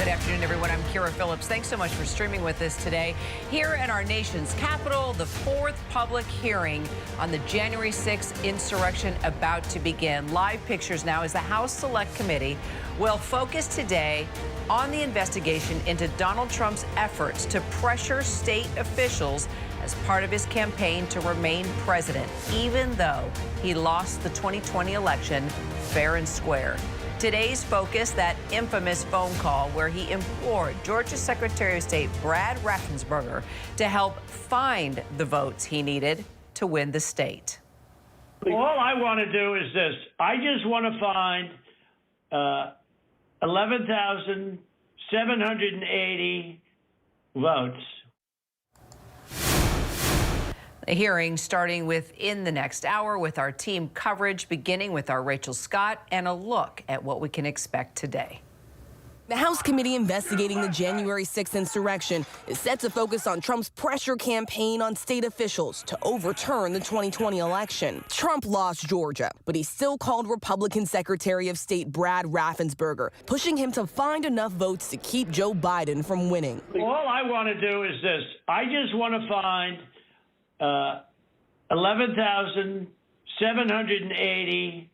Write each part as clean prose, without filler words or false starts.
Good afternoon, everyone. I'm Kira Phillips. Thanks so much for streaming with us today. Here at our nation's capital, the fourth public hearing on the January 6th insurrection about to begin. Live pictures now as the House Select Committee will focus today on the investigation into Donald Trump's efforts to pressure state officials as part of his campaign to remain president, even though he lost the 2020 election fair and square. Today's focus, that infamous phone call where he implored Georgia Secretary of State Brad Raffensperger to help find the votes he needed to win the state. All I want to do is this. I just want to find 11,780 votes. The hearing starting within the next hour with our team coverage, beginning with our Rachel Scott and a look at what we can expect today. The House committee investigating the January 6th insurrection is set to focus on Trump's pressure campaign on state officials to overturn the 2020 election. Trump lost Georgia, but he still called Republican Secretary of State Brad Raffensperger, pushing him to find enough votes to keep Joe Biden from winning. All I want to do is this. I just want to find 11,780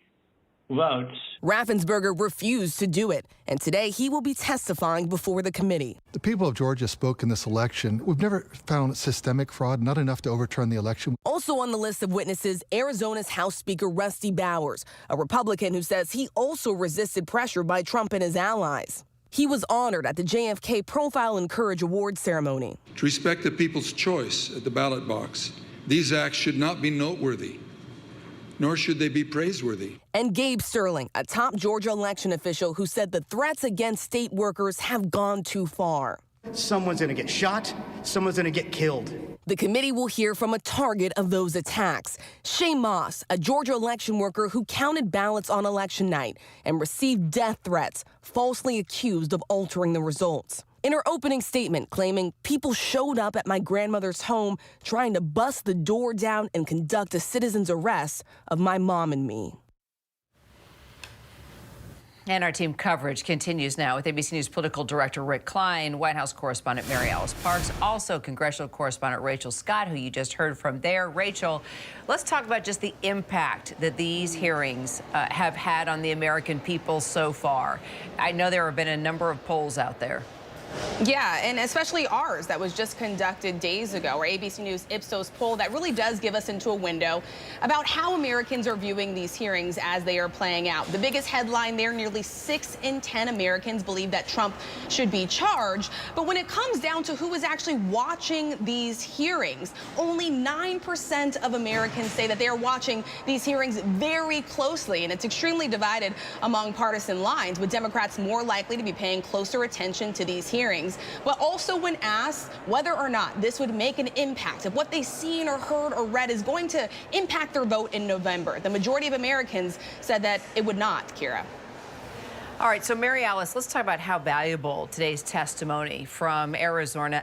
votes. Raffensperger refused to do it, and today he will be testifying before the committee. The people of Georgia spoke in this election. We've never found systemic fraud, not enough to overturn the election. Also on the list of witnesses, Arizona's House Speaker Rusty Bowers, a Republican who says he also resisted pressure by Trump and his allies. He was honored at the JFK Profile and Courage Awards ceremony. To respect the people's choice at the ballot box, these acts should not be noteworthy, nor should they be praiseworthy. And Gabe Sterling, a top Georgia election official who said the threats against state workers have gone too far. Someone's going to get shot, someone's going to get killed. The committee will hear from a target of those attacks, Shay Moss, a Georgia election worker who counted ballots on election night and received death threats, falsely accused of altering the results. In her opening statement, claiming people showed up at my grandmother's home trying to bust the door down and conduct a citizen's arrest of my mom and me. And our team coverage continues now with ABC News political director Rick Klein, White House correspondent Mary Alice Parks, also congressional correspondent Rachel Scott, who you just heard from there. Rachel, let's talk about just the impact that these hearings have had on the American people so far. I know there have been a number of polls out there. Yeah, and especially ours that was just conducted days ago, our ABC News Ipsos poll that really does give us into a window about how Americans are viewing these hearings as they are playing out. The biggest headline there, nearly 6 in 10 Americans believe that Trump should be charged. But when it comes down to who is actually watching these hearings, only 9% of Americans say that they are watching these hearings very closely. And it's extremely divided among partisan lines, with Democrats more likely to be paying closer attention to these hearings. But also when asked whether or not this would make an impact, if what they've seen or heard or read is going to impact their vote in November, the majority of Americans said that it would not, Kira. All right, so Mary Alice, let's talk about how valuable today's testimony from Arizona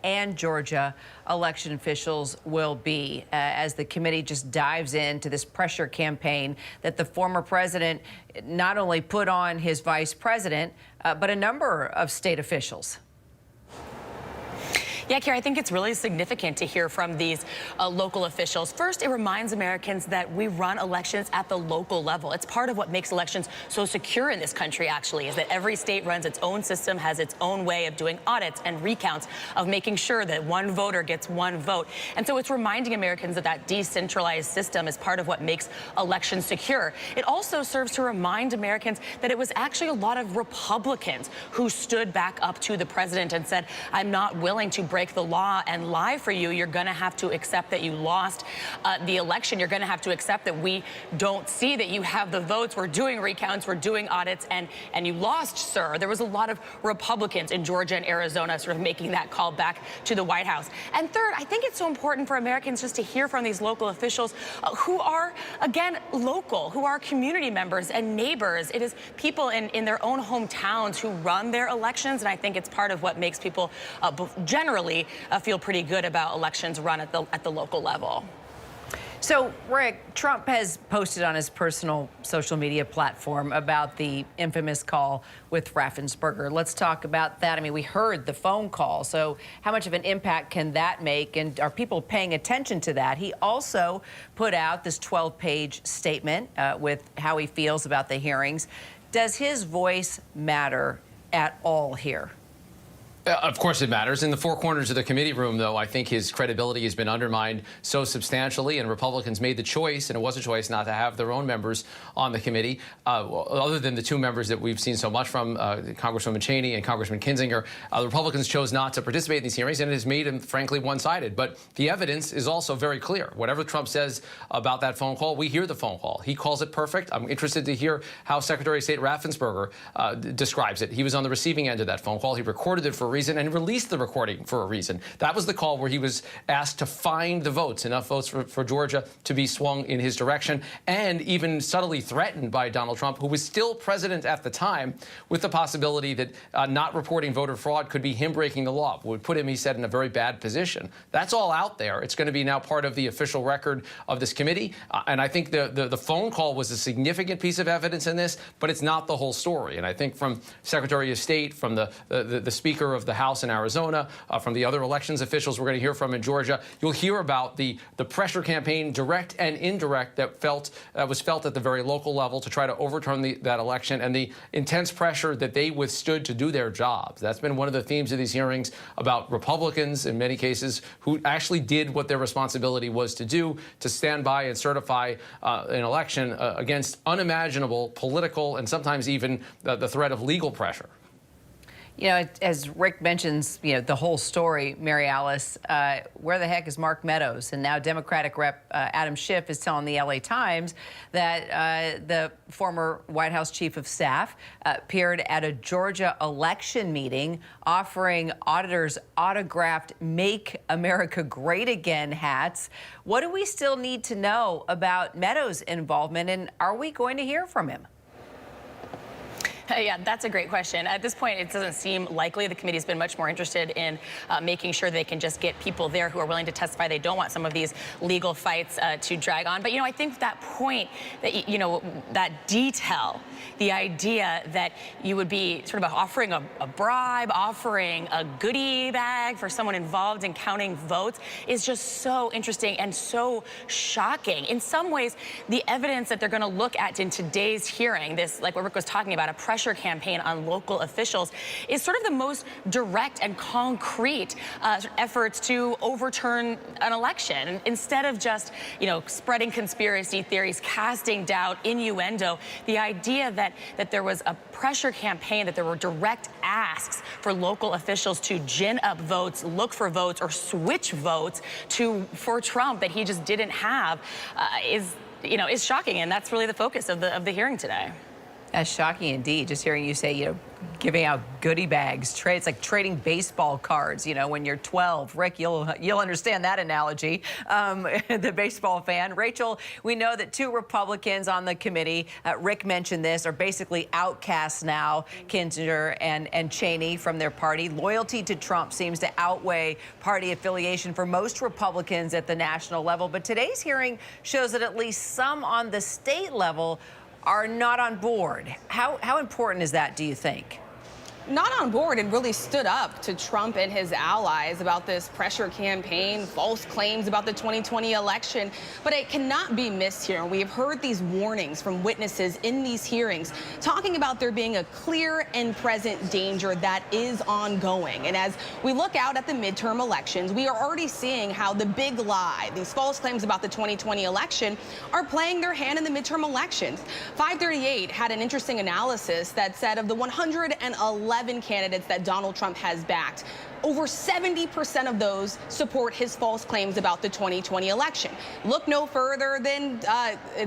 and Georgia election officials will be as the committee just dives into this pressure campaign that the former president not only put on his vice president, but a number of state officials. Yeah, Kira, I think it's really significant to hear from these local officials. First, it reminds Americans that we run elections at the local level. It's part of what makes elections so secure in this country, actually, is that every state runs its own system, has its own way of doing audits and recounts, of making sure that one voter gets one vote. And so it's reminding Americans that that decentralized system is part of what makes elections secure. It also serves to remind Americans that it was actually a lot of Republicans who stood back up to the president and said, I'm not willing to break the law and lie for you. You're going to have to accept that you lost the election. You're going to have to accept that we don't see that you have the votes. We're doing recounts, we're doing audits, and you lost, sir. There was a lot of Republicans in Georgia and Arizona sort of making that call back to the White House. And third, I think it's so important for Americans just to hear from these local officials who are, again, local, who are community members and neighbors. It is people in their own hometowns who run their elections, and I think it's part of what makes people generally feel pretty good about elections run at the local level. So, Rick, Trump has posted on his personal social media platform about the infamous call with Raffensperger. Let's talk about that. I mean, we heard the phone call. So how much of an impact can that make? And are people paying attention to that? He also put out this 12-page statement with how he feels about the hearings. Does his voice matter at all here? Of course it matters. In the four corners of the committee room, though, I think his credibility has been undermined so substantially, and Republicans made the choice, and it was a choice, not to have their own members on the committee, other than the two members that we've seen so much from, Congresswoman Cheney and Congressman Kinzinger. The Republicans chose not to participate in these hearings, and it has made them, frankly, one-sided. But the evidence is also very clear. Whatever Trump says about that phone call, we hear the phone call. He calls it perfect. I'm interested to hear how Secretary of State Raffensperger describes it. He was on the receiving end of that phone call. He recorded it for a reason and released the recording for a reason. That was the call where he was asked to find the votes, enough votes for Georgia to be swung in his direction, and even subtly threatened by Donald Trump, who was still president at the time, with the possibility that not reporting voter fraud could be him breaking the law. It would put him, he said, in a very bad position. That's all out there. It's going to be now part of the official record of this committee. And I think the phone call was a significant piece of evidence in this, but it's not the whole story. And I think from Secretary of State, from the Speaker of the House in Arizona, from the other elections officials we're going to hear from in Georgia, you'll hear about the pressure campaign, direct and indirect, that was felt at the very local level to try to overturn that election, and the intense pressure that they withstood to do their jobs. That's been one of the themes of these hearings, about Republicans, in many cases, who actually did what their responsibility was to do, to stand by and certify an election against unimaginable political and sometimes even the threat of legal pressure. You know, as Rick mentions, you know, the whole story, Mary Alice, where the heck is Mark Meadows? And now Democratic Rep Adam Schiff is telling the LA Times that the former White House Chief of Staff appeared at a Georgia election meeting offering auditors autographed "Make America Great Again" hats. What do we still need to know about Meadows' involvement, and are we going to hear from him? Yeah, that's a great question. At this point, it doesn't seem likely. The committee's been much more interested in making sure they can just get people there who are willing to testify. They don't want some of these legal fights to drag on. But, you know, I think that point, that, you know, that detail, the idea that you would be sort of offering a bribe, offering a goodie bag for someone involved in counting votes, is just so interesting and so shocking. In some ways, the evidence that they're going to look at in today's hearing, this, like what Rick was talking about, a pressure campaign on local officials, is sort of the most direct and concrete efforts to overturn an election. Instead of just, you know, spreading conspiracy theories, casting doubt, innuendo, the idea that there was a pressure campaign, that there were direct asks for local officials to gin up votes, look for votes, or switch votes for Trump that he just didn't have, is shocking, and that's really the focus of the hearing today. That's shocking indeed. Just hearing you say, you know, giving out goodie bags, it's like trading baseball cards, you know, when you're 12. Rick, you'll understand that analogy. The baseball fan. Rachel, we know that two Republicans on the committee, Rick mentioned this, are basically outcasts now, Kinzinger and Cheney, from their party. Loyalty to Trump seems to outweigh party affiliation for most Republicans at the national level. But today's hearing shows that at least some on the state level are not on board. How important is that, do you think? Not on board, and really stood up to Trump and his allies about this pressure campaign, false claims about the 2020 election. But it cannot be missed here. We have heard these warnings from witnesses in these hearings talking about there being a clear and present danger that is ongoing. And as we look out at the midterm elections, we are already seeing how the big lie, these false claims about the 2020 election, are playing their hand in the midterm elections. 538 had an interesting analysis that said of the 111 candidates that Donald Trump has backed, over 70% of those support his false claims about the 2020 election. Look no further than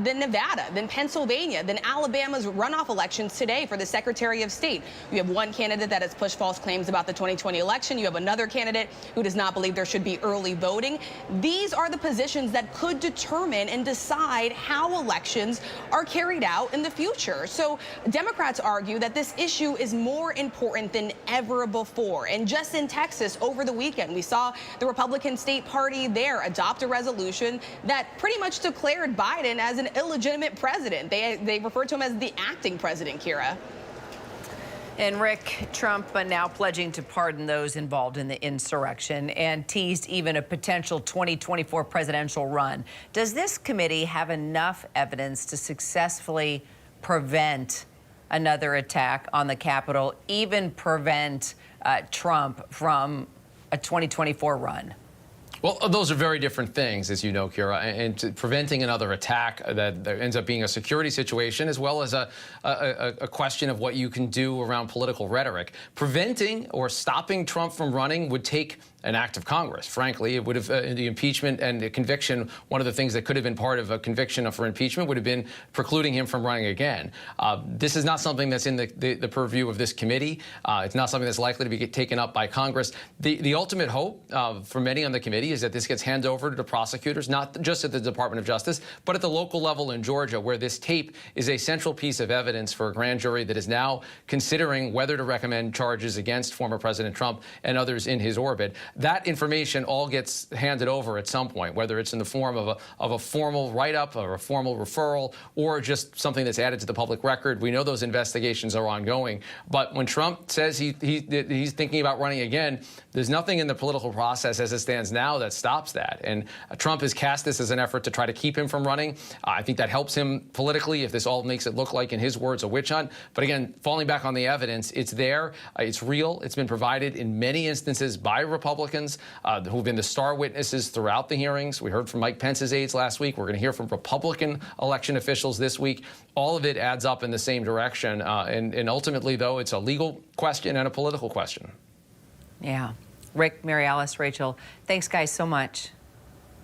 Nevada, than Pennsylvania, than Alabama's runoff elections today for the Secretary of State. You have one candidate that has pushed false claims about the 2020 election. You have another candidate who does not believe there should be early voting. These are the positions that could determine and decide how elections are carried out in the future. So Democrats argue that this issue is more important than ever before. And just in Texas, Texas over the weekend. We saw the Republican State Party there adopt a resolution that pretty much declared Biden as an illegitimate president. They referred to him as the acting president, Kira. And Rick, Trump now pledging to pardon those involved in the insurrection and teased even a potential 2024 presidential run. Does this committee have enough evidence to successfully prevent another attack on the Capitol, even prevent Trump from a 2024 run? Well, those are very different things, as you know, Kira, and preventing another attack that ends up being a security situation, as well as a question of what you can do around political rhetoric. Preventing or stopping Trump from running would take an act of Congress. Frankly, it would have the impeachment and the conviction. One of the things that could have been part of a conviction for impeachment would have been precluding him from running again. This is not something that's in the purview of this committee. It's not something that's likely to be taken up by Congress. The ultimate hope for many on the committee is that this gets handed over to the prosecutors, not just at the Department of Justice, but at the local level in Georgia, where this tape is a central piece of evidence for a grand jury that is now considering whether to recommend charges against former President Trump and others in his orbit. That information all gets handed over at some point, whether it's in the form of a formal write-up or a formal referral or just something that's added to the public record. We know those investigations are ongoing. But when Trump says he's thinking about running again, there's nothing in the political process as it stands now that stops that. And Trump has cast this as an effort to try to keep him from running. I think that helps him politically if this all makes it look like, in his words, a witch hunt. But again, falling back on the evidence, it's there. It's real. It's been provided in many instances by Republicans who've been the star witnesses throughout the hearings. We heard from Mike Pence's aides last week. We're going to hear from Republican election officials this week. All of it adds up in the same direction. And ultimately, though, it's a legal question and a political question. Yeah. Rick, Mary Alice, Rachel, thanks, guys, so much.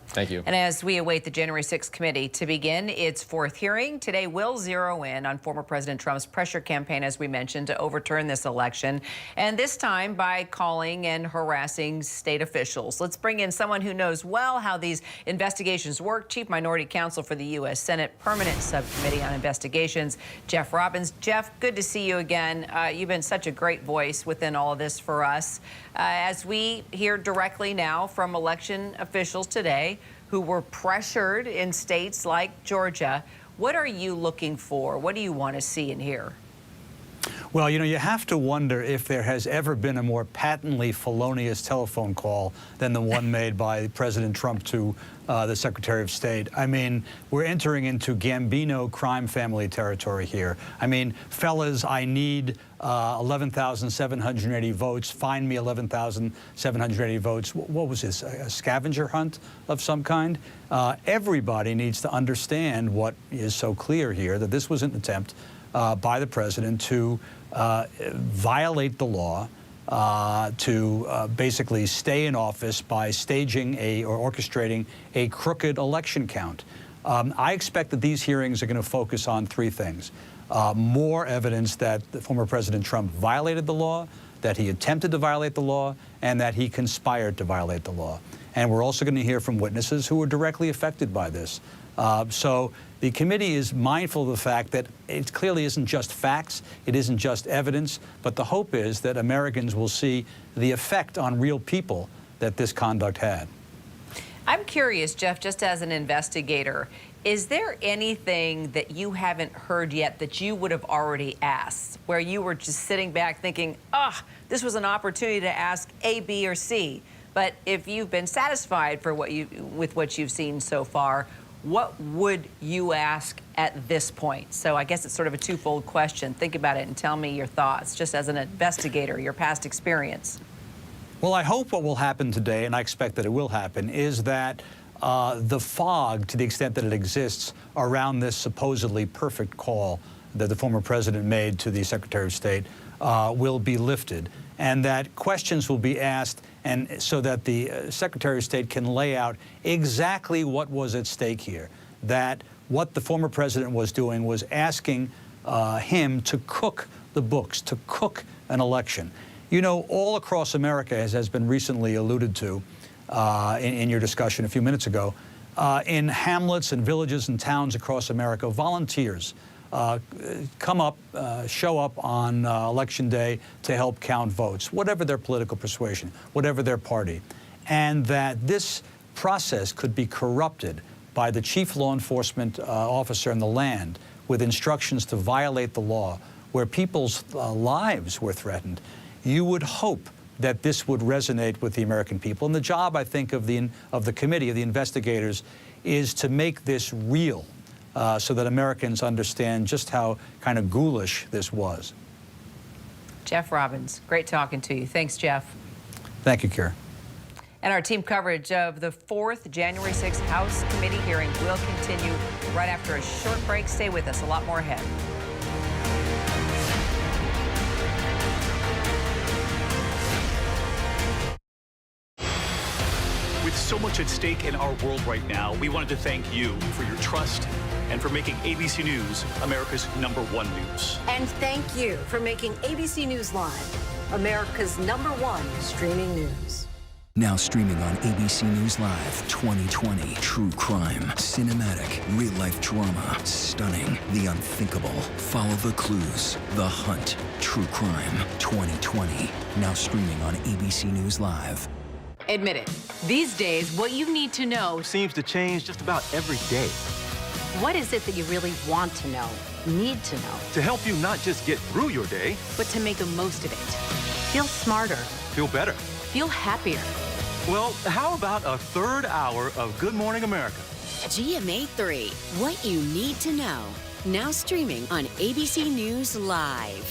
Thank you. And as we await the January 6th committee to begin its fourth hearing, today will zero in on former President Trump's pressure campaign, as we mentioned, to overturn this election, and this time by calling and harassing state officials. Let's bring in someone who knows well how these investigations work, Chief Minority Counsel for the U.S. Senate Permanent Subcommittee on Investigations, Jeff Robbins. Jeff, good to see you again. You've been such a great voice within all of this for us. As we hear directly now from election officials today who were pressured in states like Georgia, what are you looking for? What do you want to see and hear? Well, you know, you have to wonder if there has ever been a more patently felonious telephone call than the one made by President Trump to the Secretary of State. I mean, we're entering into Gambino crime family territory here. I mean, fellas, I need 11,780 votes. Find me 11,780 votes. What was this, a scavenger hunt of some kind? Everybody needs to understand what is so clear here, that this was an attempt by the president to violate the law, to basically stay in office by staging or orchestrating a crooked election count. I expect that these hearings are going to focus on three things. More evidence that the former President Trump violated the law, that he attempted to violate the law, and that he conspired to violate the law. And we're also going to hear from witnesses who were directly affected by this. So the committee is mindful of the fact that it clearly isn't just facts, it isn't just evidence, but the hope is that Americans will see the effect on real people that this conduct had. I'm curious, Jeff, just as an investigator, is there anything that you haven't heard yet that you would have already asked, where you were just sitting back thinking, this was an opportunity to ask A, B, or C? But if you've been satisfied with what you've seen so far, what would you ask at this point? So I guess it's sort of a twofold question. Think about it and tell me your thoughts, just as an investigator, your past experience. Well, I hope what will happen today, and I expect that it will happen, is that the fog, to the extent that it exists, around this supposedly perfect call that the former president made to the Secretary of State will be lifted, and that questions will be asked, and so that the Secretary of State can lay out exactly what was at stake here, that what the former president was doing was asking him to cook the books, to cook an election. You know, all across America, as has been recently alluded to in your discussion a few minutes ago, in hamlets and villages and towns across America, volunteers show up on Election Day to help count votes, whatever their political persuasion, whatever their party, and that this process could be corrupted by the chief law enforcement officer in the land with instructions to violate the law, where people's lives were threatened, you would hope that this would resonate with the American people. And the job, I think, of the committee, of the investigators, is to make this real so that Americans understand just how kind of ghoulish this was. Jeff Robbins, great talking to you. Thanks, Jeff. Thank you, Kara. And our team coverage of the 4th January 6th House Committee hearing will continue right after a short break. Stay with us. A lot more ahead. With so much at stake in our world right now, we wanted to thank you for your trust and for making ABC News America's #1 news. And thank you for making ABC News Live America's #1 streaming news. Now streaming on ABC News Live 2020. True crime, cinematic, real-life drama, stunning, the unthinkable. Follow the clues, The Hunt. True crime 2020. Now streaming on ABC News Live. Admit it, these days, what you need to know seems to change just about every day. What is it that you really want to know, need to know? To help you not just get through your day, but to make the most of it. Feel smarter. Feel better. Feel happier. Well, how about a third hour of Good Morning America? GMA 3, what you need to know. Now streaming on ABC News Live.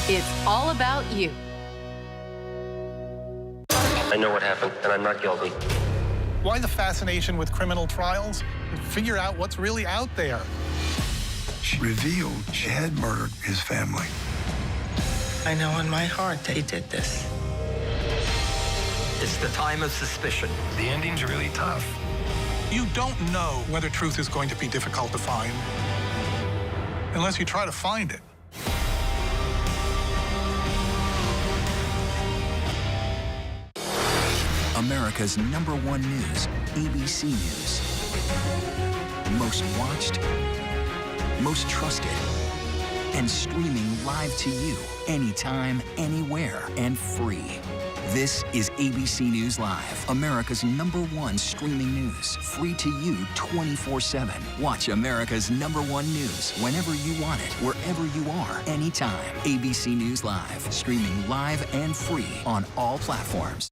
It's all about you. I know what happened, and I'm not guilty. Why the fascination with criminal trials? Figure out what's really out there. She revealed she had murdered his family. I know in my heart that he did this. It's the time of suspicion. The ending's really tough. You don't know whether truth is going to be difficult to find unless you try to find it. America's #1 news, ABC News. Most watched, most trusted, and streaming live to you anytime, anywhere, and free. This is ABC News Live, America's #1 streaming news. Free to you 24/7. Watch America's #1 news whenever you want it, wherever you are, anytime. ABC News Live, streaming live and free on all platforms.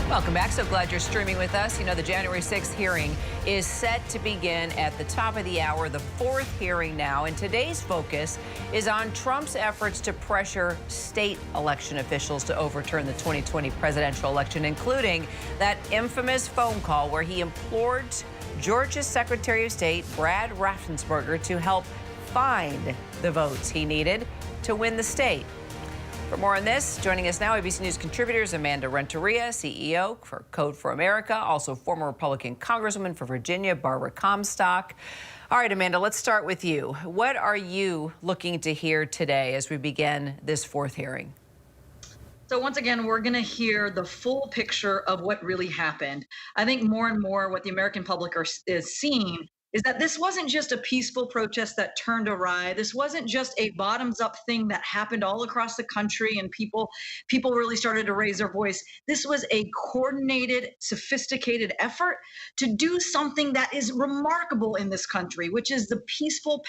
Welcome back. So glad you're streaming with us. You know, the January 6th hearing is set to begin at the top of the hour, the 4th hearing now. And today's focus is on Trump's efforts to pressure state election officials to overturn the 2020 presidential election, including that infamous phone call where he implored Georgia's Secretary of State, Brad Raffensperger, to help find the votes he needed to win the state. For more on this, joining us now, ABC News contributors Amanda Renteria, CEO for Code for America, also former Republican Congresswoman for Virginia, Barbara Comstock. All right, Amanda, let's start with you. What are you looking to hear today as we begin this 4th hearing? So once again, we're going to hear the full picture of what really happened. I think more and more what the American public is seeing is that this wasn't just a peaceful protest that turned awry. This wasn't just a bottoms-up thing that happened all across the country and people really started to raise their voice. This was a coordinated, sophisticated effort to do something that is remarkable in this country, which is the peaceful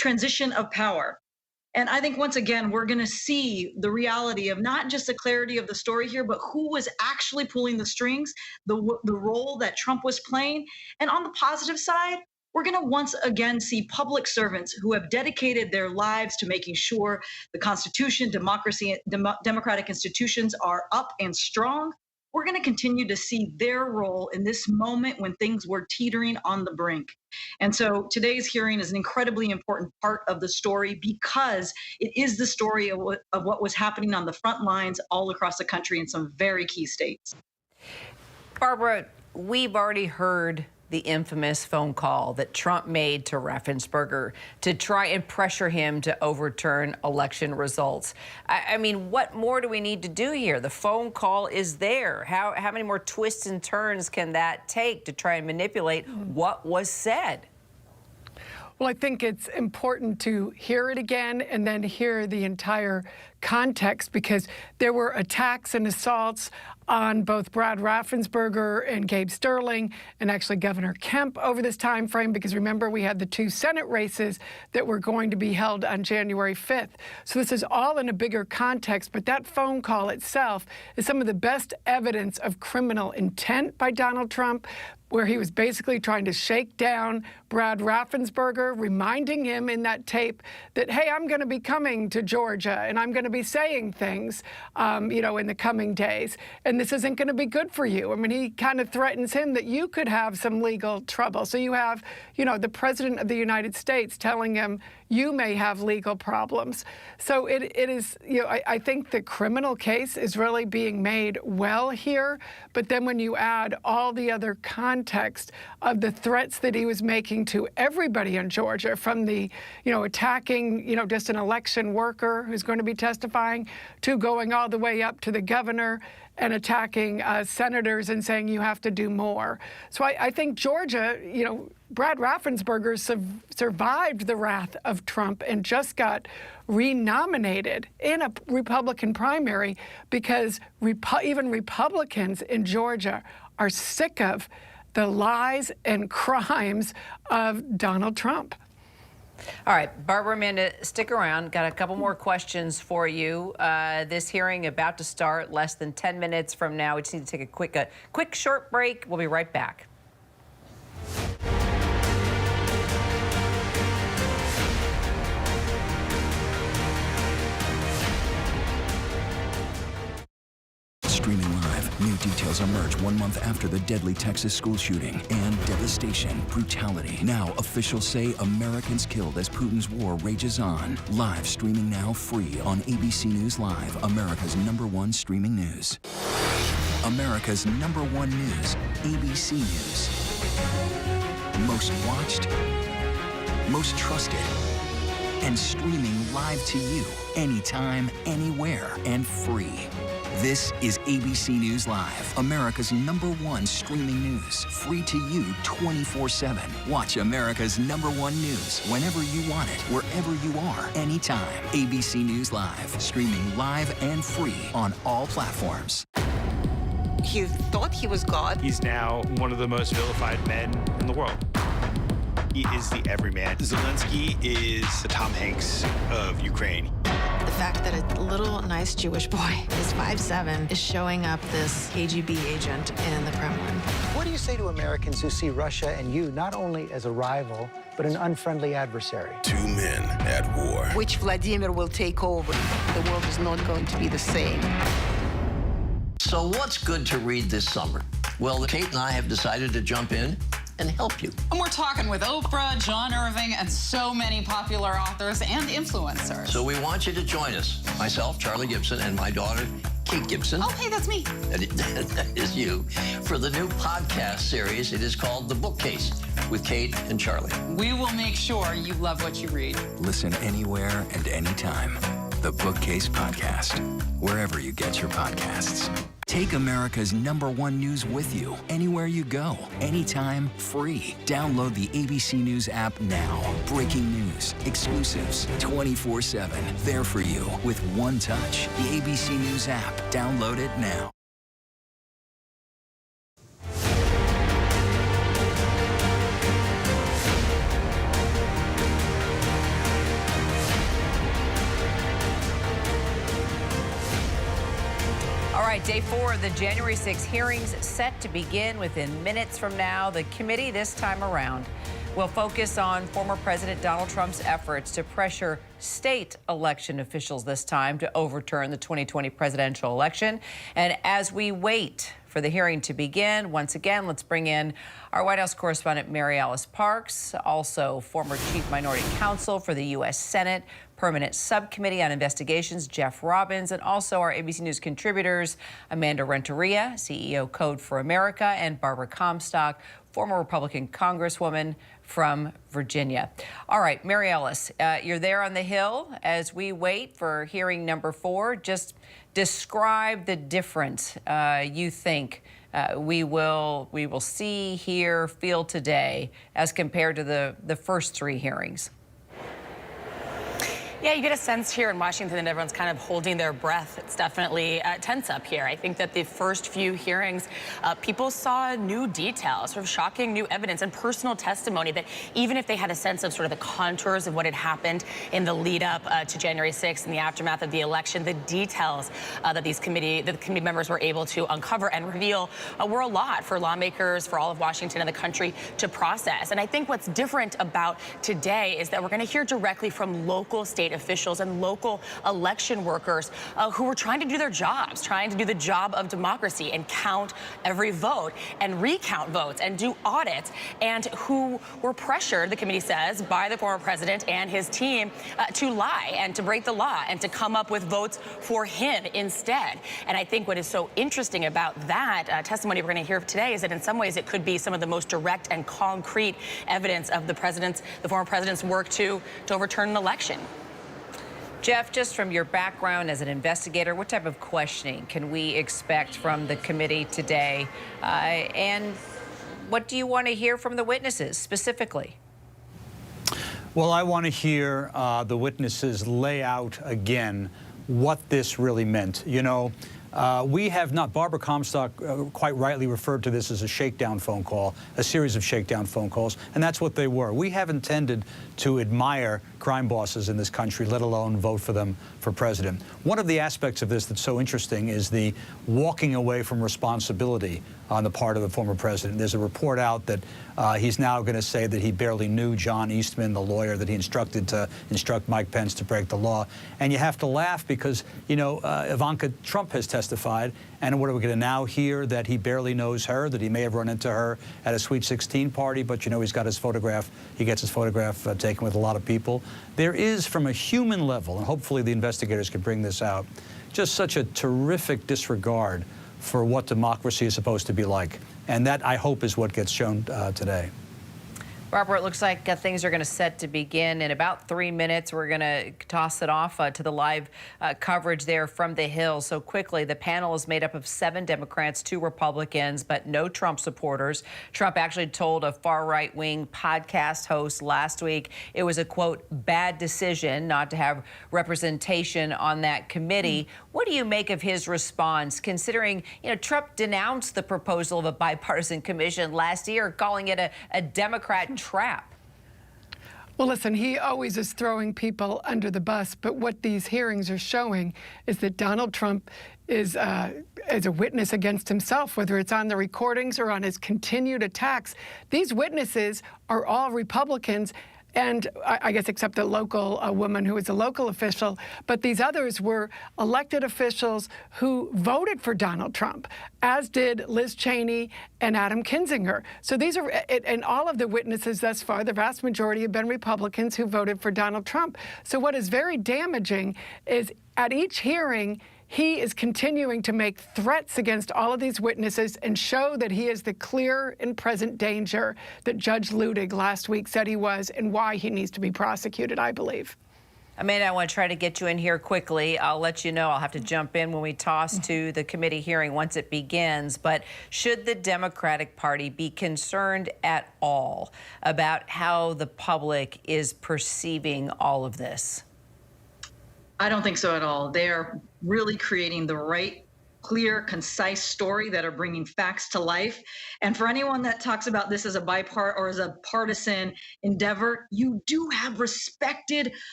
transition of power. And I think once again, we're going to see the reality of not just the clarity of the story here, but who was actually pulling the strings, the role that Trump was playing. And on the positive side, we're going to once again see public servants who have dedicated their lives to making sure the Constitution, democracy, democratic institutions are up and strong. We're going to continue to see their role in this moment when things were teetering on the brink. And so today's hearing is an incredibly important part of the story because it is the story of what was happening on the front lines all across the country in some very key states. Barbara, we've already heard the infamous phone call that Trump made to Raffensperger to try and pressure him to overturn election results. I mean, what more do we need to do here? The phone call is there. How many more twists and turns can that take to try and manipulate what was said? Well, I think it's important to hear it again and then hear the entire context, because there were attacks and assaults on both Brad Raffensperger and Gabe Sterling, and actually Governor Kemp over this time frame, because remember, we had the 2 Senate races that were going to be held on January 5th. So this is all in a bigger context, but that phone call itself is some of the best evidence of criminal intent by Donald Trump, where he was basically trying to shake down Brad Raffensperger, reminding him in that tape that, hey, I'm going to be coming to Georgia and I'm going to be saying things, you know, in the coming days. And this isn't going to be good for you. I mean, he kind of threatens him that you could have some legal trouble. So you have, you know, the President of the United States telling him you may have legal problems. So it is, you know, I think the criminal case is really being made well here. But then when you add all the other context of the threats that he was making to everybody in Georgia, from the, you know, attacking, you know, just an election worker who's going to be testifying, to going all the way up to the governor and attacking senators and saying you have to do more. So I think Georgia, you know, Brad Raffensperger survived the wrath of Trump and just got renominated in a Republican primary, because even Republicans in Georgia are sick of the lies and crimes of Donald Trump. All right, Barbara, Amanda, stick around. Got a couple more questions for you. This hearing about to start less than 10 minutes from now. We just need to take a quick short break. We'll be right back. Streaming live, new details emerge 1 month after the deadly Texas school shooting, and devastation, brutality. Now officials say Americans killed as Putin's war rages on. Live streaming now, free on ABC News Live, America's #1 streaming news. America's #1 news, ABC News. Most watched, most trusted, and streaming live to you anytime, anywhere, and free. This is ABC News Live, America's #1 streaming news. Free to you 24/7. Watch America's #1 news whenever you want it, wherever you are, anytime. ABC News Live, streaming live and free on all platforms. He thought he was God. He's now one of the most vilified men in the world. He is the everyman. Zelensky is the Tom Hanks of Ukraine. The fact that a little nice Jewish boy is 5'7" is showing up this KGB agent in the Kremlin. What do you say to Americans who see Russia and you not only as a rival, but an unfriendly adversary? 2 men at war. Which Vladimir will take over. The world is not going to be the same. So what's good to read this summer? Well, Kate and I have decided to jump in and help you. And we're talking with Oprah, John Irving, and so many popular authors and influencers. So we want you to join us. Myself, Charlie Gibson, and my daughter, Kate Gibson. Oh, hey, that's me. That is you. For the new podcast series, it is called The Bookcase with Kate and Charlie. We will make sure you love what you read. Listen anywhere and anytime. The Bookcase Podcast, wherever you get your podcasts. Take America's #1 news with you, anywhere you go, anytime, free. Download the ABC News app now. Breaking news, exclusives, 24/7. There for you with one touch. The ABC News app. Download it now. All right, day 4 of the January 6 hearings set to begin within minutes from now. The committee this time around will focus on former President Donald Trump's efforts to pressure state election officials this time to overturn the 2020 presidential election. And as we wait for the hearing to begin, once again, let's bring in our White House correspondent, Mary Alice Parks, also former Chief Minority Counsel for the U.S. Senate Permanent Subcommittee on Investigations, Jeff Robbins, and also our ABC News contributors, Amanda Renteria, CEO Code for America, and Barbara Comstock, former Republican Congresswoman from Virginia. All right, Mary Ellis, you're there on the Hill as we wait for hearing number 4. Just describe the difference you think we will see, hear, feel today as compared to the first 3 hearings. Yeah, you get a sense here in Washington that everyone's kind of holding their breath. It's definitely tense up here. I think that the first few hearings, people saw new details, sort of shocking new evidence and personal testimony that even if they had a sense of sort of the contours of what had happened in the lead up to January 6th and the aftermath of the election, the details that the committee members were able to uncover and reveal were a lot for lawmakers, for all of Washington and the country to process. And I think what's different about today is that we're going to hear directly from local state officials and local election workers who were trying to do their jobs, trying to do the job of democracy and count every vote and recount votes and do audits, and who were pressured, the committee says, by the former president and his team to lie and to break the law and to come up with votes for him instead. And I think what is so interesting about that testimony we're going to hear today is that in some ways it could be some of the most direct and concrete evidence of the former president's work to overturn an election. Jeff, just from your background as an investigator, what type of questioning can we expect from the committee today? And what do you want to hear from the witnesses specifically? Well, I want to hear the witnesses lay out again what this really meant. You know, we have not, Barbara Comstock quite rightly referred to this as a shakedown phone call, a series of shakedown phone calls, and that's what they were. We haven't tended to admire crime bosses in this country, let alone vote for them for president. One of the aspects of this that's so interesting is the walking away from responsibility on the part of the former president. There's a report out that he's now going to say that he barely knew John Eastman, the lawyer that he instructed to instruct Mike Pence to break the law. And you have to laugh because, you know, Ivanka Trump has testified, and what are we going to now hear? That he barely knows her, that he may have run into her at a Sweet 16 party, but, you know, he's got his photograph, he gets his photograph taken with a lot of people. There is, from a human level, and hopefully the investigators can bring this out, just such a terrific disregard for what democracy is supposed to be like. And that, I hope, is what gets shown today. Barbara, it looks like things are going to set to begin in about 3 minutes. We're going to toss it off to the live coverage there from the Hill. So quickly, the panel is made up of 7 Democrats, 2 Republicans, but no Trump supporters. Trump actually told a far right-wing podcast host last week it was a, quote, bad decision not to have representation on that committee. What do you make of his response, considering, you know, Trump denounced the proposal of a bipartisan commission last year, calling it a Democrat trap? Well, listen, he always is throwing people under the bus, but what these hearings are showing is that Donald Trump is a witness against himself, whether it's on the recordings or on his continued attacks. These witnesses are all Republicans, and I guess except a local woman who is a local official, but these others were elected officials who voted for Donald Trump, as did Liz Cheney and Adam Kinzinger. So these are, and all of the witnesses thus far, the vast majority have been Republicans who voted for Donald Trump. So what is very damaging is at each hearing, he is continuing to make threats against all of these witnesses and show that he is the clear and present danger that Judge Ludig last week said he was, and why he needs to be prosecuted, I believe. Amanda, I want to try to get you in here quickly. I'll let you know I'll have to jump in when we toss to the committee hearing once it begins. But should the Democratic Party be concerned at all about how the public is perceiving all of this? I don't think so at all. They are really creating the right, clear, concise story that are bringing facts to life. And for anyone that talks about this as a partisan endeavor, you do have respected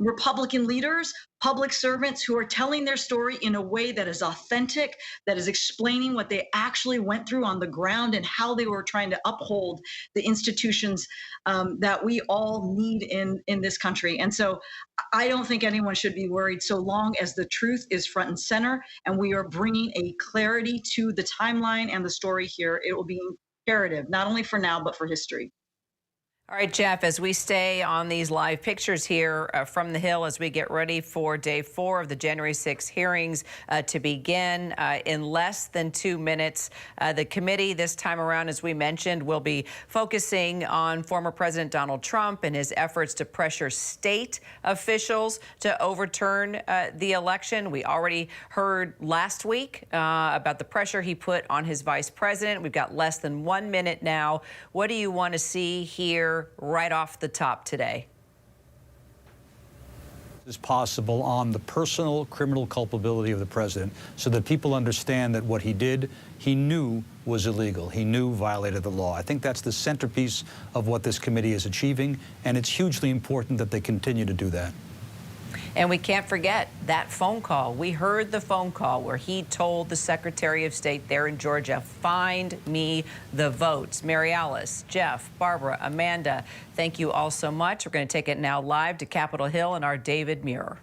Republican leaders, public servants who are telling their story in a way that is authentic, that is explaining what they actually went through on the ground and how they were trying to uphold the institutions that we all need in this country. And so I don't think anyone should be worried so long as the truth is front and center and we are bringing a clarity to the timeline and the story here. It will be imperative, not only for now, but for history. All right, Jeff, as we stay on these live pictures here from the Hill as we get ready for day 4 of the January 6 hearings to begin in less than 2 minutes. The committee this time around, as we mentioned, will be focusing on former President Donald Trump and his efforts to pressure state officials to overturn the election. We already heard last week about the pressure he put on his vice president. We've got less than 1 minute now. What do you want to see here right off the top today? Is possible on the personal criminal culpability of the president so that people understand that what he did, he knew was illegal. He knew violated the law. I think that's the centerpiece of what this committee is achieving, and it's hugely important that they continue to do that. And we can't forget that phone call. We heard the phone call where he told the Secretary of State there in Georgia, find me the votes. Mary Alice, Jeff, Barbara, Amanda, thank you all so much. We're going to take it now live to Capitol Hill and our David Muir.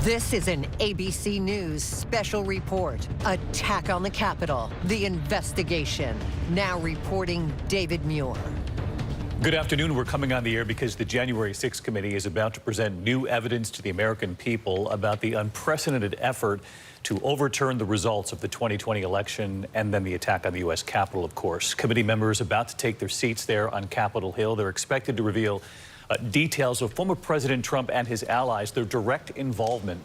This is an ABC News special report. Attack on the Capitol, the investigation. Now reporting David Muir. Good afternoon. We're coming on the air because the January 6th committee is about to present new evidence to the American people about the unprecedented effort to overturn the results of the 2020 election and then the attack on the U.S. Capitol, of course. Committee members about to take their seats there on Capitol Hill. They're expected to reveal details of former President Trump and his allies, their direct involvement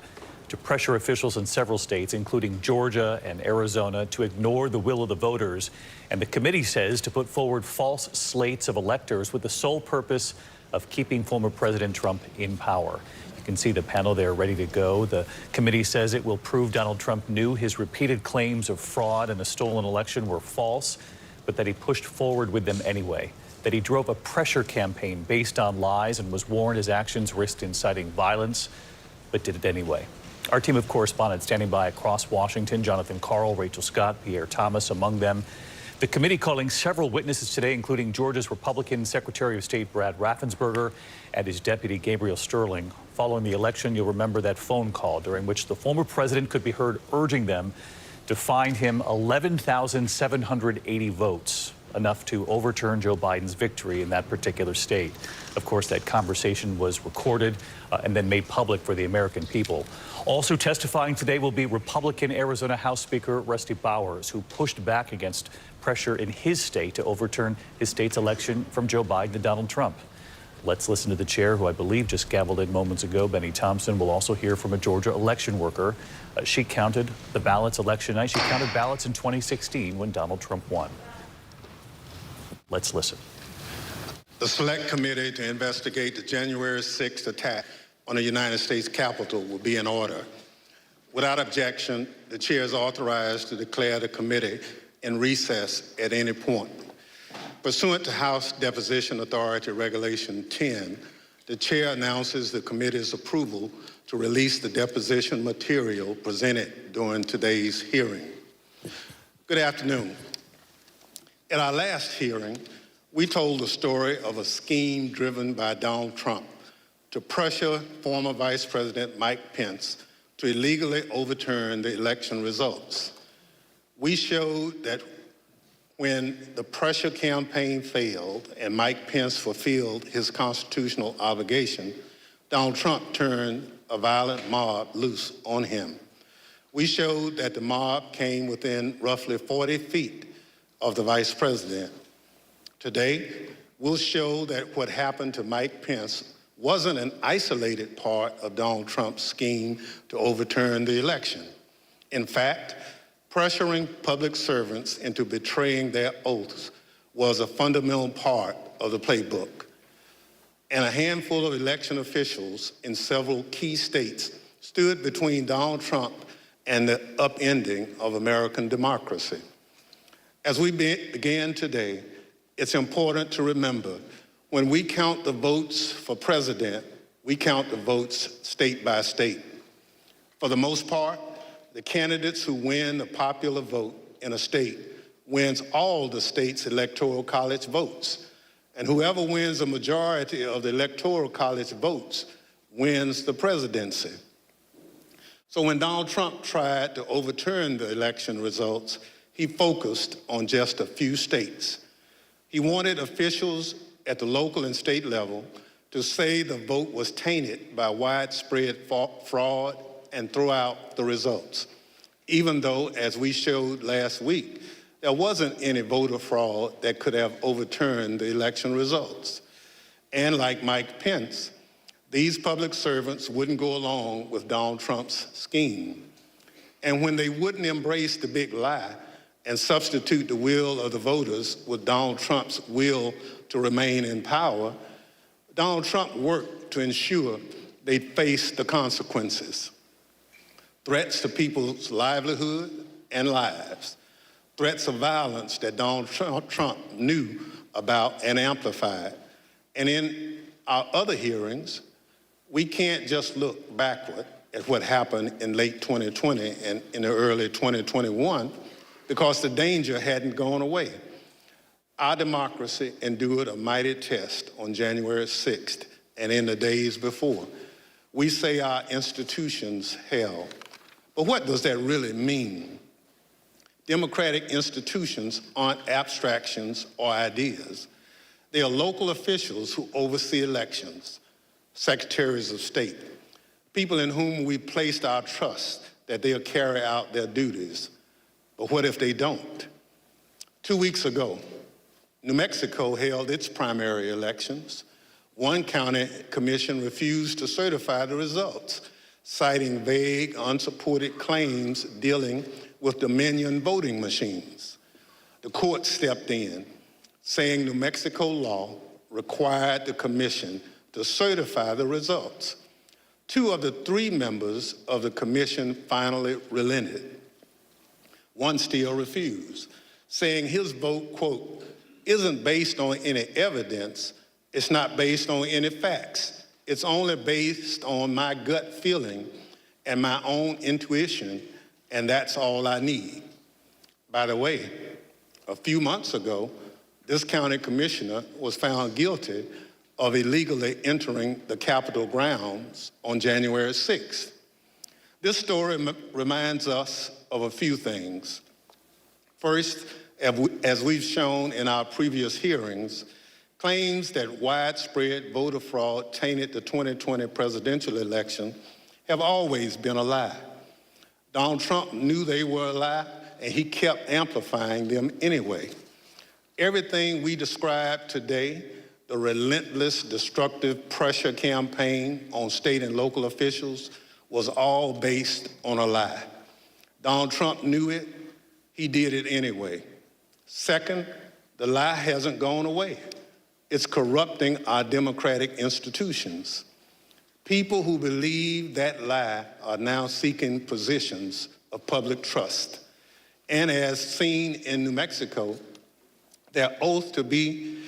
to pressure officials in several states, including Georgia and Arizona, to ignore the will of the voters. And the committee says to put forward false slates of electors with the sole purpose of keeping former President Trump in power. You can see the panel there ready to go. The committee says it will prove Donald Trump knew his repeated claims of fraud and a stolen election were false, but that he pushed forward with them anyway. That he drove a pressure campaign based on lies and was warned his actions risked inciting violence, but did it anyway. Our team of correspondents standing by across Washington, Jonathan Karl, Rachel Scott, Pierre Thomas among them. The committee calling several witnesses today, including Georgia's Republican Secretary of State Brad Raffensperger and his deputy Gabriel Sterling. Following the election, you'll remember that phone call during which the former president could be heard urging them to find him 11,780 votes. Enough to overturn Joe Biden's victory in that particular state. Of course, that conversation was recorded and then made public for the American people. Also testifying today will be Republican Arizona House Speaker Rusty Bowers, who pushed back against pressure in his state to overturn his state's election from Joe Biden to Donald Trump. Let's listen to the chair, who I believe just gavelled in moments ago, Benny Thompson. We'll also hear from a Georgia election worker. She counted the ballots election night. She counted ballots in 2016 when Donald Trump won. Let's listen. The Select Committee to investigate the January 6th attack on the United States Capitol will be in order. Without objection, the chair is authorized to declare the committee in recess at any point. Pursuant to House Deposition Authority Regulation 10, the chair announces the committee's approval to release the deposition material presented during today's hearing. Good afternoon. At our last hearing, we told the story of a scheme driven by Donald Trump to pressure former Vice President Mike Pence to illegally overturn the election results. We showed that when the pressure campaign failed and Mike Pence fulfilled his constitutional obligation, Donald Trump turned a violent mob loose on him. We showed that the mob came within roughly 40 feet of the vice president. Today, we'll show that what happened to Mike Pence wasn't an isolated part of Donald Trump's scheme to overturn the election. In fact, pressuring public servants into betraying their oaths was a fundamental part of the playbook. And a handful of election officials in several key states stood between Donald Trump and the upending of American democracy. As we begin today, it's important to remember when we count the votes for president, we count the votes state by state. For the most part, the candidates who win the popular vote in a state wins all the state's electoral college votes. And whoever wins a majority of the electoral college votes wins the presidency. So when Donald Trump tried to overturn the election results, he focused on just a few states. He wanted officials at the local and state level to say the vote was tainted by widespread fraud and throw out the results, even though, as we showed last week, there wasn't any voter fraud that could have overturned the election results. And like Mike Pence, these public servants wouldn't go along with Donald Trump's scheme. And when they wouldn't embrace the big lie and substitute the will of the voters with Donald Trump's will to remain in power, Donald Trump worked to ensure they faced the consequences. Threats to people's livelihood and lives, threats of violence that Donald Trump knew about and amplified. And in our other hearings, we can't just look backward at what happened in late 2020 and in the early 2021 because the danger hadn't gone away. Our democracy endured a mighty test on January 6th and in the days before. We say our institutions held, but what does that really mean? Democratic institutions aren't abstractions or ideas. They are local officials who oversee elections, secretaries of state, people in whom we placed our trust that they'll carry out their duties. But what if they don't? 2 weeks ago, New Mexico held its primary elections. One county commission refused to certify the results, citing vague, unsupported claims dealing with Dominion voting machines. The court stepped in, saying New Mexico law required the commission to certify the results. 2 of the 3 members of the commission finally relented. One still refused, saying his vote, quote, isn't based on any evidence, it's not based on any facts. It's only based on my gut feeling and my own intuition, and that's all I need. By the way, a few months ago, this county commissioner was found guilty of illegally entering the Capitol grounds on January 6th. This story reminds us of a few things. First, as we've shown in our previous hearings, claims that widespread voter fraud tainted the 2020 presidential election have always been a lie. Donald Trump knew they were a lie, and he kept amplifying them anyway. Everything we described today, the relentless, destructive pressure campaign on state and local officials, was all based on a lie. Donald Trump knew it, he did it anyway. Second, the lie hasn't gone away. It's corrupting our democratic institutions. People who believe that lie are now seeking positions of public trust. And as seen in New Mexico, their oath to be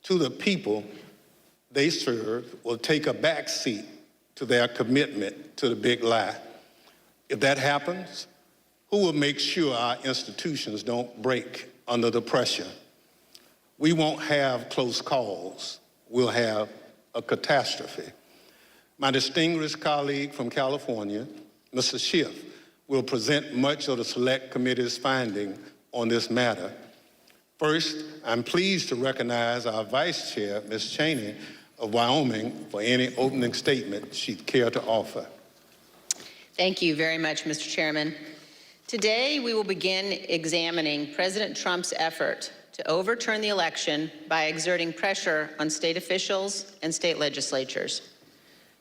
to the people they serve will take a backseat to their commitment to the big lie. If that happens, who will make sure our institutions don't break under the pressure? We won't have close calls. We'll have a catastrophe. My distinguished colleague from California, Mr. Schiff, will present much of the Select Committee's finding on this matter. First, I'm pleased to recognize our Vice Chair, Ms. Cheney of Wyoming, for any opening statement she'd care to offer. Thank you very much, Mr. Chairman. Today, we will begin examining President Trump's effort to overturn the election by exerting pressure on state officials and state legislatures.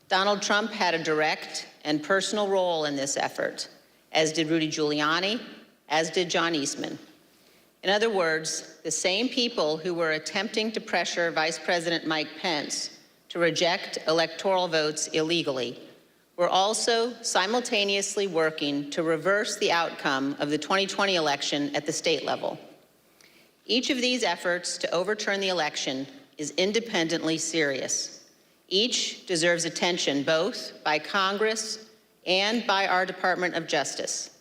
Donald Trump had a direct and personal role in this effort, as did Rudy Giuliani, as did John Eastman. In other words, the same people who were attempting to pressure Vice President Mike Pence to reject electoral votes illegally were also simultaneously working to reverse the outcome of the 2020 election at the state level. Each of these efforts to overturn the election is independently serious. Each deserves attention both by Congress and by our Department of Justice.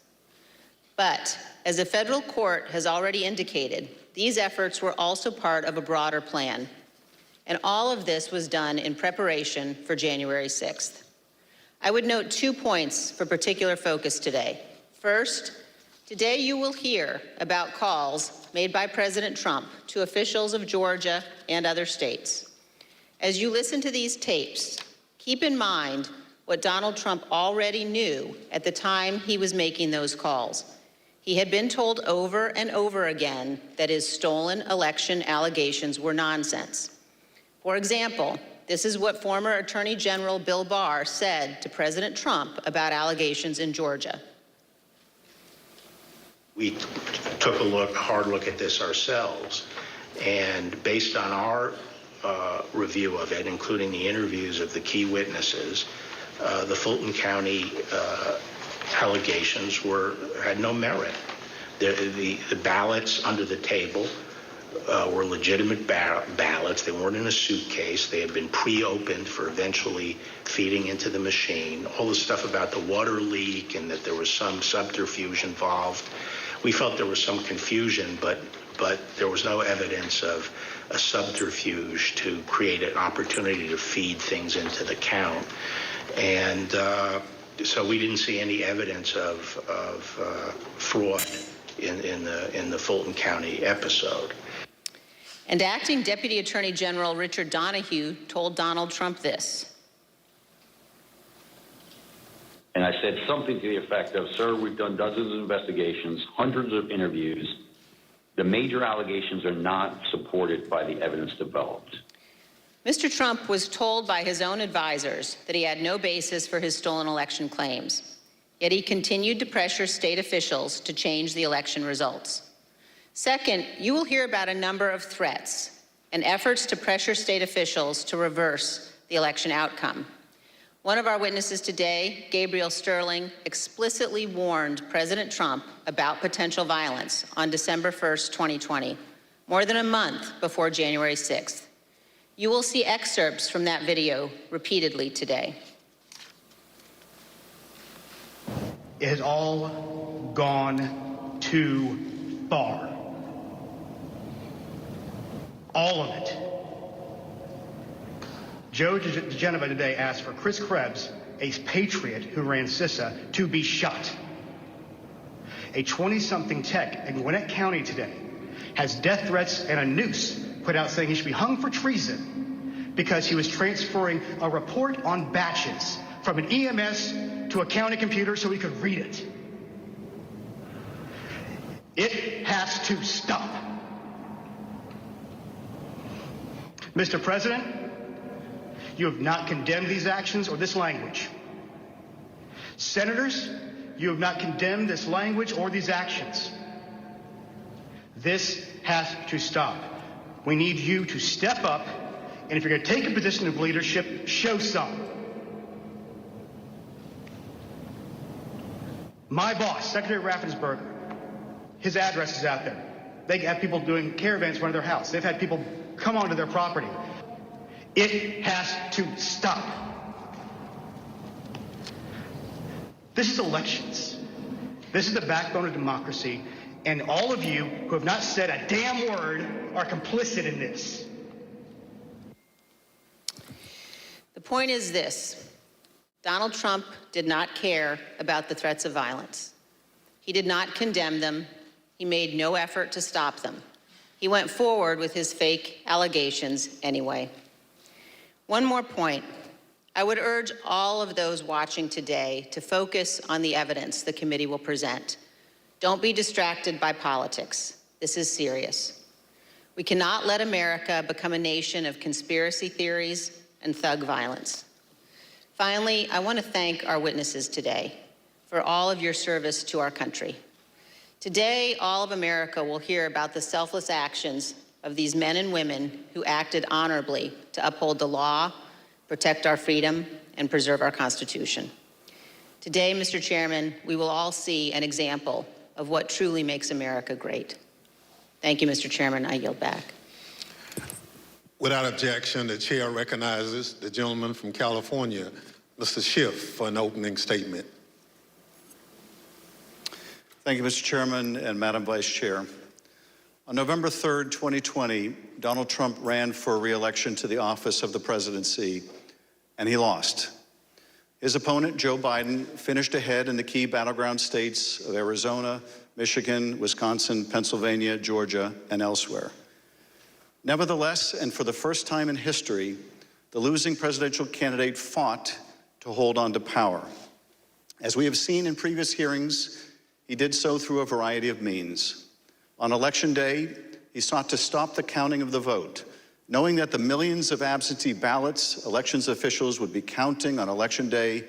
But as a federal court has already indicated, these efforts were also part of a broader plan. And all of this was done in preparation for January 6th. I would note 2 points for particular focus today. First, today you will hear about calls made by President Trump to officials of Georgia and other states. As you listen to these tapes, keep in mind what Donald Trump already knew at the time he was making those calls. He had been told over and over again that his stolen election allegations were nonsense. For example, this is what former Attorney General Bill Barr said to President Trump about allegations in Georgia. We took a hard look at this ourselves, and based on our review of it, including the interviews of the key witnesses, the Fulton County allegations had no merit. The ballots under the table were legitimate ballots. They weren't in a suitcase. They had been pre-opened for eventually feeding into the machine. All the stuff about the water leak and that there was some subterfuge involved. We felt there was some confusion, but there was no evidence of a subterfuge to create an opportunity to feed things into the count. And so we didn't see any evidence of fraud in the Fulton County episode. And Acting Deputy Attorney General Richard Donahue told Donald Trump this. And I said something to the effect of, sir, we've done dozens of investigations, hundreds of interviews. The major allegations are not supported by the evidence developed. Mr. Trump was told by his own advisors that he had no basis for his stolen election claims. Yet he continued to pressure state officials to change the election results. Second, you will hear about a number of threats and efforts to pressure state officials to reverse the election outcome. One of our witnesses today, Gabriel Sterling, explicitly warned President Trump about potential violence on December 1st, 2020, more than a month before January 6th. You will see excerpts from that video repeatedly today. It has all gone too far. All of it. Joe DeGenova today asked for Chris Krebs, a patriot who ran CISA, to be shot. A 20-something tech in Gwinnett County today has death threats and a noose put out saying he should be hung for treason because he was transferring a report on batches from an EMS to a county computer so he could read it. It has to stop. Mr. President, you have not condemned these actions or this language. Senators, you have not condemned this language or these actions. This has to stop. We need you to step up, and if you're going to take a position of leadership, show some. My boss, Secretary Raffensperger, his address is out there. They have people doing caravans in front of their house. They've had people come onto their property. It has to stop. This is elections. This is the backbone of democracy, and all of you who have not said a damn word are complicit in this. The point is this: Donald Trump did not care about the threats of violence. He did not condemn them. He made no effort to stop them. He went forward with his fake allegations anyway. One more point. I would urge all of those watching today to focus on the evidence the committee will present. Don't be distracted by politics. This is serious. We cannot let America become a nation of conspiracy theories and thug violence. Finally, I want to thank our witnesses today for all of your service to our country. Today, all of America will hear about the selfless actions of these men and women who acted honorably to uphold the law, protect our freedom, and preserve our Constitution. Today, Mr. Chairman, we will all see an example of what truly makes America great. Thank you, Mr. Chairman. I yield back. Without objection, the chair recognizes the gentleman from California, Mr. Schiff for an opening statement. Thank you, Mr. Chairman and Madam Vice Chair. On November 3rd, 2020, Donald Trump ran for re-election to the office of the presidency, and he lost. His opponent, Joe Biden, finished ahead in the key battleground states of Arizona, Michigan, Wisconsin, Pennsylvania, Georgia, and elsewhere. Nevertheless, and for the first time in history, the losing presidential candidate fought to hold on to power. As we have seen in previous hearings, he did so through a variety of means. On Election Day, he sought to stop the counting of the vote, knowing that the millions of absentee ballots elections officials would be counting on Election Day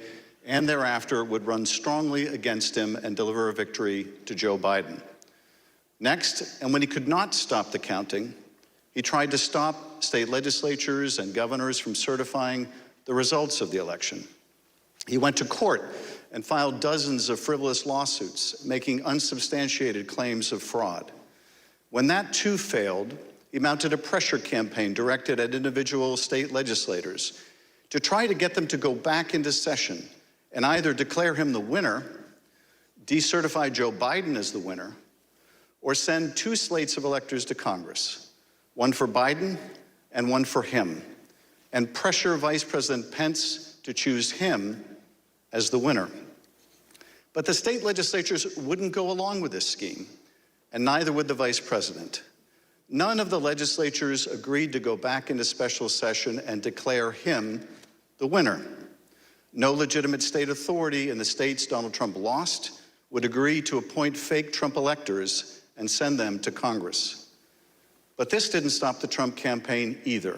and thereafter would run strongly against him and deliver a victory to Joe Biden. Next, and when he could not stop the counting, he tried to stop state legislatures and governors from certifying the results of the election. He went to court and filed dozens of frivolous lawsuits, making unsubstantiated claims of fraud. When that too failed, he mounted a pressure campaign directed at individual state legislators to try to get them to go back into session and either declare him the winner, decertify Joe Biden as the winner, or send two slates of electors to Congress, one for Biden and one for him, and pressure Vice President Pence to choose him as the winner. But the state legislatures wouldn't go along with this scheme, and neither would the vice president. None of the legislatures agreed to go back into special session and declare him the winner. No legitimate state authority in the states Donald Trump lost would agree to appoint fake Trump electors and send them to Congress. But this didn't stop the Trump campaign either.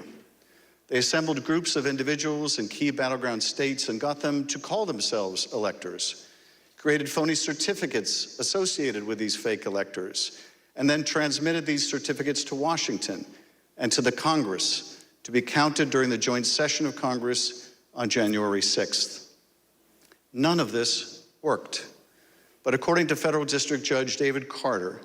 They assembled groups of individuals in key battleground states and got them to call themselves electors, created phony certificates associated with these fake electors, and then transmitted these certificates to Washington and to the Congress to be counted during the joint session of Congress on January 6th. None of this worked. But according to Federal District Judge David Carter,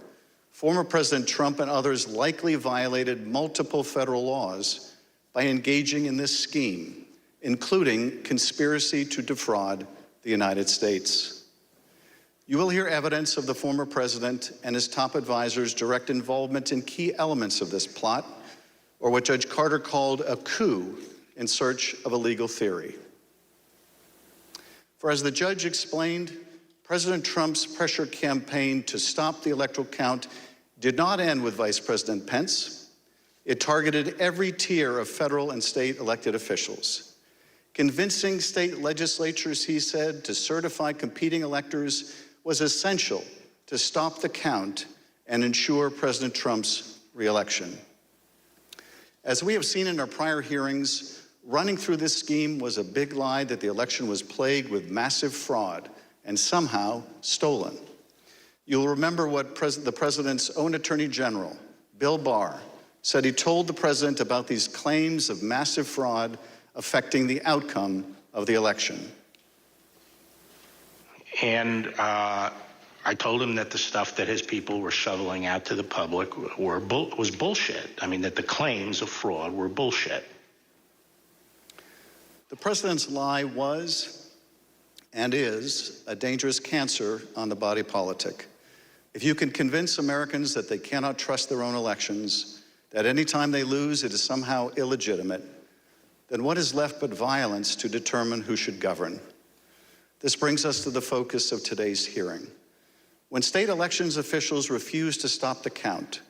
former President Trump and others likely violated multiple federal laws by engaging in this scheme, including conspiracy to defraud the United States. You will hear evidence of the former president and his top advisors' direct involvement in key elements of this plot, or what Judge Carter called a coup in search of a legal theory. For as the judge explained, President Trump's pressure campaign to stop the electoral count did not end with Vice President Pence. It targeted every tier of federal and state elected officials. Convincing state legislatures, he said, to certify competing electors was essential to stop the count and ensure President Trump's re-election. As we have seen in our prior hearings, running through this scheme was a big lie that the election was plagued with massive fraud and somehow stolen. You'll remember what the president's own Attorney General, Bill Barr, said he told the president about these claims of massive fraud affecting the outcome of the election. And I told him that the stuff that his people were shoveling out to the public was bullshit. I mean, that the claims of fraud were bullshit. The president's lie was and is a dangerous cancer on the body politic. If you can convince Americans that they cannot trust their own elections, that any time they lose it is somehow illegitimate, then what is left but violence to determine who should govern? This brings us to the focus of today's hearing. When state elections officials refused to stop the count,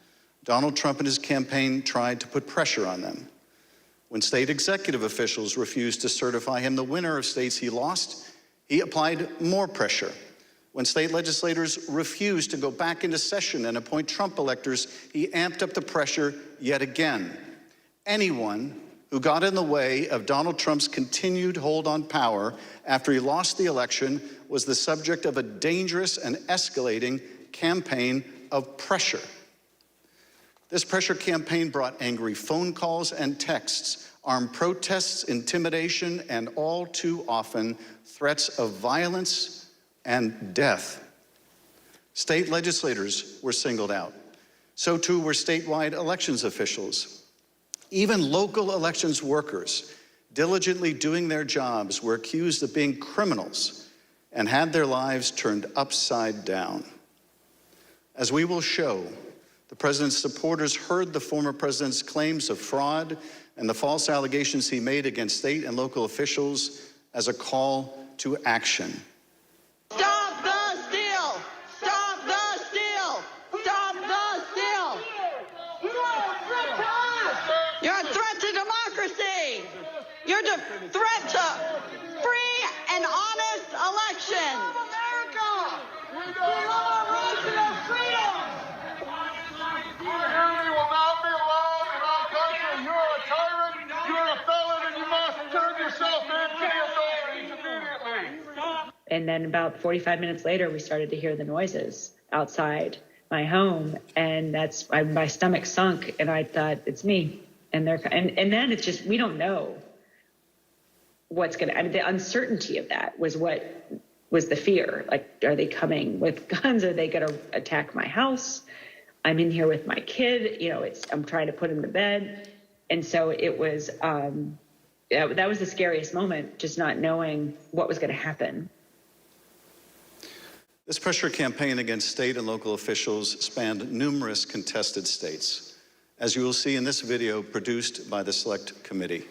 Donald Trump and his campaign tried to put pressure on them. When state executive officials refused to certify him the winner of states he lost, he applied more pressure. When state legislators refused to go back into session and appoint Trump electors, he amped up the pressure yet again. Anyone who got in the way of Donald Trump's continued hold on power after he lost the election was the subject of a dangerous and escalating campaign of pressure. This pressure campaign brought angry phone calls and texts, armed protests, intimidation, and all too often threats of violence and death. State legislators were singled out. So too were statewide elections officials. Even local elections workers diligently doing their jobs, were accused of being criminals and had their lives turned upside down. As we will show, the president's supporters heard the former president's claims of fraud and the false allegations he made against state and local officials as a call to action. Stop the steal! Stop the steal! Stop the steal! You're a threat to democracy! You're a threat to free and honest election! America! We love our rights and our freedom! Tyranny will not be allowed in our country. You're a tyrant, you're a felon, and you must turn yourself in to the authorities immediately. And then about 45 minutes later, we started to hear the noises outside my home, and my stomach sunk, and I thought, it's me. And then it's just, we don't know what's going to, I mean, the uncertainty of that was what was the fear. Like, are they coming with guns? Are they going to attack my house? I'm in here with my kid, I'm trying to put him to bed. And so it was, that was the scariest moment, just not knowing what was going to happen. This pressure campaign against state and local officials spanned numerous contested states, as you will see in this video produced by the Select Committee.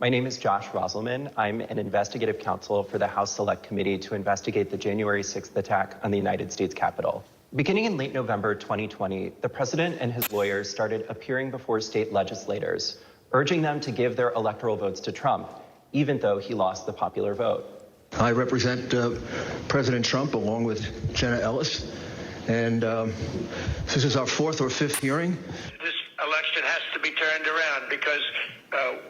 My name is Josh Roselman. I'm an investigative counsel for the House Select Committee to investigate the January 6th attack on the United States Capitol. Beginning in late November 2020, the president and his lawyers started appearing before state legislators, urging them to give their electoral votes to Trump, even though he lost the popular vote. I represent President Trump along with Jenna Ellis, and this is our fourth or fifth hearing. This election has to be turned around because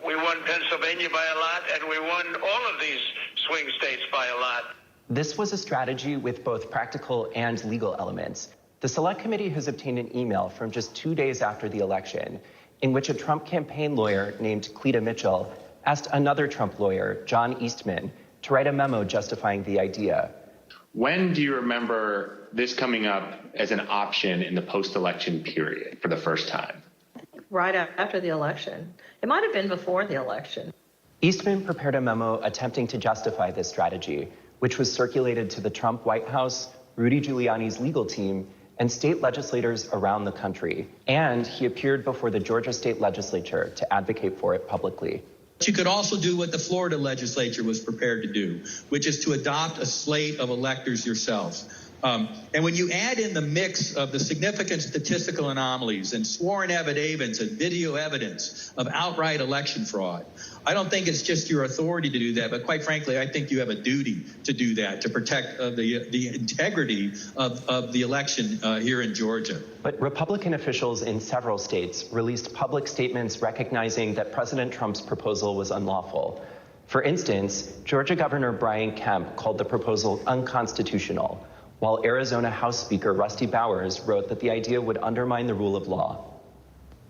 we won Pennsylvania by a lot, and we won all of these swing states by a lot. This was a strategy with both practical and legal elements. The Select Committee has obtained an email from just 2 days after the election in which a Trump campaign lawyer named Cleta Mitchell asked another Trump lawyer, John Eastman, to write a memo justifying the idea. When do you remember this coming up as an option in the post-election period for the first time? Right after the election. It might have been before the election. Eastman prepared a memo attempting to justify this strategy, which was circulated to the Trump White House, Rudy Giuliani's legal team, and state legislators around the country. And he appeared before the Georgia state legislature to advocate for it publicly. You could also do what the Florida legislature was prepared to do, which is to adopt a slate of electors yourselves. And when you add in the mix of the significant statistical anomalies and sworn affidavits and video evidence of outright election fraud, I don't think it's just your authority to do that, but quite frankly, I think you have a duty to do that, to protect the integrity of the election here in Georgia. But Republican officials in several states released public statements recognizing that President Trump's proposal was unlawful. For instance, Georgia Governor Brian Kemp called the proposal unconstitutional, while Arizona House Speaker Rusty Bowers wrote that the idea would undermine the rule of law.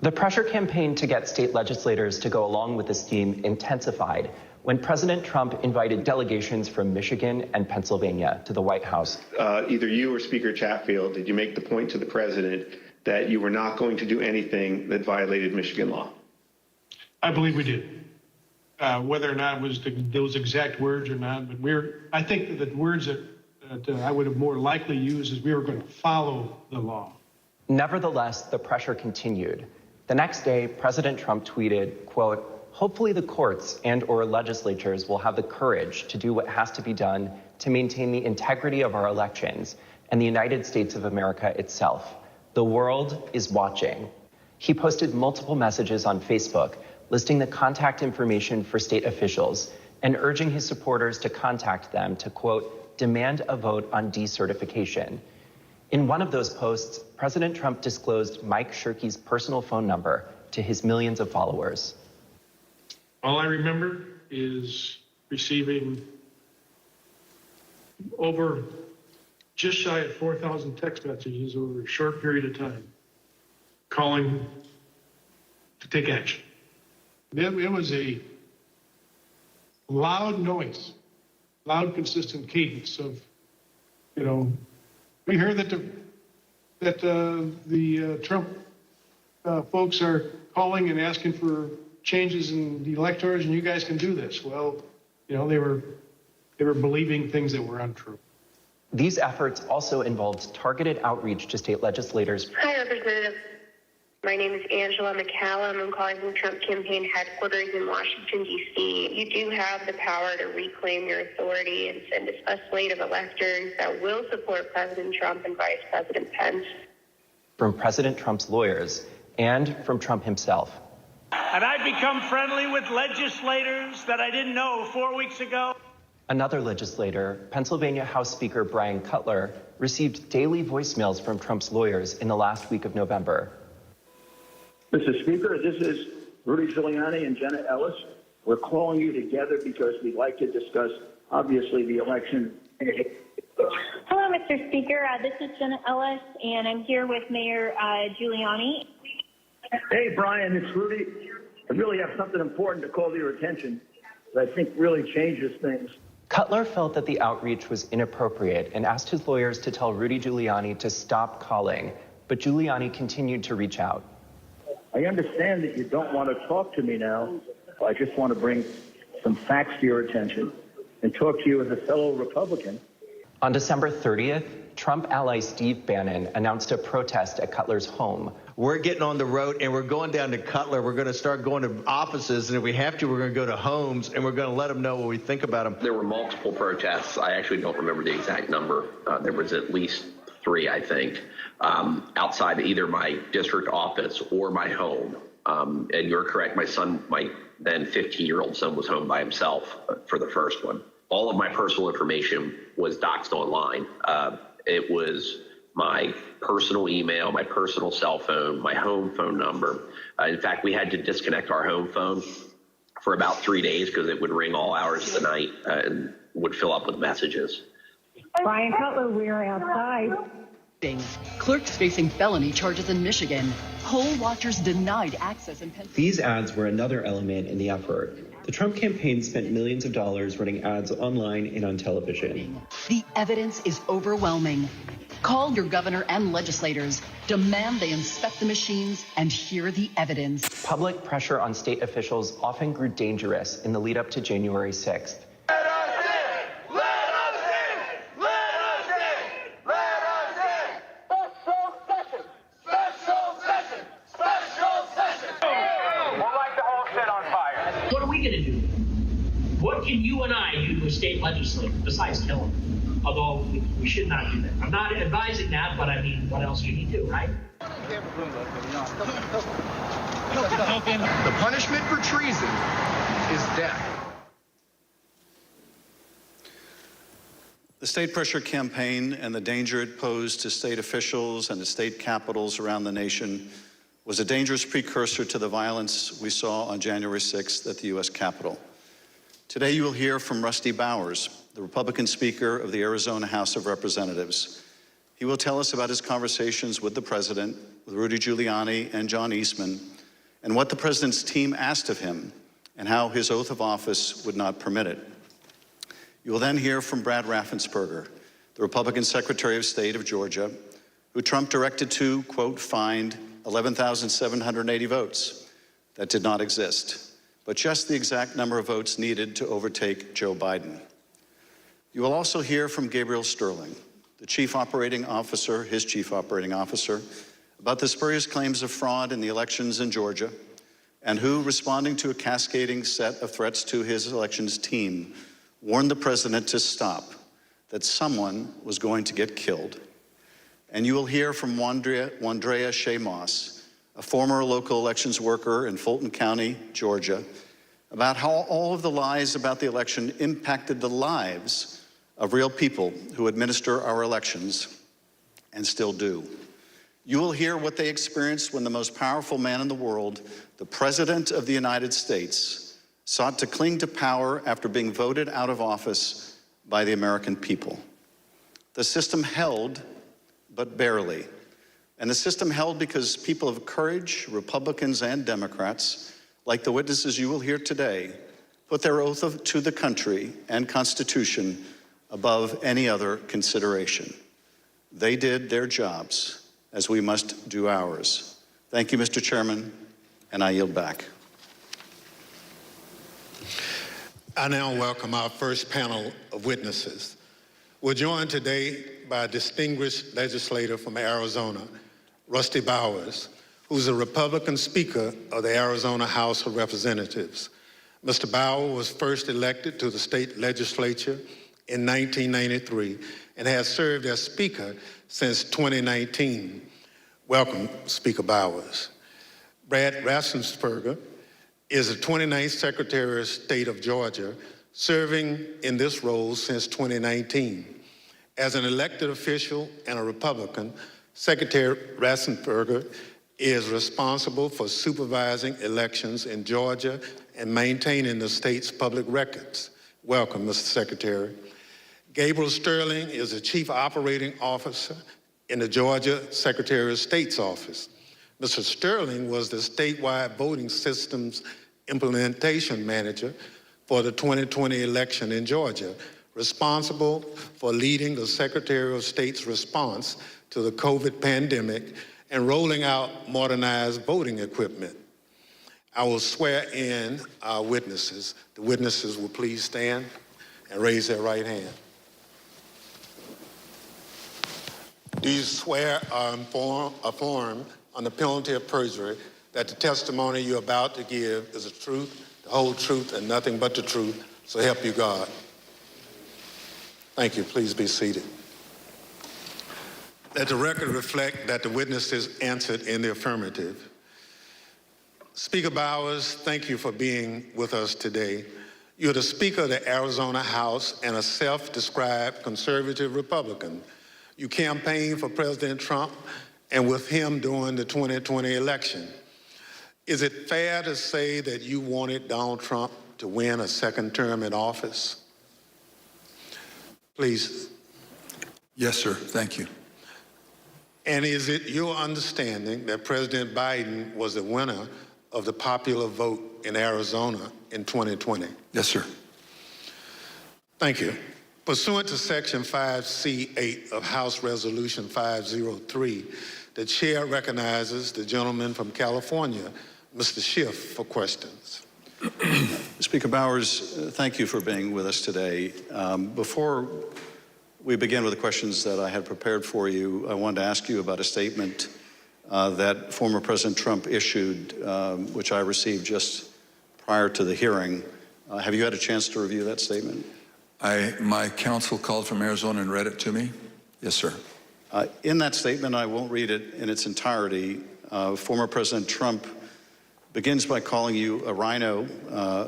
The pressure campaign to get state legislators to go along with the scheme intensified when President Trump invited delegations from Michigan and Pennsylvania to the White House. Either you or Speaker Chatfield, did you make the point to the president that you were not going to do anything that violated Michigan law? I believe we did. Whether or not it was those exact words or not, but I think that the words that I would have more likely used is we were going to follow the law. Nevertheless, the pressure continued. The next day, President Trump tweeted, quote, "Hopefully the courts and/or legislatures will have the courage to do what has to be done to maintain the integrity of our elections and the United States of America itself. The world is watching." He posted multiple messages on Facebook listing the contact information for state officials and urging his supporters to contact them to, quote, "demand a vote on decertification." In one of those posts, President Trump disclosed Mike Shirkey's personal phone number to his millions of followers. All I remember is receiving over just shy of 4,000 text messages over a short period of time, calling to take action. It was a loud noise, loud, consistent cadence of, we hear that the Trump folks are calling and asking for changes in the electors and you guys can do this. Well, you know, they were believing things that were untrue. These efforts also involved targeted outreach to state legislators. Hi, Representative. My name is Angela McCallum. I'm calling from Trump campaign headquarters in Washington, D.C. You do have the power to reclaim your authority and send a slate of electors that will support President Trump and Vice President Pence. From President Trump's lawyers and from Trump himself. And I've become friendly with legislators that I didn't know 4 weeks ago. Another legislator, Pennsylvania House Speaker Brian Cutler, received daily voicemails from Trump's lawyers in the last week of November. Mr. Speaker, this is Rudy Giuliani and Jenna Ellis. We're calling you together because we'd like to discuss, obviously, the election. Hello, Mr. Speaker. This is Jenna Ellis, and I'm here with Mayor Giuliani. Hey, Brian, it's Rudy. I really have something important to call to your attention that I think really changes things. Cutler felt that the outreach was inappropriate and asked his lawyers to tell Rudy Giuliani to stop calling, but Giuliani continued to reach out. I understand that you don't want to talk to me now. I just want to bring some facts to your attention and talk to you as a fellow Republican. On December 30th, Trump ally Steve Bannon announced a protest at Cutler's home. We're getting on the road and we're going down to Cutler. We're going to start going to offices, and if we have to, we're going to go to homes and we're going to let them know what we think about them. There were multiple protests. I actually don't remember the exact number. There was at least 3, I think, outside either my district office or my home. And you're correct, my son, my then 15-year-old son, was home by himself for the first one. All of my personal information was doxed online. It was my personal email, my personal cell phone, my home phone number. In fact, we had to disconnect our home phone for about 3 days because it would ring all hours of the night and would fill up with messages. Brian Cutler, we're outside. Clerks facing felony charges in Michigan. Poll watchers denied access in Pennsylvania. These ads were another element in the effort. The Trump campaign spent millions of dollars running ads online and on television. The evidence is overwhelming. Call your governor and legislators. Demand they inspect the machines and hear the evidence. Public pressure on state officials often grew dangerous in the lead up to January 6th. What are we going to do? What can you and I do to a state legislator besides kill him? Although we should not do that. I'm not advising that, but I mean, what else can you do, right? The punishment for treason is death. The state pressure campaign and the danger it posed to state officials and the state capitals around the nation was a dangerous precursor to the violence we saw on January 6th at the U.S. Capitol. Today you will hear from Rusty Bowers, the Republican Speaker of the Arizona House of Representatives. He will tell us about his conversations with the President, with Rudy Giuliani and John Eastman, and what the President's team asked of him and how his oath of office would not permit it. You will then hear from Brad Raffensperger, the Republican Secretary of State of Georgia, who Trump directed to, quote, find 11,780 votes. That did not exist, but just the exact number of votes needed to overtake Joe Biden. You will also hear from Gabriel Sterling, the chief operating officer, his chief operating officer, about the spurious claims of fraud in the elections in Georgia, and who, responding to a cascading set of threats to his elections team, warned the president to stop, that someone was going to get killed. And you will hear from Wandrea Shea Moss, a former local elections worker in Fulton County, Georgia, about how all of the lies about the election impacted the lives of real people who administer our elections and still do. You will hear what they experienced when the most powerful man in the world, the President of the United States, sought to cling to power after being voted out of office by the American people. The system held, but barely. And the system held because people of courage, Republicans and Democrats, like the witnesses you will hear today, put their oath to the country and Constitution above any other consideration. They did their jobs, as we must do ours. Thank you, Mr. Chairman, and I yield back. I now welcome our first panel of witnesses. We're joined today by a distinguished legislator from Arizona, Rusty Bowers, who's a Republican Speaker of the Arizona House of Representatives. Mr. Bowers was first elected to the state legislature in 1993 and has served as Speaker since 2019. Welcome, Speaker Bowers. Brad Raffensperger is the 29th Secretary of State of Georgia, serving in this role since 2019. As an elected official and a Republican, Secretary Raffensperger is responsible for supervising elections in Georgia and maintaining the state's public records. Welcome, Mr. Secretary. Gabriel Sterling is the Chief Operating Officer in the Georgia Secretary of State's office. Mr. Sterling was the statewide voting systems implementation manager for the 2020 election in Georgia, responsible for leading the Secretary of State's response to the COVID pandemic and rolling out modernized voting equipment. I will swear in our witnesses. The witnesses will please stand and raise their right hand. Do you swear or affirm on the penalty of perjury that the testimony you're about to give is the truth, the whole truth, and nothing but the truth, so help you God? Thank you. Please be seated. Let the record reflect that the witnesses answered in the affirmative. Speaker Bowers, thank you for being with us today. You're the Speaker of the Arizona House and a self-described conservative Republican. You campaigned for President Trump and with him during the 2020 election. Is it fair to say that you wanted Donald Trump to win a second term in office? Please. Yes, sir. Thank you. And is it your understanding that President Biden was the winner of the popular vote in Arizona in 2020? Yes, sir. Thank you. Pursuant to Section 5C8 of House Resolution 503, the chair recognizes the gentleman from California, Mr. Schiff, for questions. Speaker Bowers, thank you for being with us today. Before we begin with the questions that I had prepared for you, I wanted to ask you about a statement that former President Trump issued, which I received just prior to the hearing. Have you had a chance to review that statement? My counsel called from Arizona and read it to me. Yes, sir. In that statement, I won't read it in its entirety. Former President Trump begins by calling you a rhino,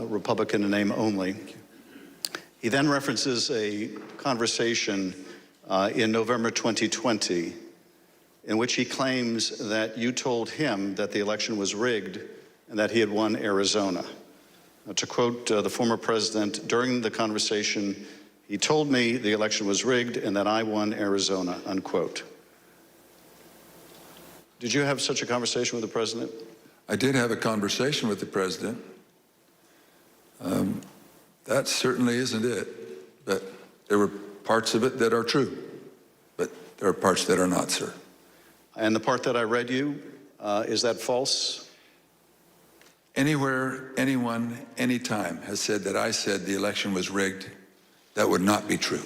Republican in name only. He then references a conversation in November 2020 in which he claims that you told him that the election was rigged and that he had won Arizona. To quote the former president, during the conversation, he told me the election was rigged and that I won Arizona, unquote. Did you have such a conversation with the president? I did have a conversation with the president. That certainly isn't it, but there were parts of it that are true, but there are parts that are not, sir. And the part that I read you, is that false? Anywhere, anyone, anytime has said that I said the election was rigged, that would not be true.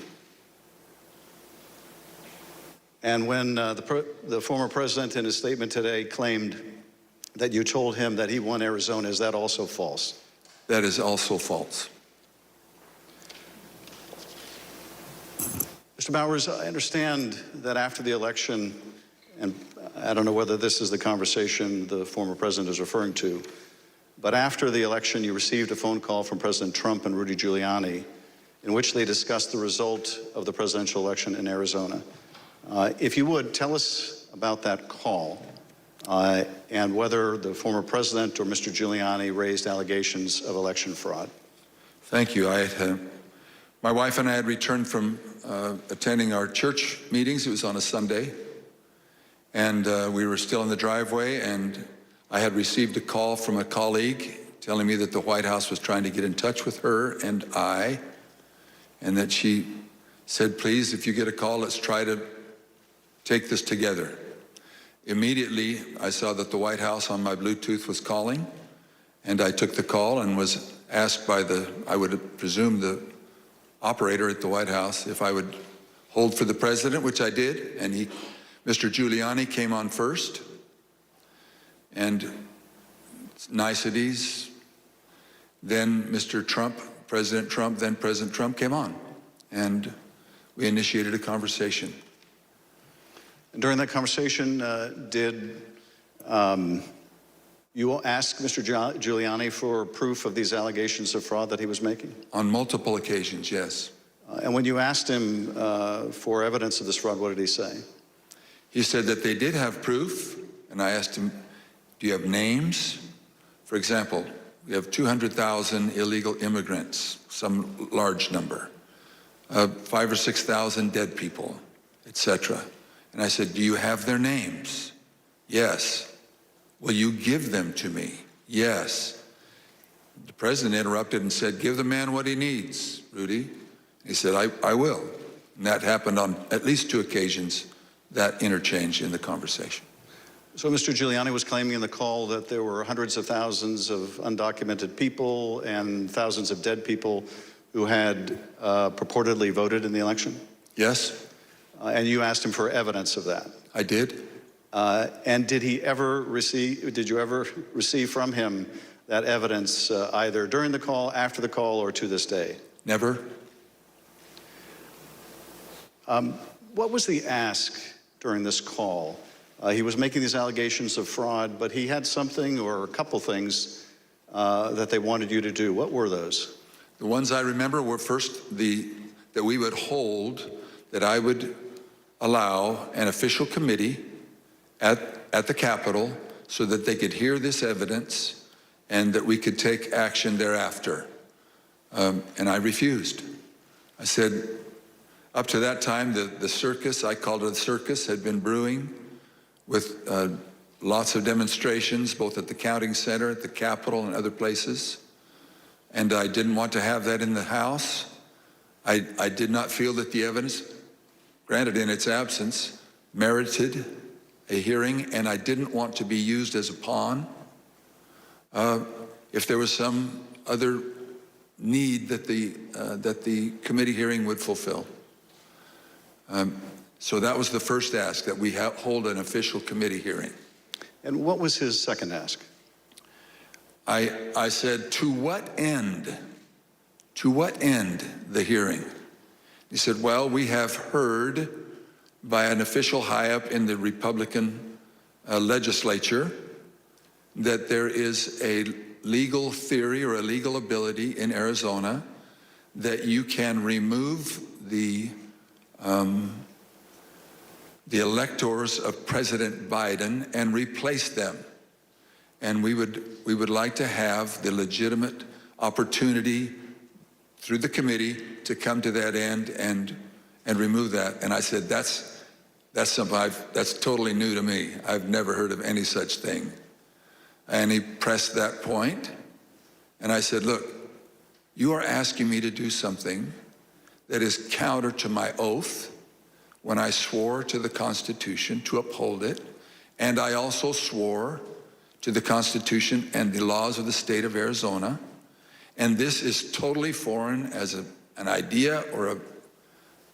And when the former president in his statement today claimed that you told him that he won Arizona, is that also false? That is also false. Mr. Bowers, I understand that after the election, and I don't know whether this is the conversation the former president is referring to, but after the election, you received a phone call from President Trump and Rudy Giuliani in which they discussed the result of the presidential election in Arizona. If you would, tell us about that call and whether the former president or Mr. Giuliani raised allegations of election fraud. Thank you. My wife and I had returned from attending our church meetings. It was on a Sunday. And we were still in the driveway, and I had received a call from a colleague telling me that the White House was trying to get in touch with her and I, and that she said, please, if you get a call, let's try to take this together. Immediately, I saw that the White House on my Bluetooth was calling, and I took the call and was asked by I would presume, the operator at the White House if I would hold for the president, which I did, and Mr. Giuliani came on first, and niceties. Then Mr. Trump, President Trump, then President Trump came on, and we initiated a conversation. And during that conversation, did you ask Mr. Giuliani for proof of these allegations of fraud that he was making? On multiple occasions, yes. And when you asked him for evidence of this fraud, what did he say? He said that they did have proof, and I asked him, do you have names? For example, we have 200,000 illegal immigrants, some large number, 5,000 or 6,000 dead people, etc. And I said, do you have their names? Yes. Will you give them to me? Yes. The president interrupted and said, give the man what he needs, Rudy. He said, I will. And that happened on at least 2 occasions, that interchange in the conversation. So Mr. Giuliani was claiming in the call that there were hundreds of thousands of undocumented people and thousands of dead people who had purportedly voted in the election? Yes. And you asked him for evidence of that? I did. And did you ever receive from him that evidence either during the call, after the call, or to this day? Never. What was the ask during this call? He was making these allegations of fraud, but he had something or a couple things that they wanted you to do. What were those? The ones I remember were first that we would hold, that I would allow an official committee at the Capitol so that they could hear this evidence and that we could take action thereafter. And I refused. I said, up to that time, the circus, I called it a circus, had been brewing with lots of demonstrations, both at the counting center, at the Capitol, and other places. And I didn't want to have that in the House. I did not feel that the evidence, granted in its absence, merited a hearing, and I didn't want to be used as a pawn if there was some other need that the committee hearing would fulfill. So that was the first ask, that we hold an official committee hearing. And what was his second ask? I said, to what end? To what end the hearing? He said, well, we have heard by an official high up in the Republican legislature that there is a legal theory or a legal ability in Arizona that you can remove the electors of President Biden and replace them. And we would like to have the legitimate opportunity through the committee to come to that end and remove that. And I said, that's something that's totally new to me. I've never heard of any such thing. And he pressed that point. And I said, look, you are asking me to do something that is counter to my oath when I swore to the Constitution to uphold it. And I also swore to the Constitution and the laws of the state of Arizona. And this is totally foreign as an idea or a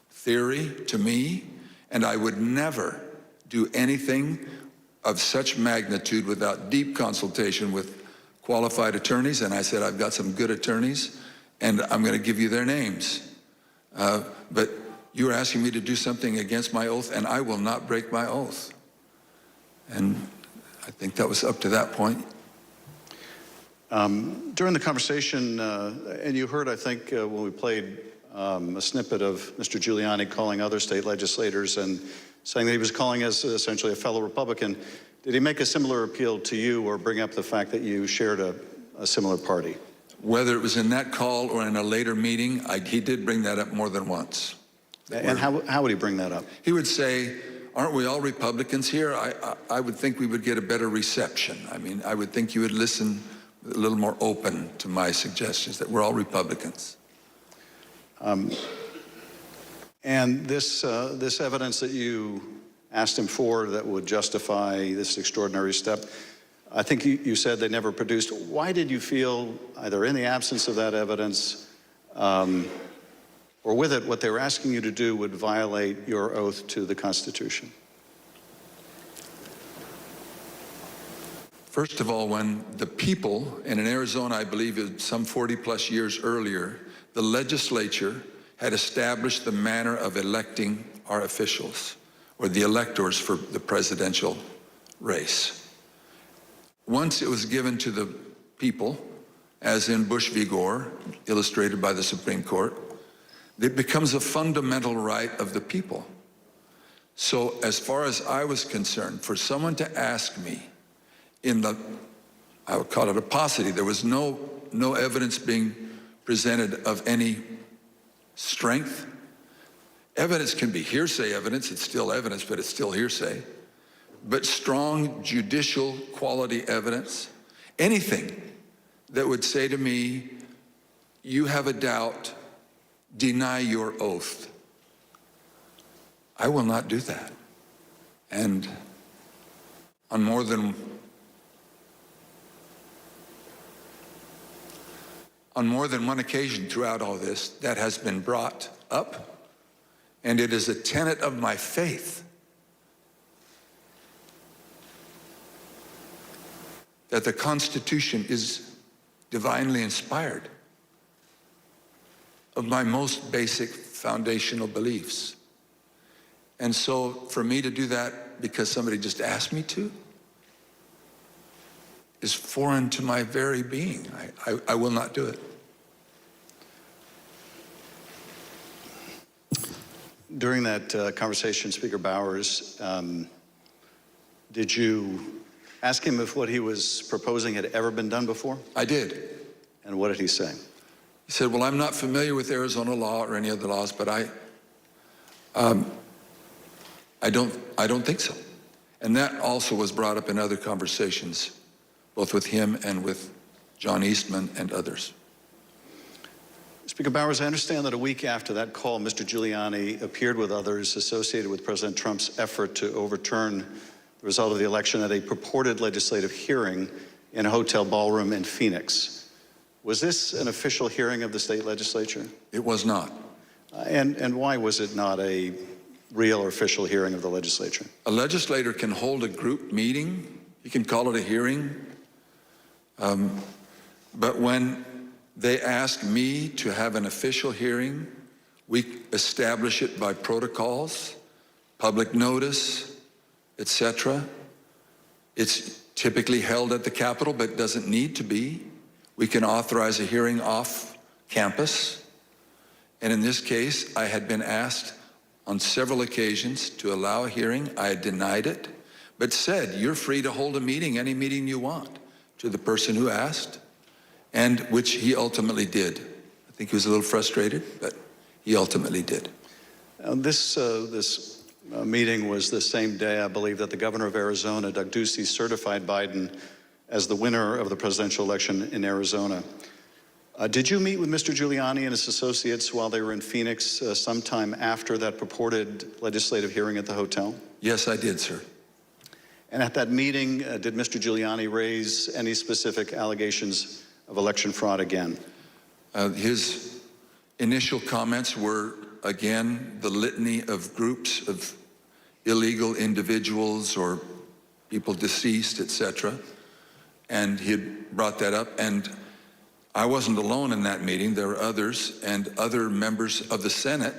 theory to me. And I would never do anything of such magnitude without deep consultation with qualified attorneys. And I said, I've got some good attorneys, and I'm going to give you their names. But you're asking me to do something against my oath, and I will not break my oath. And I think that was up to that point. During the conversation, and you heard, I think, when we played a snippet of Mr. Giuliani calling other state legislators and saying that he was calling us essentially a fellow Republican, did he make a similar appeal to you or bring up the fact that you shared a similar party? Whether it was in that call or in a later meeting, he did bring that up more than once. And how would he bring that up? He would say, aren't we all Republicans here? I would think we would get a better reception. I mean, I would think you would listen a little more open to my suggestions that we're all Republicans. And this evidence that you asked him for that would justify this extraordinary step, I think you said they never produced. Why did you feel, either in the absence of that evidence or with it, what they were asking you to do would violate your oath to the Constitution? First of all, when the people, and in Arizona, I believe it's some 40 plus years earlier, the legislature had established the manner of electing our officials, or the electors for the presidential race. Once it was given to the people, as in Bush v. Gore, illustrated by the Supreme Court, it becomes a fundamental right of the people. So as far as I was concerned, for someone to ask me in the, I would call it a paucity, there was no evidence being presented of any strength. Evidence can be hearsay evidence, it's still evidence, but it's still hearsay. But strong judicial quality evidence, anything that would say to me, you have a doubt, deny your oath. I will not do that. And on more than one occasion throughout all this, that has been brought up, and it is a tenet of my faith that the Constitution is divinely inspired of my most basic foundational beliefs. And so for me to do that because somebody just asked me to is foreign to my very being. I will not do it. During that conversation, Speaker Bowers, did you ask him if what he was proposing had ever been done before? I did. And what did he say? He said, well, I'm not familiar with Arizona law or any other laws, but I don't think so. And that also was brought up in other conversations, both with him and with John Eastman and others. Speaker Bowers, I understand that a week after that call, Mr. Giuliani appeared with others associated with President Trump's effort to overturn the result of the election at a purported legislative hearing in a hotel ballroom in Phoenix. Was this an official hearing of the state legislature? It was not. And why was it not a real or official hearing of the legislature? A legislator can hold a group meeting. You can call it a hearing. But when they ask me to have an official hearing, we establish it by protocols, public notice, etc. It's typically held at the Capitol, but doesn't need to be. We can authorize a hearing off campus. And in this case, I had been asked on several occasions to allow a hearing. I had denied it, but said, you're free to hold a meeting, any meeting you want, to the person who asked, and which he ultimately did. I think he was a little frustrated, but he ultimately did. This meeting was the same day, I believe, that the governor of Arizona, Doug Ducey, certified Biden as the winner of the presidential election in Arizona. Did you meet with Mr. Giuliani and his associates while they were in Phoenix sometime after that purported legislative hearing at the hotel? Yes, I did, sir. And at that meeting, did Mr. Giuliani raise any specific allegations of election fraud again? His initial comments were, again, the litany of groups of illegal individuals or people deceased, etc. And he had brought that up. And I wasn't alone in that meeting. There were others, and other members of the Senate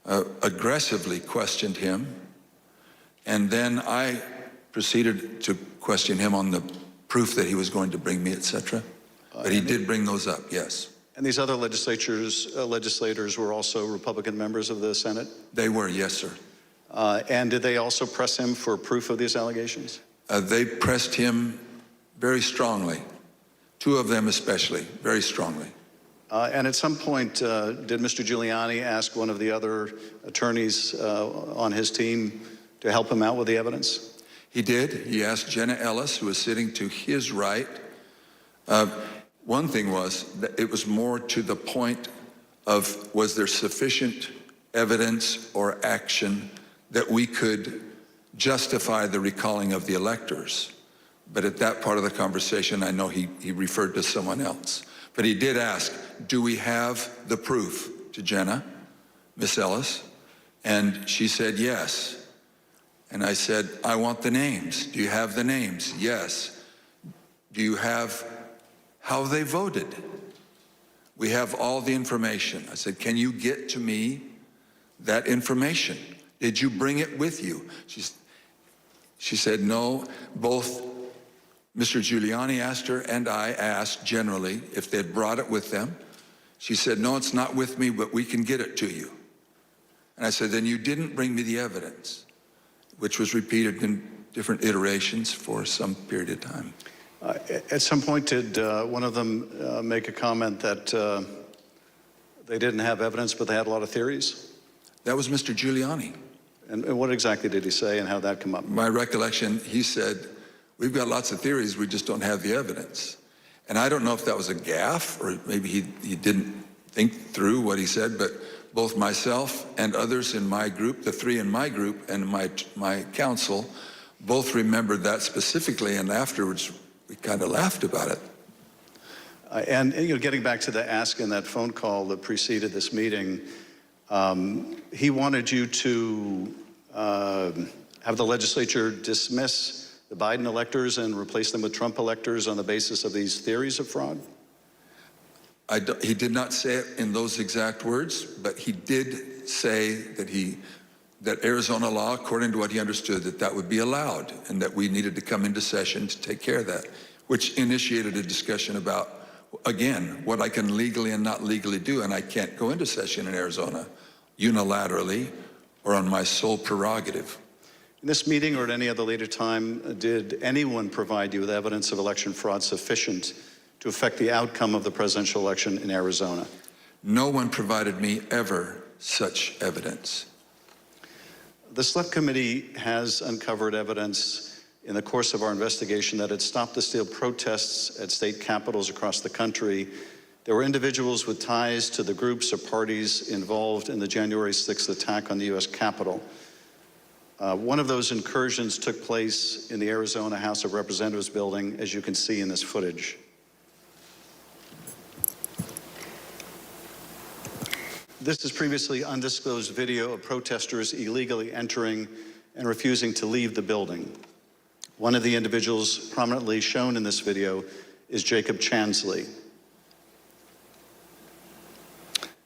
aggressively questioned him. And then I proceeded to question him on the proof that he was going to bring me, etc. But he did bring those up, yes. And these other legislators were also Republican members of the Senate? They were, yes, sir. And did they also press him for proof of these allegations? They pressed him very strongly. Two of them especially, very strongly. And at some point, did Mr. Giuliani ask one of the other attorneys on his team to help him out with the evidence? He did. He asked Jenna Ellis, who was sitting to his right. One thing was that it was more to the point of, was there sufficient evidence or action that we could justify the recalling of the electors? But at that part of the conversation, I know he referred to someone else. But he did ask, do we have the proof to Jenna, Miss Ellis? And she said, yes. And I said, I want the names. Do you have the names? Yes. Do you have how they voted? We have all the information. I said, can you get to me that information? Did you bring it with you? She said, no. Both Mr. Giuliani asked her and I asked generally if they'd brought it with them. She said, no, it's not with me, but we can get it to you. And I said, then you didn't bring me the evidence, which was repeated in different iterations for some period of time. At some point, did one of them make a comment that they didn't have evidence, but they had a lot of theories? That was Mr. Giuliani. And what exactly did he say, and how did that come up? My recollection, he said, we've got lots of theories, we just don't have the evidence. And I don't know if that was a gaffe, or maybe he didn't think through what he said, but both myself and others in my group, the three in my group and my counsel, both remembered that specifically, and afterwards we kind of laughed about it. And getting back to the ask in that phone call that preceded this meeting, he wanted you to have the legislature dismiss the Biden electors and replace them with Trump electors on the basis of these theories of fraud? He did not say it in those exact words, but he did say that Arizona law, according to what he understood, that would be allowed, and that we needed to come into session to take care of that, which initiated a discussion about, again, what I can legally and not legally do, and I can't go into session in Arizona unilaterally or on my sole prerogative. In this meeting or at any other later time, did anyone provide you with evidence of election fraud sufficient to affect the outcome of the presidential election in Arizona? No one provided me ever such evidence. The Select Committee has uncovered evidence in the course of our investigation that at Stop the Steal protests at state capitals across the country, there were individuals with ties to the groups or parties involved in the January 6th attack on the U.S. Capitol. One of those incursions took place in the Arizona House of Representatives building, as you can see in this footage. This is previously undisclosed video of protesters illegally entering and refusing to leave the building. One of the individuals prominently shown in this video is Jacob Chansley.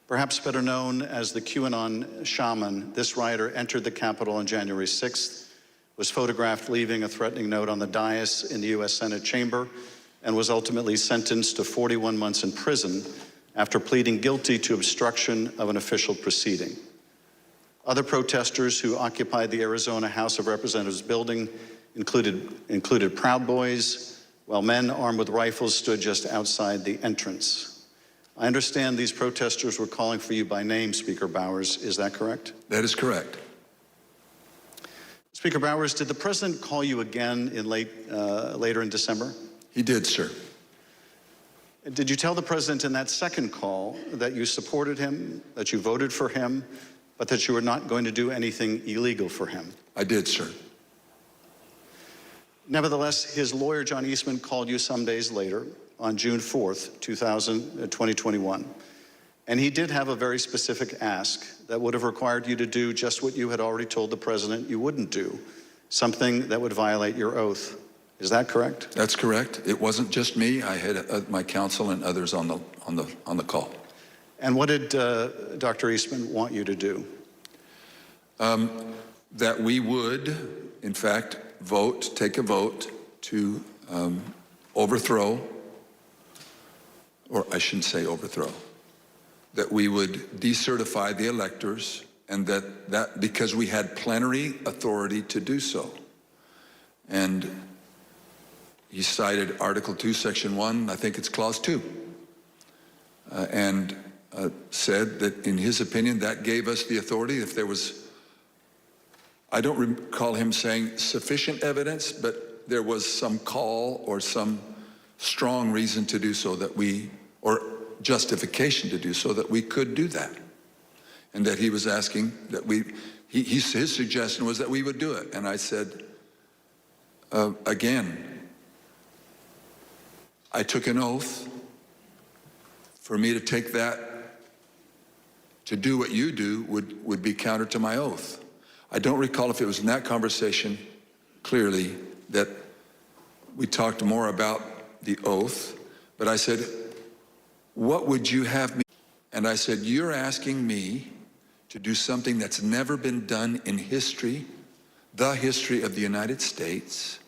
Perhaps better known as the QAnon shaman, this rioter entered the Capitol on January 6th, was photographed leaving a threatening note on the dais in the U.S. Senate chamber, and was ultimately sentenced to 41 months in prison after pleading guilty to obstruction of an official proceeding. Other protesters who occupied the Arizona House of Representatives building included Proud Boys, while men armed with rifles stood just outside the entrance. I understand these protesters were calling for you by name, Speaker Bowers. Is that correct? That is correct. Speaker Bowers, did the president call you again in later in December? He did, sir. Did you tell the president in that second call that you supported him, that you voted for him, but that you were not going to do anything illegal for him? I did, sir. Nevertheless, his lawyer, John Eastman, called you some days later on June 4th, 2021. And he did have a very specific ask that would have required you to do just what you had already told the president you wouldn't do, something that would violate your oath. Is that correct? That's correct. It wasn't just me. I had my counsel and others on the call. And what did Dr. Eastman want you to do? That we would, in fact, take a vote to overthrow, or I shouldn't say overthrow, that we would decertify the electors, and that because we had plenary authority to do so. And he cited Article 2, Section 1, I think it's Clause 2, and said that in his opinion that gave us the authority if there was, I don't recall him saying sufficient evidence, but there was some call or some strong reason to do so or justification to do so that we could do that. And that he was asking that his suggestion was that we would do it. And I said, again, I took an oath. For me to take that, to do what you do, would be counter to my oath. I don't recall if it was in that conversation, clearly, that we talked more about the oath, but I said, what would you have me? And I said, you're asking me to do something that's never been done in history, the history of the United States,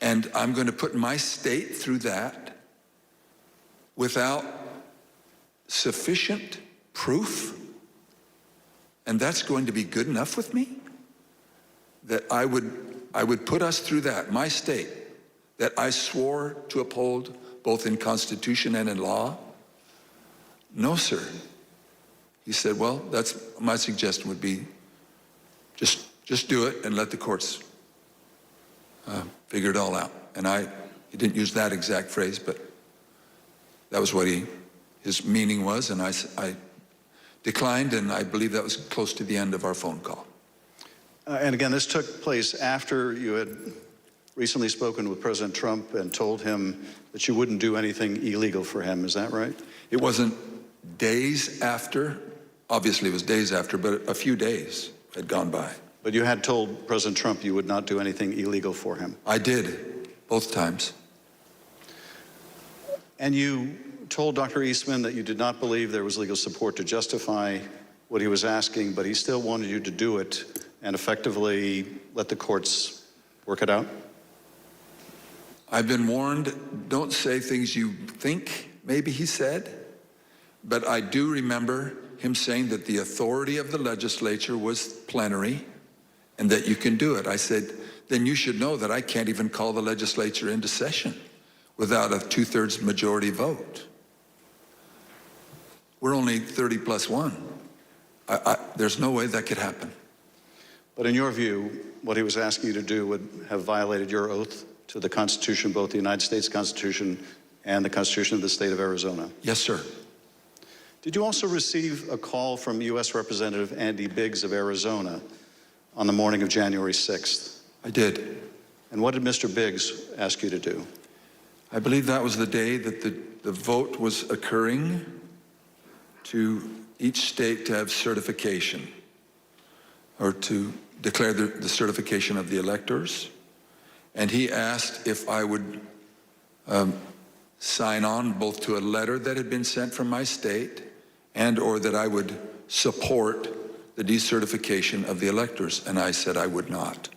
and I'm going to put my state through that without sufficient proof, and that's going to be good enough with me? That I would put us through that, my state, that I swore to uphold both in Constitution and in law? No, sir. He said, well, that's my suggestion would be just do it and let the courts figure it all out. And he didn't use that exact phrase, but that was what his meaning was, and I declined, and I believe that was close to the end of our phone call. And again, this took place after you had recently spoken with President Trump and told him that you wouldn't do anything illegal for him. Is that right? It wasn't days after. Obviously, it was days after, but a few days had gone by. But you had told President Trump you would not do anything illegal for him. I did, both times. And you told Dr. Eastman that you did not believe there was legal support to justify what he was asking, but he still wanted you to do it and effectively let the courts work it out? I've been warned, don't say things you think, maybe he said, but I do remember him saying that the authority of the legislature was plenary and that you can do it. I said, then you should know that I can't even call the legislature into session without a 2/3 majority vote. We're only 30 plus 1. There's no way that could happen. But in your view, what he was asking you to do would have violated your oath to the Constitution, both the United States Constitution and the Constitution of the state of Arizona? Yes, sir. Did you also receive a call from U.S. Representative Andy Biggs of Arizona on the morning of January 6th? I did. And what did Mr. Biggs ask you to do? I believe that was the day that the vote was occurring to each state to have certification, or to declare the certification of the electors. And he asked if I would sign on both to a letter that had been sent from my state and or that I would support the decertification of the electors. And I said I would not.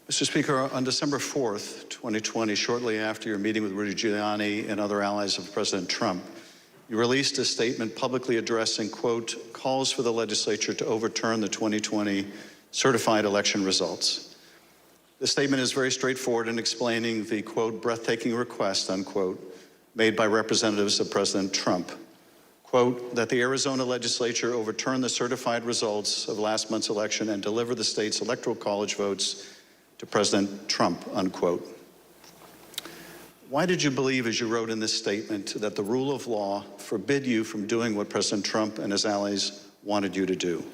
Mr. Speaker, on December 4th, 2020, shortly after your meeting with Rudy Giuliani and other allies of President Trump, you released a statement publicly addressing, quote, calls for the legislature to overturn the 2020 certified election results. The statement is very straightforward in explaining the, quote, breathtaking request, unquote, made by representatives of President Trump, quote, that the Arizona legislature overturn the certified results of last month's election and deliver the state's electoral college votes to President Trump, unquote. Why did you believe, as you wrote in this statement, that the rule of law forbid you from doing what President Trump and his allies wanted you to do?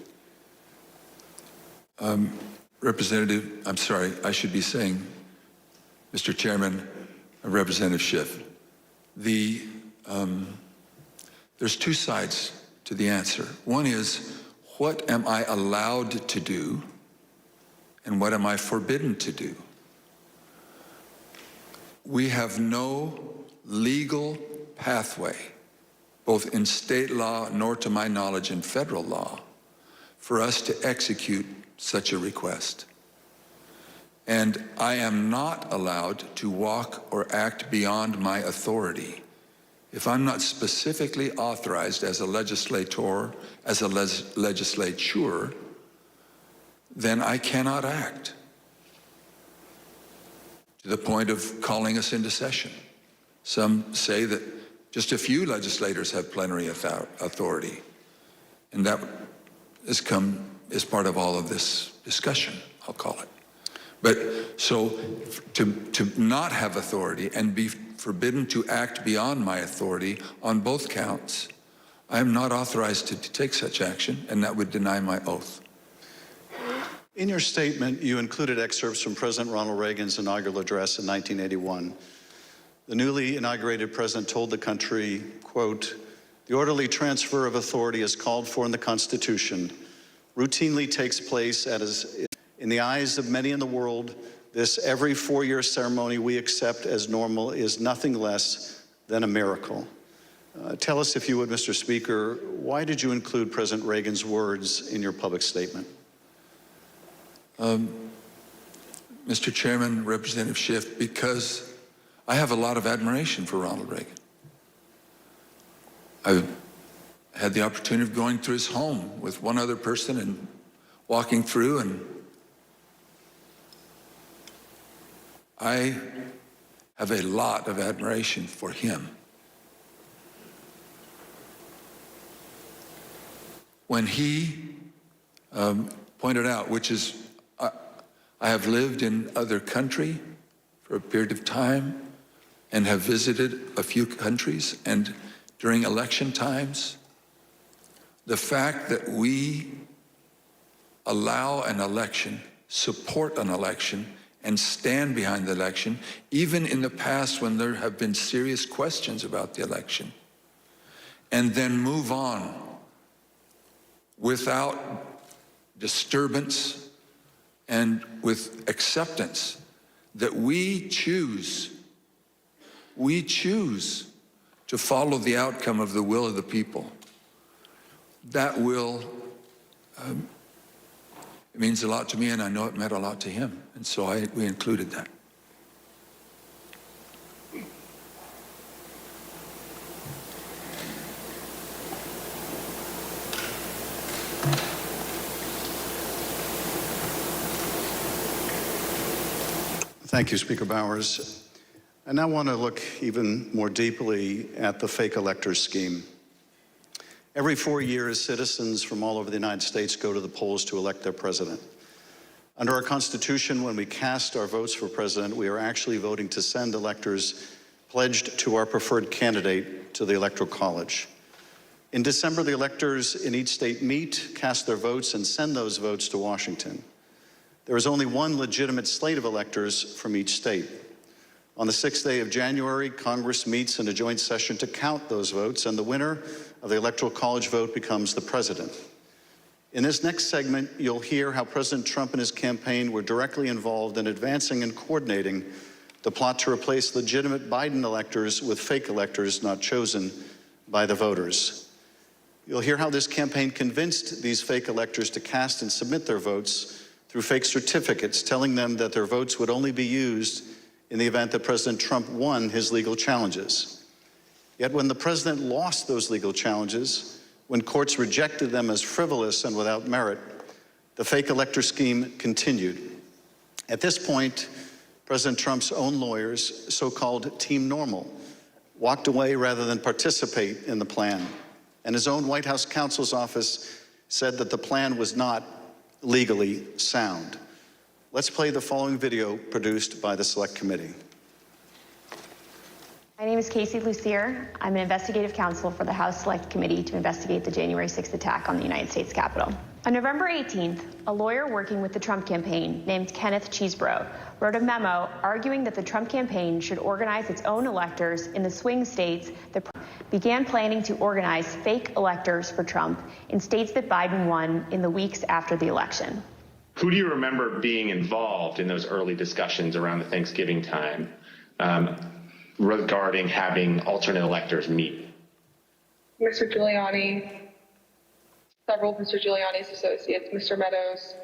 Representative, I'm sorry, I should be saying, Mr. Chairman, Representative Schiff, there's two sides to the answer. One is, what am I allowed to do, and what am I forbidden to do? We have no legal pathway, both in state law nor to my knowledge in federal law, for us to execute such a request. And I am not allowed to walk or act beyond my authority. If I'm not specifically authorized as a legislator, as a legislature, then I cannot act to the point of calling us into session. Some say that just a few legislators have plenary authority, and that has come as part of all of this discussion, I'll call it. But so to not have authority and be forbidden to act beyond my authority on both counts, I am not authorized to take such action, and that would deny my oath. In your statement, you included excerpts from President Ronald Reagan's inaugural address in 1981. The newly inaugurated president told the country, quote, "The orderly transfer of authority as called for in the Constitution routinely takes place in the eyes of many in the world. This every four-year ceremony we accept as normal is nothing less than a miracle." Tell us, if you would, Mr. Speaker, why did you include President Reagan's words in your public statement? Mr. Chairman, Representative Schiff, because I have a lot of admiration for Ronald Reagan. I've had the opportunity of going through his home with one other person and walking through, and I have a lot of admiration for him. When he pointed out, which is, I have lived in other country for a period of time and have visited a few countries, and during election times, the fact that we allow an election, support an election, and stand behind the election, even in the past when there have been serious questions about the election, and then move on without disturbance and with acceptance that we choose to follow the outcome of the will of the people. That will, it means a lot to me, and I know it meant a lot to him, and so we included that. Thank you, Speaker Bowers. I now want to look even more deeply at the fake electors scheme. Every 4 years, citizens from all over the United States go to the polls to elect their president. Under our Constitution, when we cast our votes for president, we are actually voting to send electors pledged to our preferred candidate to the Electoral College. In December, the electors in each state meet, cast their votes, and send those votes to Washington. There is only one legitimate slate of electors from each state. On the 6th day of January, Congress meets in a joint session to count those votes, and the winner of the Electoral College vote becomes the president. In this next segment, you'll hear how President Trump and his campaign were directly involved in advancing and coordinating the plot to replace legitimate Biden electors with fake electors not chosen by the voters. You'll hear how this campaign convinced these fake electors to cast and submit their votes through fake certificates, telling them that their votes would only be used in the event that President Trump won his legal challenges. Yet when the president lost those legal challenges, when courts rejected them as frivolous and without merit, the fake elector scheme continued. At this point, President Trump's own lawyers, so-called Team Normal, walked away rather than participate in the plan. And his own White House counsel's office said that the plan was not legally sound. Let's play the following video produced by the Select Committee. My name is Casey Lucier. I'm an investigative counsel for the House Select Committee to investigate the January 6th attack on the United States Capitol. On November 18th, a lawyer working with the Trump campaign named Kenneth Cheesebro wrote a memo arguing that the Trump campaign should organize its own electors in the swing states that began planning to organize fake electors for Trump in states that Biden won in the weeks after the election. Who do you remember being involved in those early discussions around the Thanksgiving time regarding having alternate electors meet? Mr. Giuliani, several of Mr. Giuliani's associates, Mr. Meadows,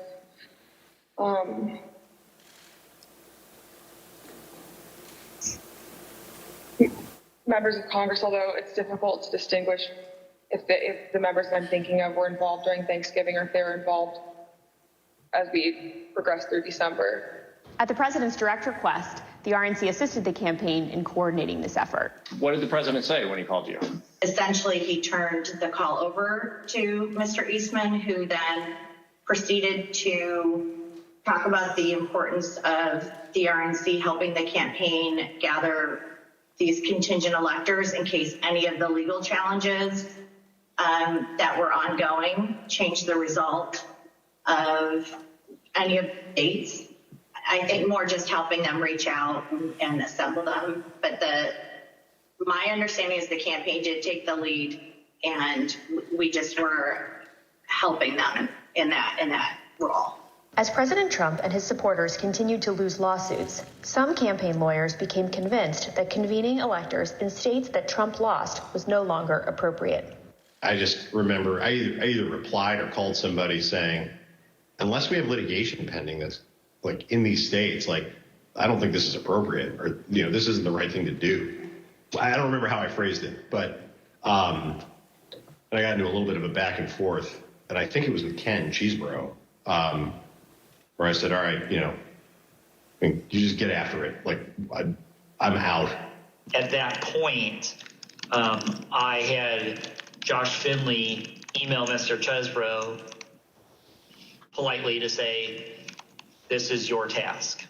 members of Congress, although it's difficult to distinguish if the members that I'm thinking of were involved during Thanksgiving or if they were involved as we progressed through December. At the president's direct request, the RNC assisted the campaign in coordinating this effort. What did the president say when he called you? Essentially, he turned the call over to Mr. Eastman, who then proceeded to talk about the importance of the RNC helping the campaign gather these contingent electors in case any of the legal challenges that were ongoing changed the result of any of the dates. I think more just helping them reach out and assemble them. But my understanding is the campaign did take the lead, and we just were helping them in that role. As President Trump and his supporters continued to lose lawsuits, some campaign lawyers became convinced that convening electors in states that Trump lost was no longer appropriate. I just remember I either replied or called somebody saying, unless we have litigation pending that's like in these states, like, I don't think this is appropriate, or, this isn't the right thing to do. I don't remember how I phrased it, but I got into a little bit of a back and forth, and I think it was with Ken Cheeseborough, where I said, all right, you just get after it. Like, I'm out. At that point, I had Josh Finley email Mr. Chesbrough politely to say, this is your task.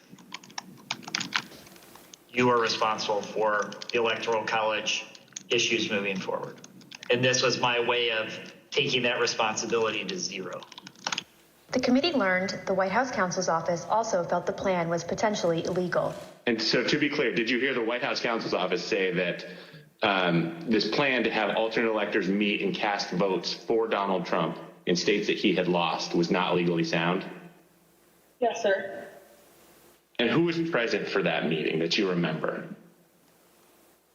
You are responsible for the Electoral College issues moving forward. And this was my way of taking that responsibility to zero. The committee learned the White House counsel's office also felt the plan was potentially illegal. And so, to be clear, did you hear the White House counsel's office say that this plan to have alternate electors meet and cast votes for Donald Trump in states that he had lost was not legally sound? Yes, sir. And who was present for that meeting that you remember?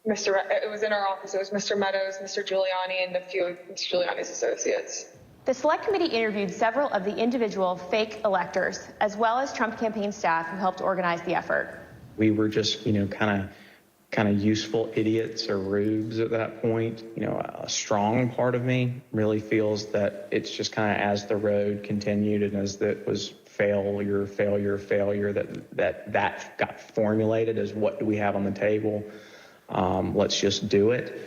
It was in our office. It was Mr. Meadows, Mr. Giuliani, and a few of Mr. Giuliani's associates. The Select Committee interviewed several of the individual fake electors, as well as Trump campaign staff who helped organize the effort. We were just, kind of useful idiots or rubes at that point. A strong part of me really feels that it's just kind of as the road continued and as that was failure, that got formulated as what do we have on the table? Let's just do it.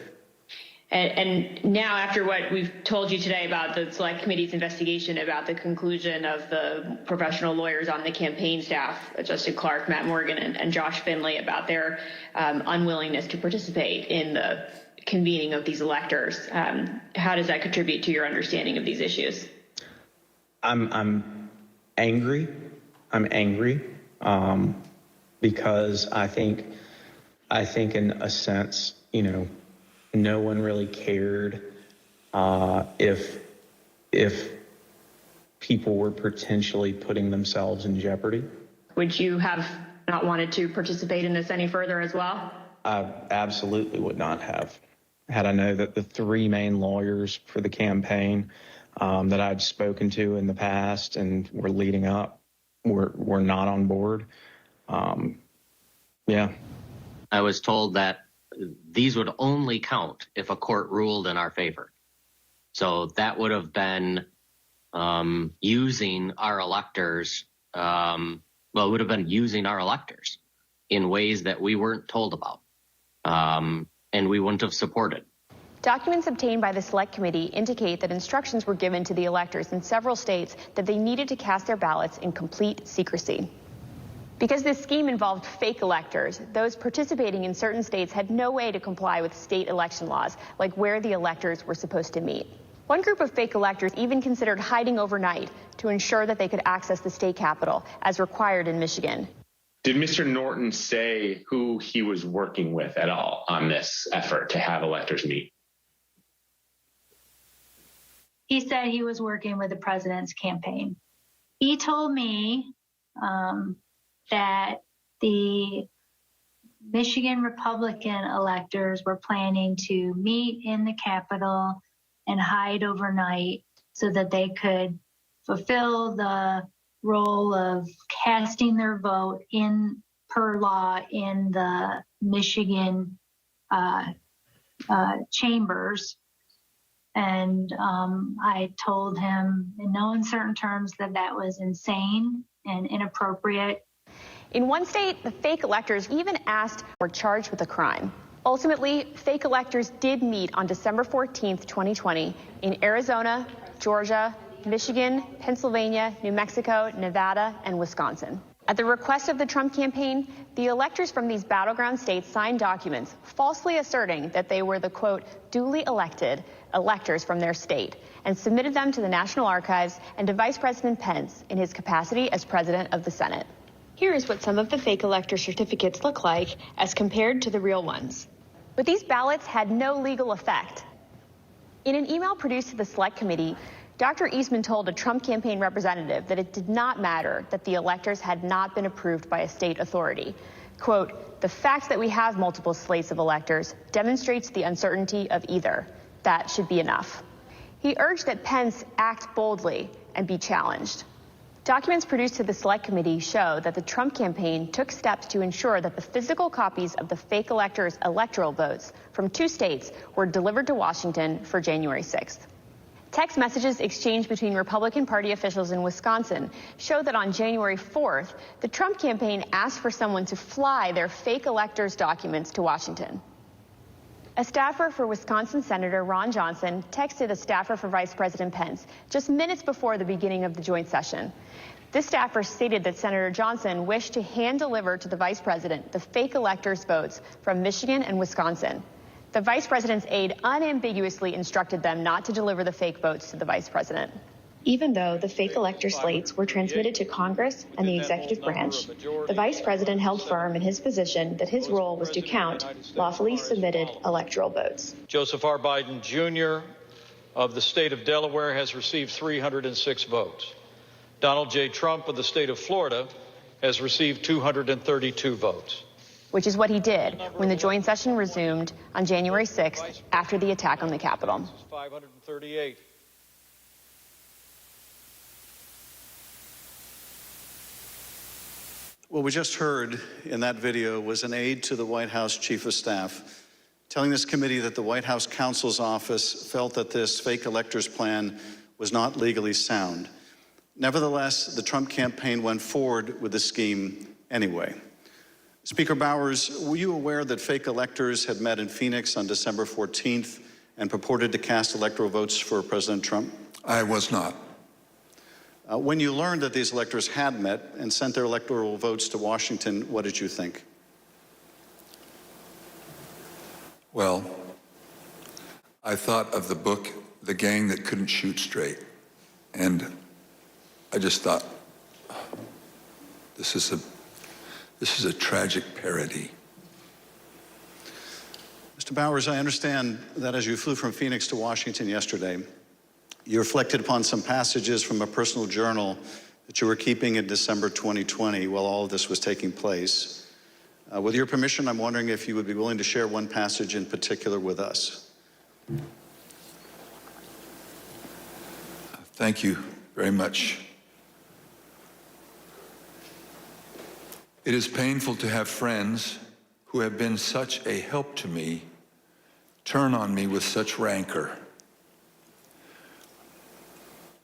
And now, after what we've told you today about the Select Committee's investigation about the conclusion of the professional lawyers on the campaign staff, Justin Clark, Matt Morgan, and Josh Finley, about their unwillingness to participate in the convening of these electors, how does that contribute to your understanding of these issues? I'm angry. Because I think in a sense, no one really cared if people were potentially putting themselves in jeopardy. Would you have not wanted to participate in this any further as well? I absolutely would not have. Had I known that the three main lawyers for the campaign that I'd spoken to in the past and were leading up were not on board. Yeah. I was told that these would only count if a court ruled in our favor. So that would have been using our electors, it would have been using our electors in ways that we weren't told about, and we wouldn't have supported. Documents obtained by the Select Committee indicate that instructions were given to the electors in several states that they needed to cast their ballots in complete secrecy. Because this scheme involved fake electors, those participating in certain states had no way to comply with state election laws, like where the electors were supposed to meet. One group of fake electors even considered hiding overnight to ensure that they could access the state capitol, as required in Michigan. Did Mr. Norton say who he was working with at all on this effort to have electors meet? He said he was working with the president's campaign. He told me that the Michigan Republican electors were planning to meet in the Capitol and hide overnight so that they could fulfill the role of casting their vote per law in the Michigan chambers. And I told him in no uncertain terms that that was insane and inappropriate. In one state, the fake electors even asked or charged with a crime. Ultimately, fake electors did meet on December 14th, 2020 in Arizona, Georgia, Michigan, Pennsylvania, New Mexico, Nevada, and Wisconsin. At the request of the Trump campaign, the electors from these battleground states signed documents falsely asserting that they were the, quote, duly elected electors from their state, and submitted them to the National Archives and to Vice President Pence in his capacity as President of the Senate. Here is what some of the fake elector certificates look like as compared to the real ones. But these ballots had no legal effect. In an email produced to the Select Committee, Dr. Eastman told a Trump campaign representative that it did not matter that the electors had not been approved by a state authority. Quote, the fact that we have multiple slates of electors demonstrates the uncertainty of either. That should be enough. He urged that Pence act boldly and be challenged. Documents produced to the Select Committee show that the Trump campaign took steps to ensure that the physical copies of the fake electors' electoral votes from 2 states were delivered to Washington for January 6th. Text messages exchanged between Republican Party officials in Wisconsin show that on January 4th, the Trump campaign asked for someone to fly their fake electors' documents to Washington. A staffer for Wisconsin Senator Ron Johnson texted a staffer for Vice President Pence just minutes before the beginning of the joint session. This staffer stated that Senator Johnson wished to hand-deliver to the vice president the fake electors' votes from Michigan and Wisconsin. The vice president's aide unambiguously instructed them not to deliver the fake votes to the vice president. Even though the fake elector slates were transmitted to Congress and the executive branch, the vice president held firm in his position that his role was to count lawfully submitted electoral votes. Joseph R. Biden, Jr. of the state of Delaware has received 306 votes. Donald J. Trump of the state of Florida has received 232 votes. Which is what he did when the joint session resumed on January 6th after the attack on the Capitol. 538. What we just heard in that video was an aide to the White House Chief of Staff telling this committee that the White House counsel's office felt that this fake electors plan was not legally sound. Nevertheless, the Trump campaign went forward with the scheme anyway. Speaker Bowers, were you aware that fake electors had met in Phoenix on December 14th and purported to cast electoral votes for President Trump? I was not. When you learned that these electors had met and sent their electoral votes to Washington, what did you think? Well, I thought of the book, The Gang That Couldn't Shoot Straight. And I just thought, this is a tragic parody. Mr. Bowers, I understand that as you flew from Phoenix to Washington yesterday, you reflected upon some passages from a personal journal that you were keeping in December 2020 while all of this was taking place. With your permission, I'm wondering if you would be willing to share one passage in particular with us. Thank you very much. It is painful to have friends who have been such a help to me turn on me with such rancor.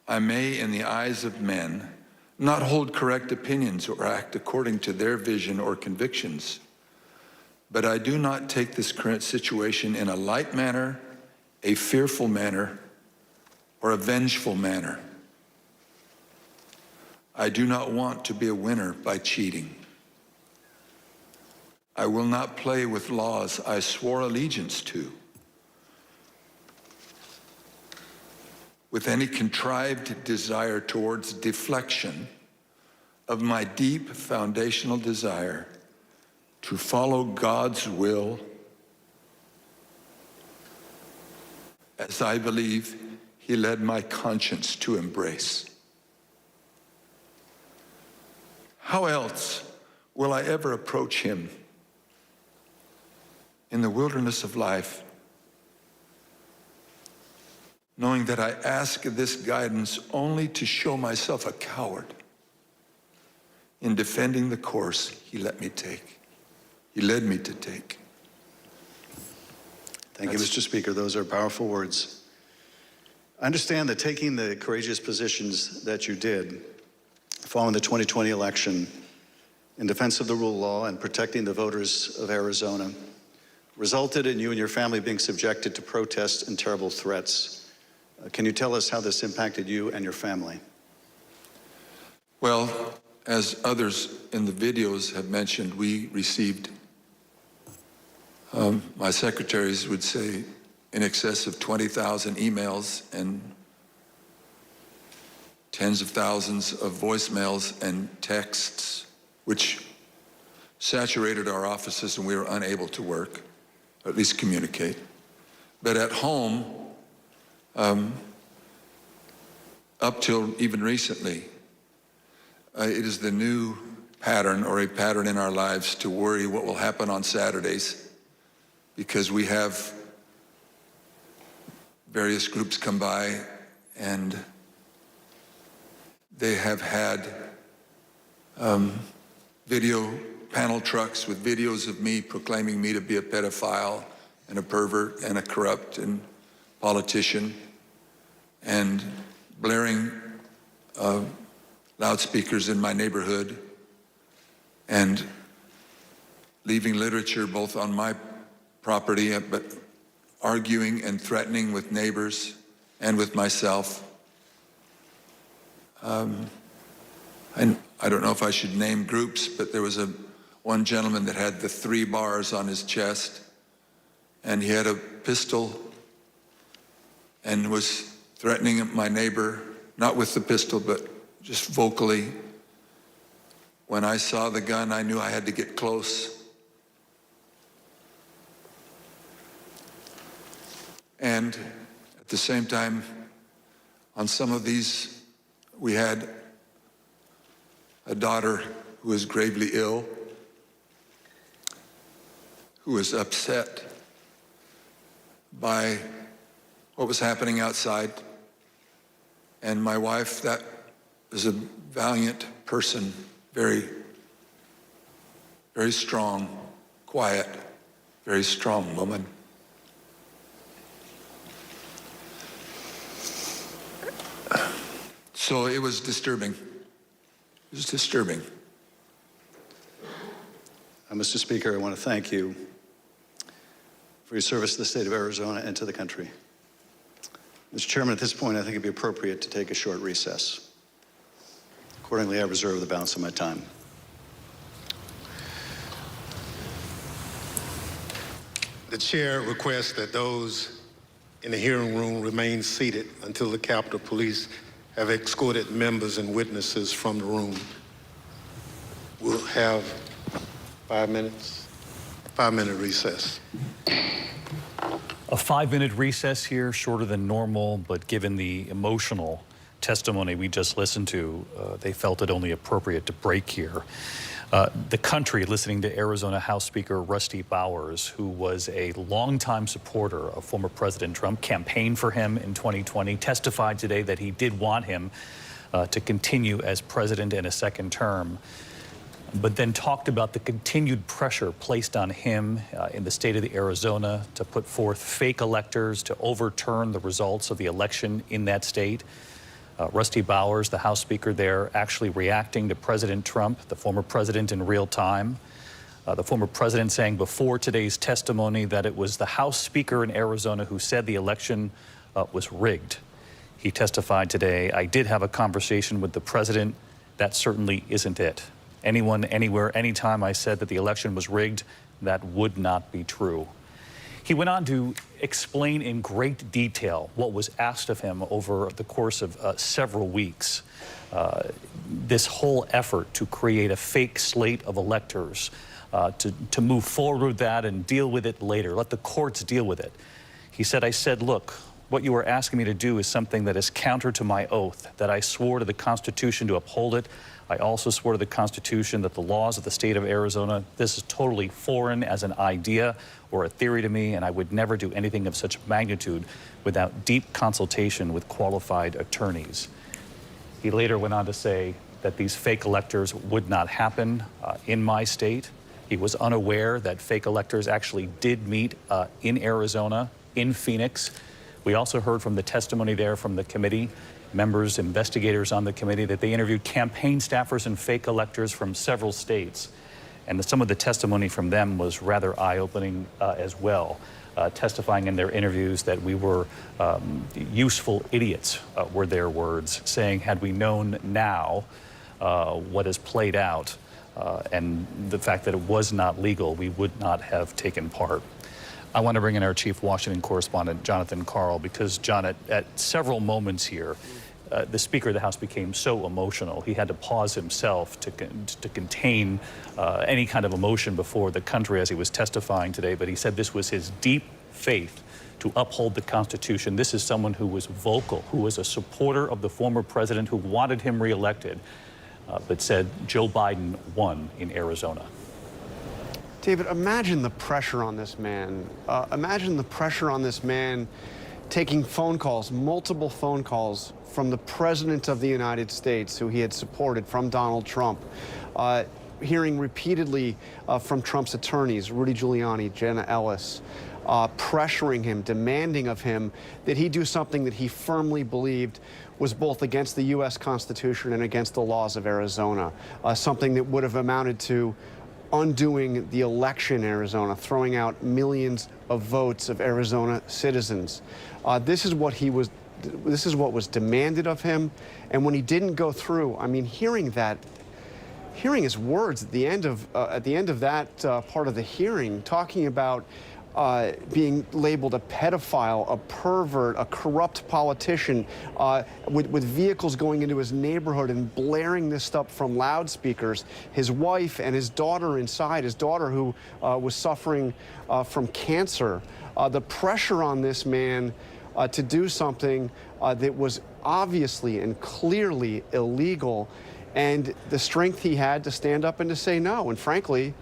I may, in the eyes of men, not hold correct opinions or act according to their vision or convictions, but I do not take this current situation in a light manner, a fearful manner, or a vengeful manner. I do not want to be a winner by cheating. I will not play with laws I swore allegiance to, with any contrived desire towards deflection of my deep foundational desire to follow God's will as I believe He led my conscience to embrace. How else will I ever approach Him in the wilderness of life, knowing that I ask this guidance only to show myself a coward in defending the course He let me take. He led me to take. Thank you, Mr. Speaker. Those are powerful words. I understand that taking the courageous positions that you did following the 2020 election in defense of the rule of law and protecting the voters of Arizona resulted in you and your family being subjected to protests and terrible threats. Can you tell us how this impacted you and your family? Well, as others in the videos have mentioned, we received, my secretaries would say, in excess of 20,000 emails and tens of thousands of voicemails and texts, which saturated our offices and we were unable to work, or at least communicate. But at home, up till even recently, it is the new pattern or a pattern in our lives to worry what will happen on Saturdays, because we have various groups come by and they have had video panel trucks with videos of me proclaiming me to be a pedophile and a pervert and a corrupt and politician, and blaring loudspeakers in my neighborhood and leaving literature both on my property, but arguing and threatening with neighbors and with myself. And I don't know if I should name groups, but there was one gentleman that had the 3 bars on his chest, and he had a pistol and was threatening my neighbor, not with the pistol, but just vocally. When I saw the gun, I knew I had to get close. And at the same time, on some of these, we had a daughter who was gravely ill, who was upset by what was happening outside. And my wife, that was a valiant person, very, very strong, quiet, very strong woman. So it was disturbing. It was disturbing. Mr. Speaker, I want to thank you for your service to the state of Arizona and to the country. Mr. Chairman, at this point, I think it'd be appropriate to take a short recess. Accordingly, I reserve the balance of my time. The chair requests that those in the hearing room remain seated until the Capitol Police have escorted members and witnesses from the room. We'll have 5 minutes, 5-minute recess. A 5-minute recess here, shorter than normal, but given the emotional testimony we just listened to, they felt it only appropriate to break here. The country, listening to Arizona House Speaker Rusty Bowers, who was a longtime supporter of former President Trump, campaigned for him in 2020, testified today that he did want him to continue as president in a second term, but then talked about the continued pressure placed on him in the state of Arizona to put forth fake electors to overturn the results of the election in that state. Rusty Bowers, the House Speaker there, actually reacting to President Trump, the former president, in real time. The former president saying before today's testimony that it was the House Speaker in Arizona who said the election was rigged. He testified today, "I did have a conversation with the president. That certainly isn't it. Anyone, anywhere, anytime I said that the election was rigged, that would not be true." He went on to explain in great detail what was asked of him over the course of several weeks. This whole effort to create a fake slate of electors, to move forward with that and deal with it later, let the courts deal with it. He said, "I said, look, what you are asking me to do is something that is counter to my oath, that I swore to the Constitution to uphold it. I also swore to the Constitution that the laws of the state of Arizona, this is totally foreign as an idea or a theory to me, and I would never do anything of such magnitude without deep consultation with qualified attorneys." He later went on to say that these fake electors would not happen in my state. He was unaware that fake electors actually did meet in Arizona, in Phoenix. We also heard from the testimony there from the committee, members, investigators on the committee, that they interviewed campaign staffers and fake electors from several states. And some of the testimony from them was rather eye-opening as well, testifying in their interviews that we were useful idiots, were their words, saying had we known now what has played out and the fact that it was not legal, we would not have taken part. I want to bring in our chief Washington correspondent, Jonathan Karl, because, John, at several moments here, the Speaker of the House became so emotional. He had to pause himself to contain any kind of emotion before the country as he was testifying today. But he said this was his deep faith to uphold the Constitution. This is someone who was vocal, who was a supporter of the former president, who wanted him reelected, but said Joe Biden won in Arizona. David, imagine the pressure on this man. Imagine the pressure on this man taking phone calls, multiple phone calls from the President of the United States, who he had supported, from Donald Trump, hearing repeatedly from Trump's attorneys, Rudy Giuliani, Jenna Ellis, pressuring him, demanding of him that he do something that he firmly believed was both against the U.S. Constitution and against the laws of Arizona, something that would have amounted to undoing the election in Arizona, throwing out millions of votes of Arizona citizens. This is what was demanded of him, and when he didn't go through, I mean, hearing his words at the end of that part of the hearing, talking about being labeled a pedophile, a pervert, a corrupt politician, with vehicles going into his neighborhood and blaring this stuff from loudspeakers. His wife and his daughter inside, his daughter who was suffering from cancer. The pressure on this man to do something that was obviously and clearly illegal, and the strength he had to stand up and to say no. And frankly,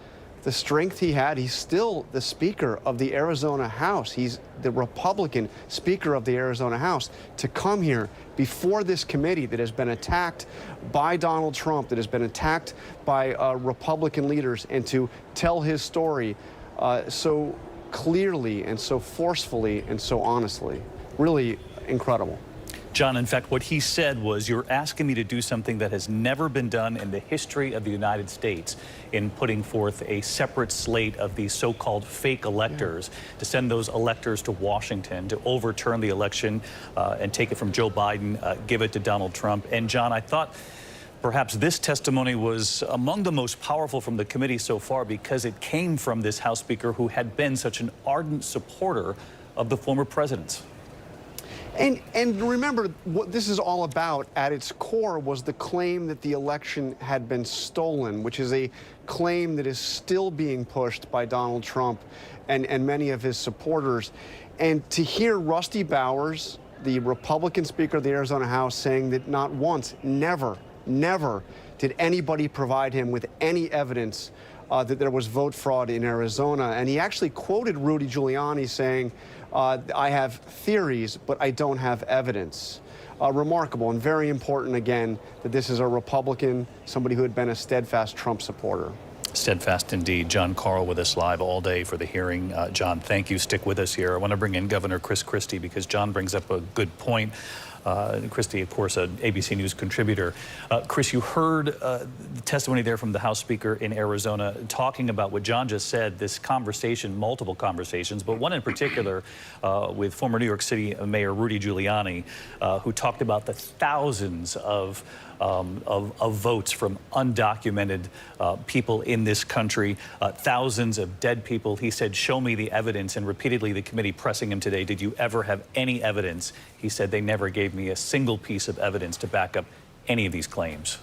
the strength he had, he's still the Speaker of the Arizona House. He's the Republican Speaker of the Arizona House. To come here before this committee that has been attacked by Donald Trump, that has been attacked by Republican leaders, and to tell his story so clearly and so forcefully and so honestly. Really incredible. John, in fact, what he said was, you're asking me to do something that has never been done in the history of the United States, in putting forth a separate slate of these so-called fake electors, to send those electors to Washington to overturn the election and take it from Joe Biden, give it to Donald Trump. And John, I thought perhaps this testimony was among the most powerful from the committee so far, because it came from this House Speaker who had been such an ardent supporter of the former presidents. And remember, what this is all about at its core was the claim that the election had been stolen, which is a claim that is still being pushed by Donald Trump and many of his supporters. And to hear Rusty Bowers, the Republican Speaker of the Arizona House, saying that not once, never did anybody provide him with any evidence that there was vote fraud in Arizona. And he actually quoted Rudy Giuliani saying, I have theories, but I don't have evidence. Remarkable and very important, again, that this is a Republican, somebody who had been a steadfast Trump supporter. Steadfast indeed. John Karl with us live all day for the hearing. John, thank you. Stick with us here. I want to bring in Governor Chris Christie, because John brings up a good point. Christie, of course, an ABC News contributor. Chris, you heard the testimony there from the House Speaker in Arizona talking about what John just said, this conversation, multiple conversations, but one in particular with former New York City Mayor Rudy Giuliani, who talked about the thousands of votes from undocumented people in this country, thousands of dead people. He said, show me the evidence, and repeatedly the committee pressing him today, did you ever have any evidence? He said, they never gave me a single piece of evidence to back up any of these claims.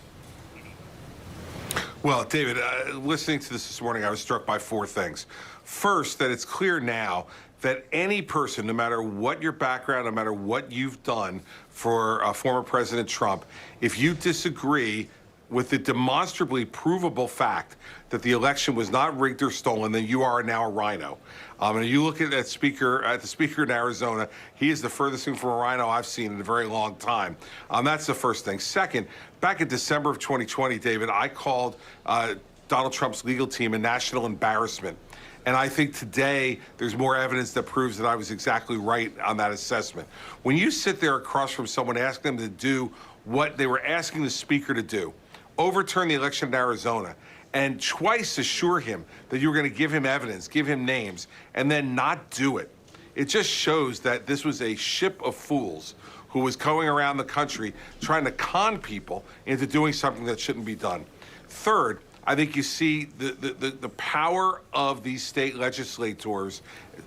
Well, David, listening to this morning, I was struck by four things. First, that it's clear now that any person, no matter what your background, no matter what you've done for former President Trump, if you disagree with the demonstrably provable fact that the election was not rigged or stolen, then you are now a rhino. And you look at the speaker in Arizona, he is the furthest thing from a rhino I've seen in a very long time. That's the first thing. Second, back in December of 2020, David, I called Donald Trump's legal team a national embarrassment. And I think today there's more evidence that proves that I was exactly right on that assessment. When you sit there across from someone asking them to do what they were asking the speaker to do, overturn the election in Arizona, and twice assure him that you were going to give him evidence, give him names, and then not do it, it just shows that this was a ship of fools who was going around the country trying to con people into doing something that shouldn't be done. Third, I think you see the power of these state legislators,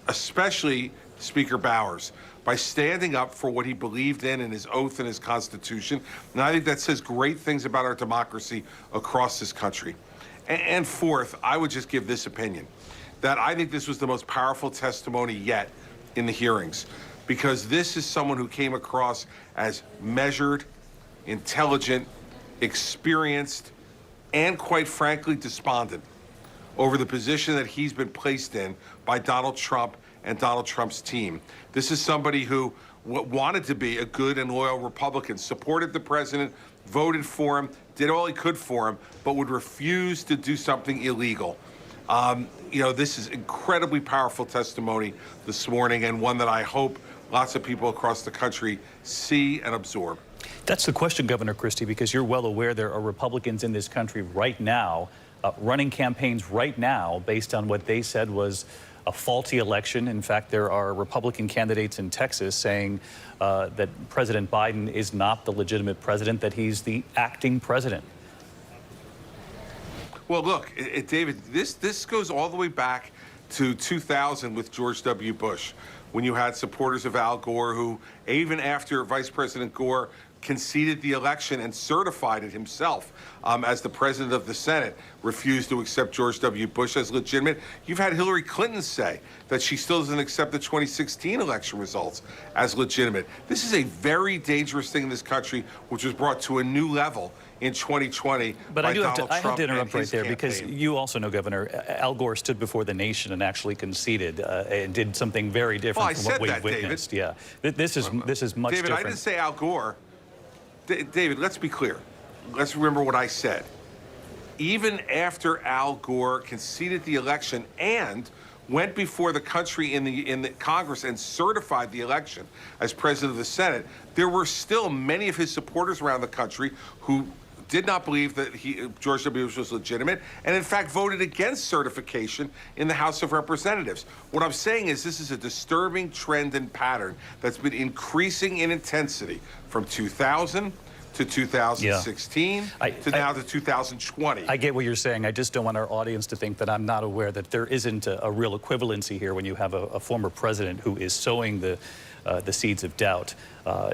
especially Speaker Bowers, by standing up for what he believed in his oath and his Constitution. And I think that says great things about our democracy across this country. And fourth, I would just give this opinion, that I think this was the most powerful testimony yet in the hearings, because this is someone who came across as measured, intelligent, experienced, and quite frankly, despondent over the position that he's been placed in by Donald Trump and Donald Trump's team. This is somebody who wanted to be a good and loyal Republican, supported the president, voted for him, did all he could for him, but would refuse to do something illegal. You know, this is incredibly powerful testimony this morning, and one that I hope lots of people across the country see and absorb. That's the question, Governor Christie, because you're well aware there are Republicans in this country right now running campaigns right now based on what they said was a faulty election. In fact, there are Republican candidates in Texas saying that President Biden is not the legitimate president, that he's the acting president. Well, look, David, this goes all the way back to 2000 with George W. Bush, when you had supporters of Al Gore who, even after Vice President Gore conceded the election and certified it himself as the president of the Senate, refused to accept George W. Bush as legitimate. You've had Hillary Clinton say that she still doesn't accept the 2016 election results as legitimate. This is a very dangerous thing in this country, which was brought to a new level in 2020 but by I Donald have Trump to interrupt right there, campaign. because you also know, Governor, Al Gore stood before the nation and actually conceded and did something very different from what we've witnessed. David. Yeah, this is much David, different. I didn't say Al Gore. David, let's be clear. Let's remember what I said. Even after Al Gore conceded the election and went before the country in the Congress and certified the election as president of the Senate, there were still many of his supporters around the country who did not believe that George W. Bush was legitimate, and in fact voted against certification in the House of Representatives. What I'm saying is this is a disturbing trend and pattern that's been increasing in intensity from 2000 to 2016 to now to 2020. I get what you're saying. I just don't want our audience to think that I'm not aware that there isn't a real equivalency here when you have a former president who is sowing the seeds of doubt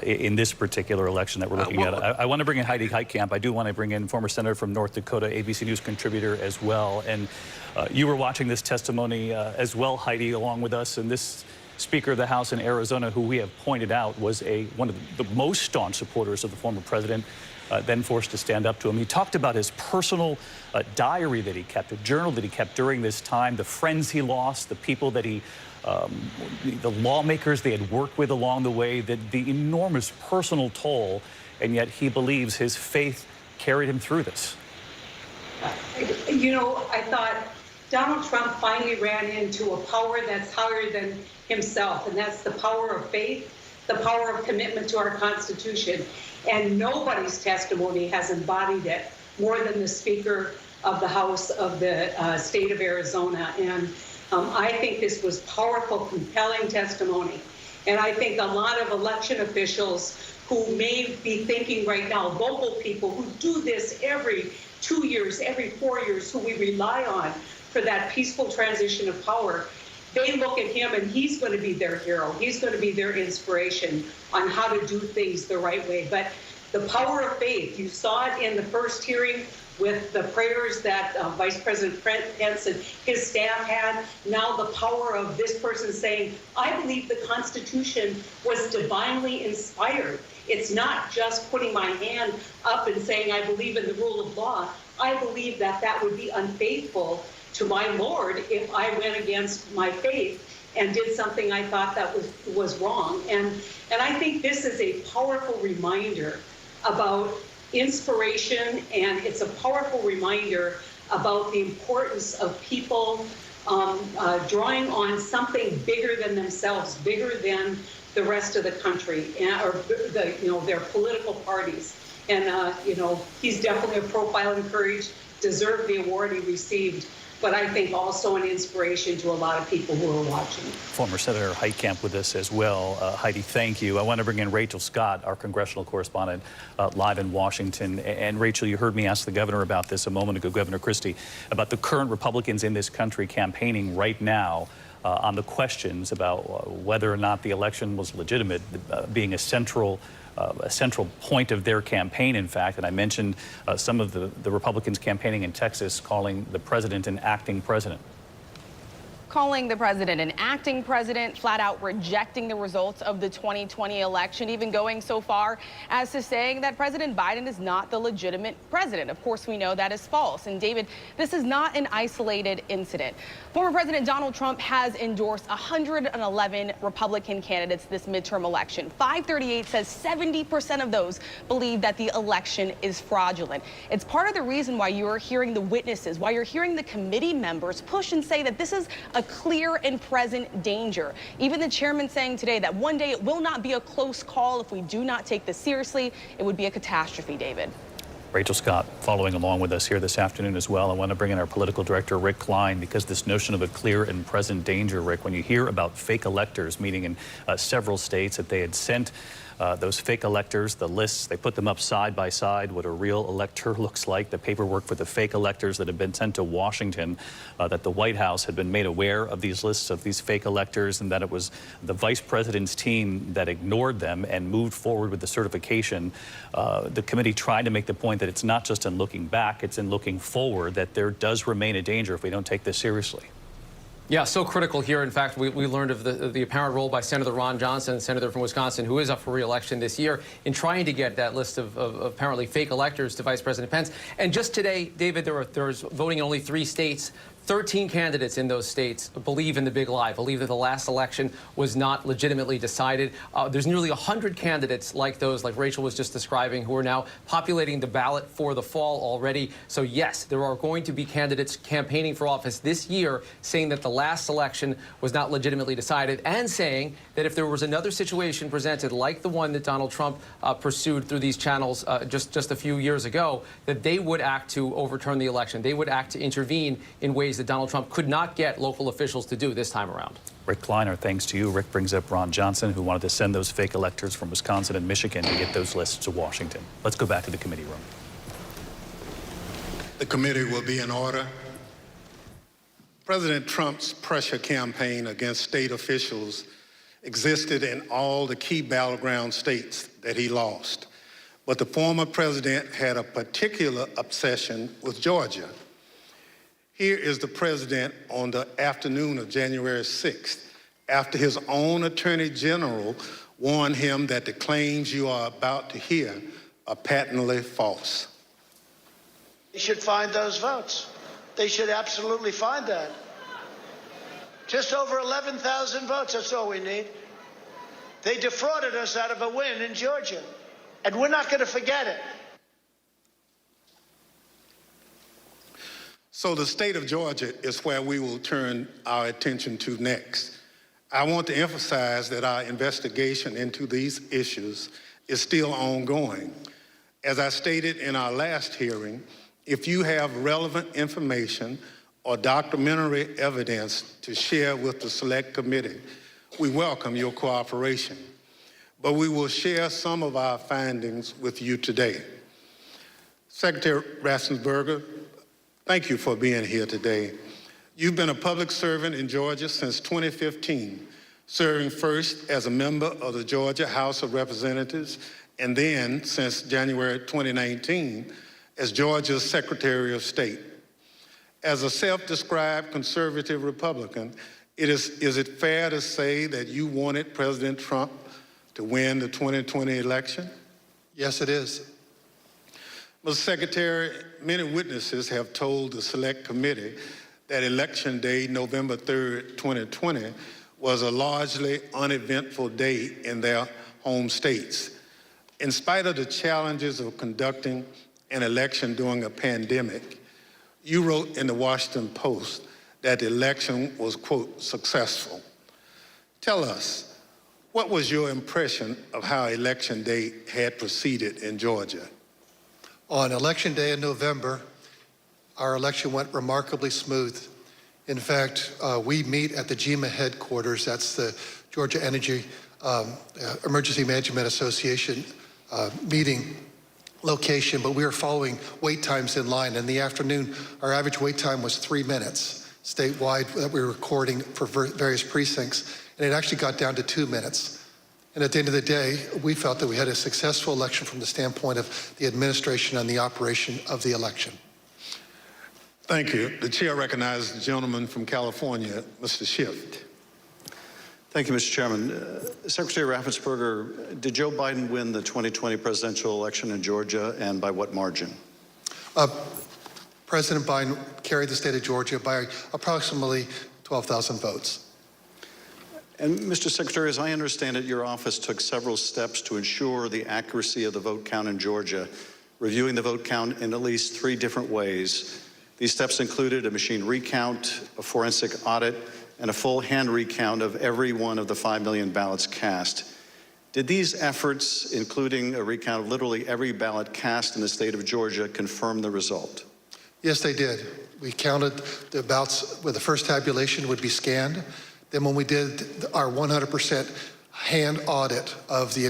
in this particular election that we're looking at. I want to bring in Heidi Heitkamp. I do want to bring in former senator from North Dakota, ABC News contributor as well. And you were watching this testimony as well, Heidi, along with us. And this Speaker of the House in Arizona, who we have pointed out was one of the most staunch supporters of the former president, then forced to stand up to him. He talked about his personal diary that he kept, a journal that he kept during this time, the friends he lost, the people that the lawmakers they had worked with along the way, the enormous personal toll, and yet he believes his faith carried him through this. You know, I thought Donald Trump finally ran into a power that's higher than himself, and that's the power of faith, the power of commitment to our Constitution. And nobody's testimony has embodied it more than the Speaker of the House of the state of Arizona. And I think this was powerful, compelling testimony. And I think a lot of election officials who may be thinking right now, local people who do this every 2 years, every 4 years, who we rely on for that peaceful transition of power, they look at him and he's going to be their hero. He's going to be their inspiration on how to do things the right way. But the power of faith, you saw it in the first hearing with the prayers that Vice President Pence and his staff had. Now the power of this person saying, I believe the Constitution was divinely inspired. It's not just putting my hand up and saying I believe in the rule of law. I believe that that would be unfaithful to my Lord if I went against my faith and did something I thought that was wrong. And I think this is a powerful reminder about inspiration, and it's a powerful reminder about the importance of people drawing on something bigger than themselves, bigger than the rest of the country, or their political parties. And he's definitely a profile in courage deserved the award he received, but I think also an inspiration to a lot of people who are watching. Former Senator Heitkamp with us as well. Heidi, thank you. I want to bring in Rachel Scott, our congressional correspondent, live in Washington. And Rachel, you heard me ask the governor about this a moment ago, Governor Christie, about the current Republicans in this country campaigning right now on the questions about whether or not the election was legitimate, being a central point of their campaign, in fact. And I mentioned some of the Republicans campaigning in Texas calling the president an acting president. Calling the president an acting president, flat out rejecting the results of the 2020 election, even going so far as to saying that President Biden is not the legitimate president. Of course, we know that is false. And David, this is not an isolated incident. Former President Donald Trump has endorsed 111 Republican candidates this midterm election. 538 says 70% of those believe that the election is fraudulent. It's part of the reason why you're hearing the witnesses, why you're hearing the committee members push and say that this is a clear and present danger. Even the chairman saying today that one day it will not be a close call if we do not take this seriously. It would be a catastrophe, David. Rachel Scott following along with us here this afternoon as well. I want to bring in our political director, Rick Klein, because this notion of a clear and present danger, Rick, when you hear about fake electors, meaning in several states that they had sent those fake electors, the lists, they put them up side by side, what a real elector looks like, the paperwork for the fake electors that have been sent to Washington, that the White House had been made aware of these lists of these fake electors, and that it was the vice president's team that ignored them and moved forward with the certification. The committee tried to make the point that it's not just in looking back, it's in looking forward, that there does remain a danger if we don't take this seriously. Yeah, so critical here. In fact, we learned of the apparent role by Senator Ron Johnson, senator from Wisconsin, who is up for re-election this year, in trying to get that list of apparently fake electors to Vice President Pence. And just today, David, there was voting in only 3 states. 13 candidates in those states believe in the big lie, believe that the last election was not legitimately decided. There's nearly 100 candidates like those, like Rachel was just describing, who are now populating the ballot for the fall already. So yes, there are going to be candidates campaigning for office this year saying that the last election was not legitimately decided, and saying that if there was another situation presented like the one that Donald Trump pursued through these channels just a few years ago, that they would act to overturn the election. They would act to intervene in ways that Donald Trump could not get local officials to do this time around. Rick Kleiner, thanks to you. Rick brings up Ron Johnson, who wanted to send those fake electors from Wisconsin and Michigan to get those lists to Washington. Let's go back to the committee room. The committee will be in order. President Trump's pressure campaign against state officials existed in all the key battleground states that he lost. But the former president had a particular obsession with Georgia. Here is the president on the afternoon of January 6th, after his own attorney general warned him that the claims you are about to hear are patently false. They should find those votes. They should absolutely find that. Just over 11,000 votes, that's all we need. They defrauded us out of a win in Georgia, and we're not going to forget it. So the state of Georgia is where we will turn our attention to next. I want to emphasize that our investigation into these issues is still ongoing. As I stated in our last hearing, if you have relevant information or documentary evidence to share with the Select Committee, we welcome your cooperation. But we will share some of our findings with you today. Secretary Raffensperger, thank you for being here today. You've been a public servant in Georgia since 2015, serving first as a member of the Georgia House of Representatives, and then since January 2019 as Georgia's Secretary of State. As a self-described conservative Republican, is it fair to say that you wanted President Trump to win the 2020 election? Yes, it is. Mr. Secretary, many witnesses have told the Select Committee that Election Day, November 3rd, 2020, was a largely uneventful day in their home states. In spite of the challenges of conducting an election during a pandemic, you wrote in the Washington Post that the election was, quote, successful. Tell us, what was your impression of how Election Day had proceeded in Georgia? On Election Day in November, Our election went remarkably smooth. In fact, we meet at the GEMA headquarters. That's the Georgia Energy Emergency Management Association meeting location, but we were following wait times in line. In the afternoon, our average wait time was 3 minutes statewide that we were recording for various precincts, and it actually got down to 2 minutes. And at the end of the day, we felt that we had a successful election from the standpoint of the administration and the operation of the election. Thank you. The chair recognizes the gentleman from California, Mr. Schiff. Thank you, Mr. Chairman. Secretary Raffensperger, did Joe Biden win the 2020 presidential election in Georgia, and by what margin? President Biden carried the state of Georgia by approximately 12,000 votes. And Mr. Secretary, as I understand it, your office took several steps to ensure the accuracy of the vote count in Georgia, reviewing the vote count in at least 3 different ways. These steps included a machine recount, a forensic audit, and a full hand recount of every one of the 5 million ballots cast. Did these efforts, including a recount of literally every ballot cast in the state of Georgia, confirm the result? Yes, they did. We counted the ballots where the first tabulation would be scanned. Then when we did our 100% hand audit of the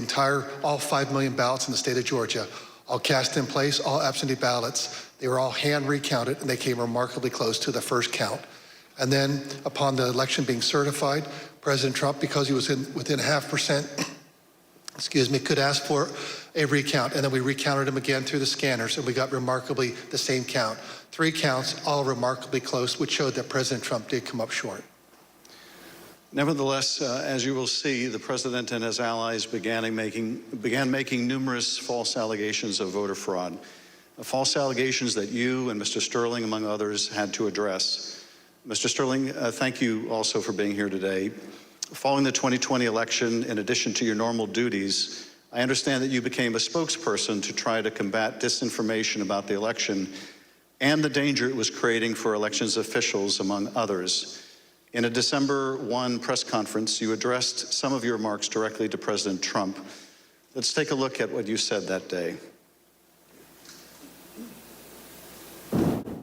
all 5 million ballots in the state of Georgia, all cast in place, all absentee ballots, they were all hand recounted, and they came remarkably close to the first count. And then upon the election being certified, President Trump, because he was within 0.5%, could ask for a recount. And then we recounted them again through the scanners, and we got remarkably the same count. 3 counts, all remarkably close, which showed that President Trump did come up short. Nevertheless, as you will see, the president and his allies began making numerous false allegations of voter fraud. False allegations that you and Mr. Sterling, among others, had to address. Mr. Sterling, thank you also for being here today. Following the 2020 election, in addition to your normal duties, I understand that you became a spokesperson to try to combat disinformation about the election and the danger it was creating for elections officials, among others. In a December 1 press conference, you addressed some of your remarks directly to President Trump. Let's take a look at what you said that day.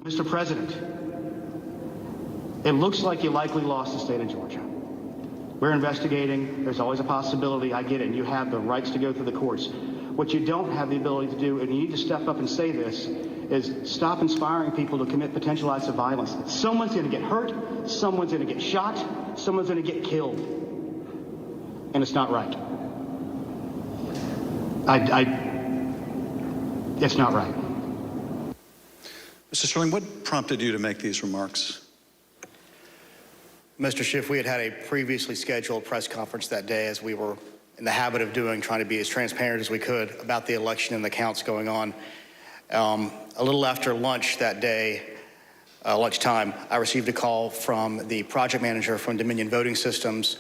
Mr. President, it looks like you likely lost the state of Georgia. We're investigating. There's always a possibility. I get it. You have the rights to go through the courts. What you don't have the ability to do, and you need to step up and say this, is stop inspiring people to commit potential acts of violence. Someone's going to get hurt. Someone's going to get shot. Someone's going to get killed. And it's not right. It's not right. Mr. Sterling, what prompted you to make these remarks? Mr. Schiff, we had a previously scheduled press conference that day, as we were in the habit of doing, trying to be as transparent as we could about the election and the counts going on. A little after lunch that day, lunchtime, I received a call from the project manager from Dominion Voting Systems,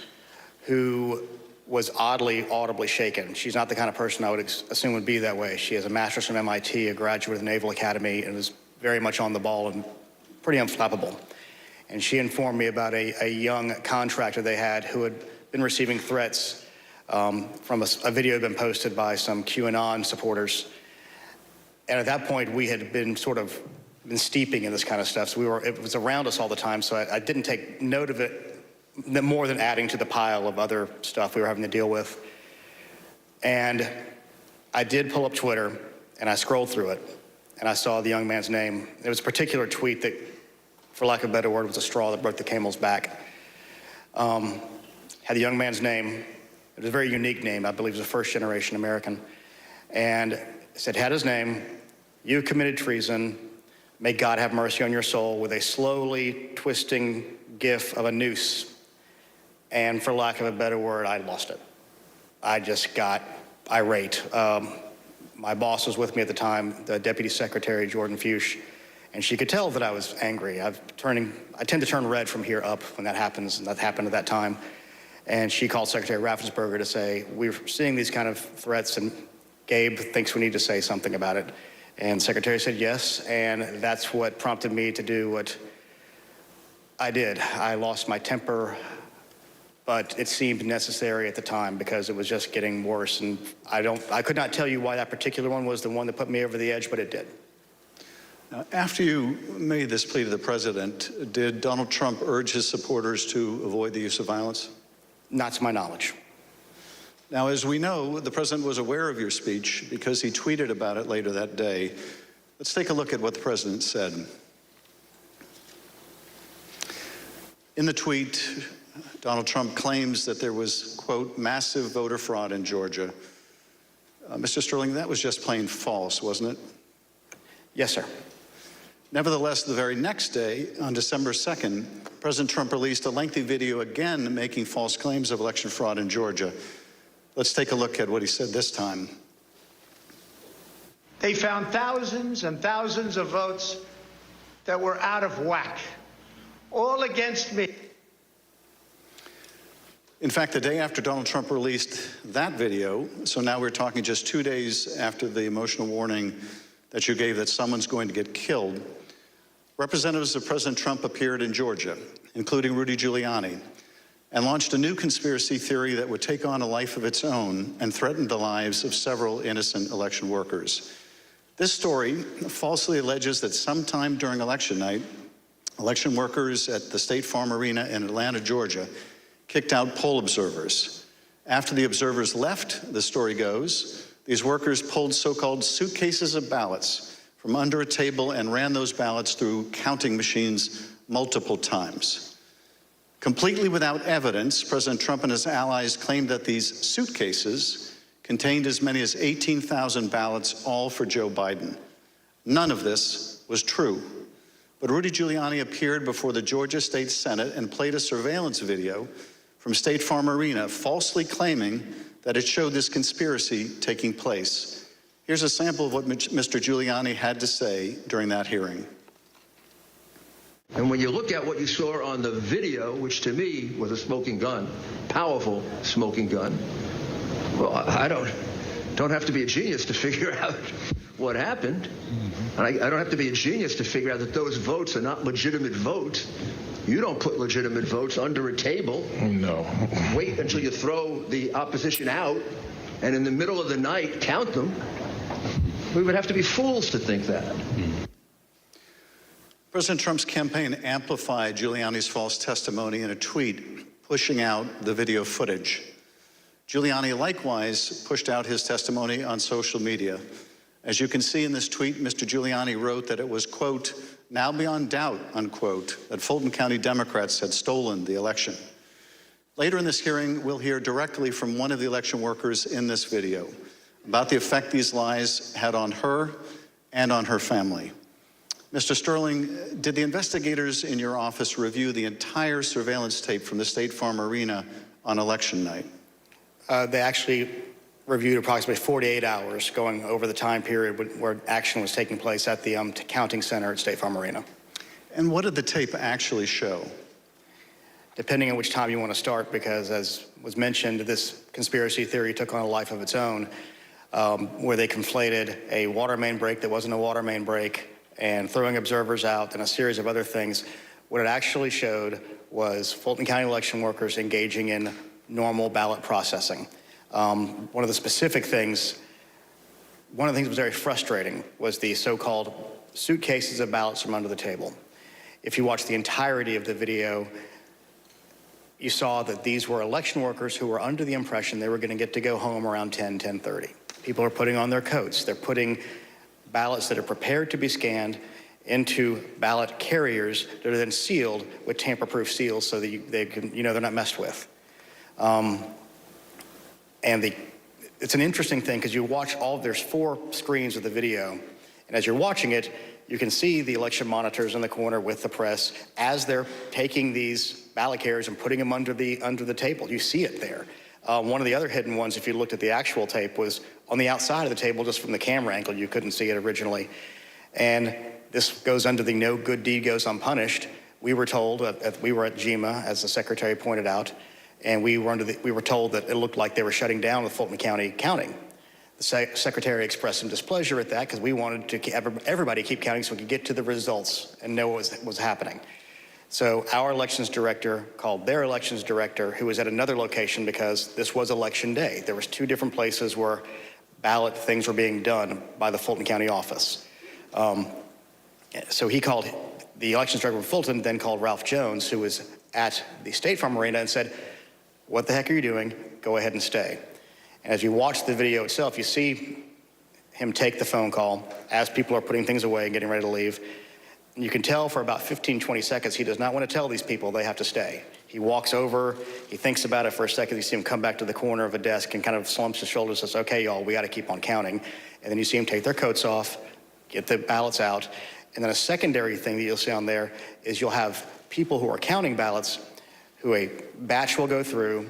who was oddly, audibly shaken. She's not the kind of person I would assume would be that way. She has a master's from MIT, a graduate of the Naval Academy, and was very much on the ball and pretty unflappable. And she informed me about a young contractor they had who had been receiving threats from a video had been posted by some QAnon supporters. And at that point, we had been steeping in this kind of stuff. So it was around us all the time. So I didn't take note of it more than adding to the pile of other stuff we were having to deal with. And I did pull up Twitter, and I scrolled through it, and I saw the young man's name. There was a particular tweet that, for lack of a better word, was a straw that broke the camel's back. Had the young man's name. It was a very unique name. I believe it was a first-generation American. And it said, had his name, "You committed treason. May God have mercy on your soul," with a slowly twisting gif of a noose. And for lack of a better word, I lost it. I just got irate. My boss was with me at the time, the Deputy Secretary, Jordan Fuchs, and she could tell that I was angry. I tend to turn red from here up when that happens, and that happened at that time. And she called Secretary Raffensperger to say, we're seeing these kind of threats, and Gabe thinks we need to say something about it. And the Secretary said yes, and that's what prompted me to do what I did. I lost my temper, but it seemed necessary at the time because it was just getting worse. And I could not tell you why that particular one was the one that put me over the edge, but it did. After you made this plea to the president, did Donald Trump urge his supporters to avoid the use of violence? Not to my knowledge. Now, as we know, the president was aware of your speech because he tweeted about it later that day. Let's take a look at what the president said. In the tweet, Donald Trump claims that there was, quote, massive voter fraud in Georgia. Mr. Sterling, that was just plain false, wasn't it? Yes, sir. Nevertheless, the very next day, on December 2nd, President Trump released a lengthy video again making false claims of election fraud in Georgia. Let's take a look at what he said this time. They found thousands and thousands of votes that were out of whack, all against me. In fact, the day after Donald Trump released that video, so now we're talking just 2 days after the emotional warning that you gave that someone's going to get killed, representatives of President Trump appeared in Georgia, including Rudy Giuliani, and launched a new conspiracy theory that would take on a life of its own and threaten the lives of several innocent election workers. This story falsely alleges that sometime during election night, election workers at the State Farm Arena in Atlanta, Georgia, kicked out poll observers. After the observers left, the story goes, these workers pulled so-called suitcases of ballots from under a table and ran those ballots through counting machines multiple times. Completely without evidence, President Trump and his allies claimed that these suitcases contained as many as 18,000 ballots, all for Joe Biden. None of this was true. But Rudy Giuliani appeared before the Georgia State Senate and played a surveillance video from State Farm Arena, falsely claiming that it showed this conspiracy taking place. Here's a sample of what Mr. Giuliani had to say during that hearing. And when you look at what you saw on the video, which to me was a smoking gun, powerful smoking gun, well, I don't have to be a genius to figure out what happened. And I don't have to be a genius to figure out that those votes are not legitimate votes. You don't put legitimate votes under a table. No. Wait until you throw the opposition out, and in the middle of the night, count them. We would have to be fools to think that. President Trump's campaign amplified Giuliani's false testimony in a tweet, pushing out the video footage. Giuliani likewise pushed out his testimony on social media. As you can see in this tweet, Mr. Giuliani wrote that it was, quote, now beyond doubt, unquote, that Fulton County Democrats had stolen the election. Later in this hearing, we'll hear directly from one of the election workers in this video about the effect these lies had on her and on her family. Mr. Sterling, did the investigators in your office review the entire surveillance tape from the State Farm Arena on election night? They actually reviewed approximately 48 hours going over the time period where action was taking place at the counting center at State Farm Arena. And what did the tape actually show? Depending on which time you want to start, because as was mentioned, this conspiracy theory took on a life of its own, where they conflated a water main break that wasn't a water main break and throwing observers out and a series of other things. What it actually showed was Fulton County election workers engaging in normal ballot processing. One of the things that was very frustrating was the so-called suitcases of ballots from under the table. If you watch the entirety of the video, you saw that these were election workers who were under the impression they were going to get to go home around 10:30. People are putting on their coats. They're putting ballots that are prepared to be scanned into ballot carriers that are then sealed with tamper-proof seals so that they're not messed with. It's an interesting thing because you watch there's 4 screens of the video, and as you're watching it, you can see the election monitors in the corner with the press as they're taking these ballot carriers and putting them under the table. You see it there. One of the other hidden ones, if you looked at the actual tape, was on the outside of the table, just from the camera angle. You couldn't see it originally. And this goes under the no good deed goes unpunished. We were told, we were at GEMA, as the secretary pointed out, and we were told that it looked like they were shutting down the Fulton County counting. The secretary expressed some displeasure at that because we wanted to everybody keep counting so we could get to the results and know what was happening. So our elections director called their elections director, who was at another location because this was election day. There was 2 different places where ballot things were being done by the Fulton County office. So he called, the elections director from Fulton then called Ralph Jones, who was at the State Farm Arena, and said, "What the heck are you doing? Go ahead and stay." And as you watch the video itself, you see him take the phone call as people are putting things away and getting ready to leave. And you can tell for about 15, 20 seconds, he does not want to tell these people they have to stay. He walks over, he thinks about it for a second, you see him come back to the corner of a desk and kind of slumps his shoulders and says, "Okay, y'all, we got to keep on counting." And then you see him take their coats off, get the ballots out. And then a secondary thing that you'll see on there is you'll have people who are counting ballots who a batch will go through,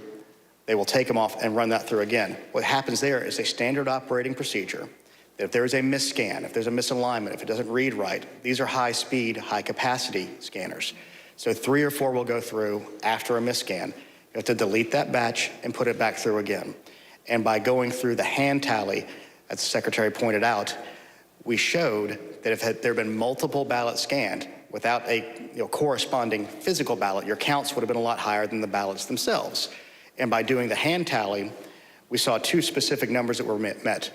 they will take them off and run that through again. What happens there is a standard operating procedure. If there's a misscan, if there's a misalignment, if it doesn't read right, these are high-speed, high-capacity scanners. So 3 or 4 will go through after a misscan. You have to delete that batch and put it back through again. And by going through the hand tally, as the Secretary pointed out, we showed that if there had been multiple ballots scanned without a corresponding physical ballot, your counts would have been a lot higher than the ballots themselves. And by doing the hand tally, we saw 2 specific numbers that were met.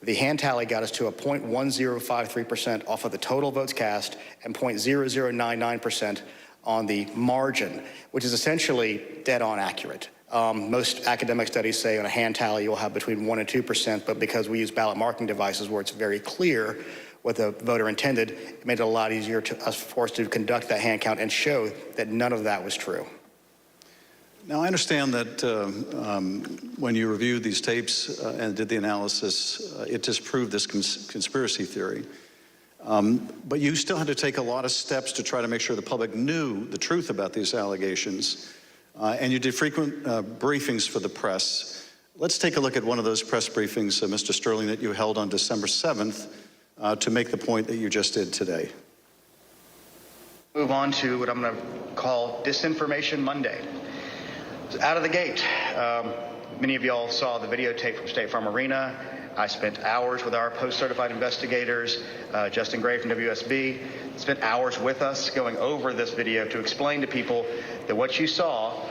The hand tally got us to a 0.1053% off of the total votes cast and 0.0099% on the margin, which is essentially dead on accurate. Most academic studies say on a hand tally you'll have between 1% and 2%, but because we use ballot marking devices where it's very clear what the voter intended, it made it a lot easier for us to conduct that hand count and show that none of that was true. Now, I understand that when you reviewed these tapes and did the analysis, it disproved this conspiracy theory. But you still had to take a lot of steps to try to make sure the public knew the truth about these allegations. And you did frequent briefings for the press. Let's take a look at one of those press briefings, Mr. Sterling, that you held on December 7th to make the point that you just did today. Move on to what I'm going to call Disinformation Monday. Out of the gate, many of y'all saw the videotape from State Farm Arena. I spent hours with our post-certified investigators, Justin Gray from WSB, spent hours with us going over this video to explain to people that what you saw,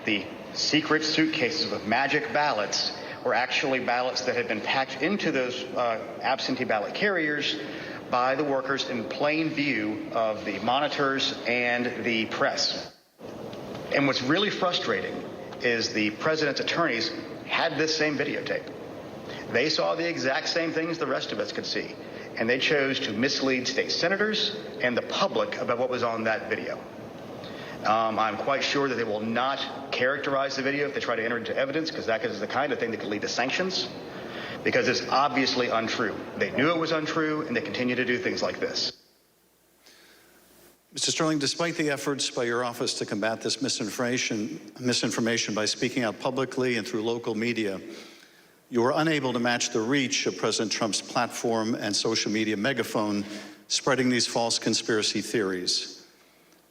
the secret suitcases with magic ballots, were actually ballots that had been packed into those absentee ballot carriers by the workers in plain view of the monitors and the press. And what's really frustrating is the president's attorneys had this same videotape. They saw the exact same things the rest of us could see, and they chose to mislead state senators and the public about what was on that video. I'm quite sure that they will not characterize the video if they try to enter it into evidence, because that is the kind of thing that could lead to sanctions, because it's obviously untrue. They knew it was untrue, and they continue to do things like this. Mr. Sterling, despite the efforts by your office to combat this misinformation by speaking out publicly and through local media, you were unable to match the reach of President Trump's platform and social media megaphone spreading these false conspiracy theories.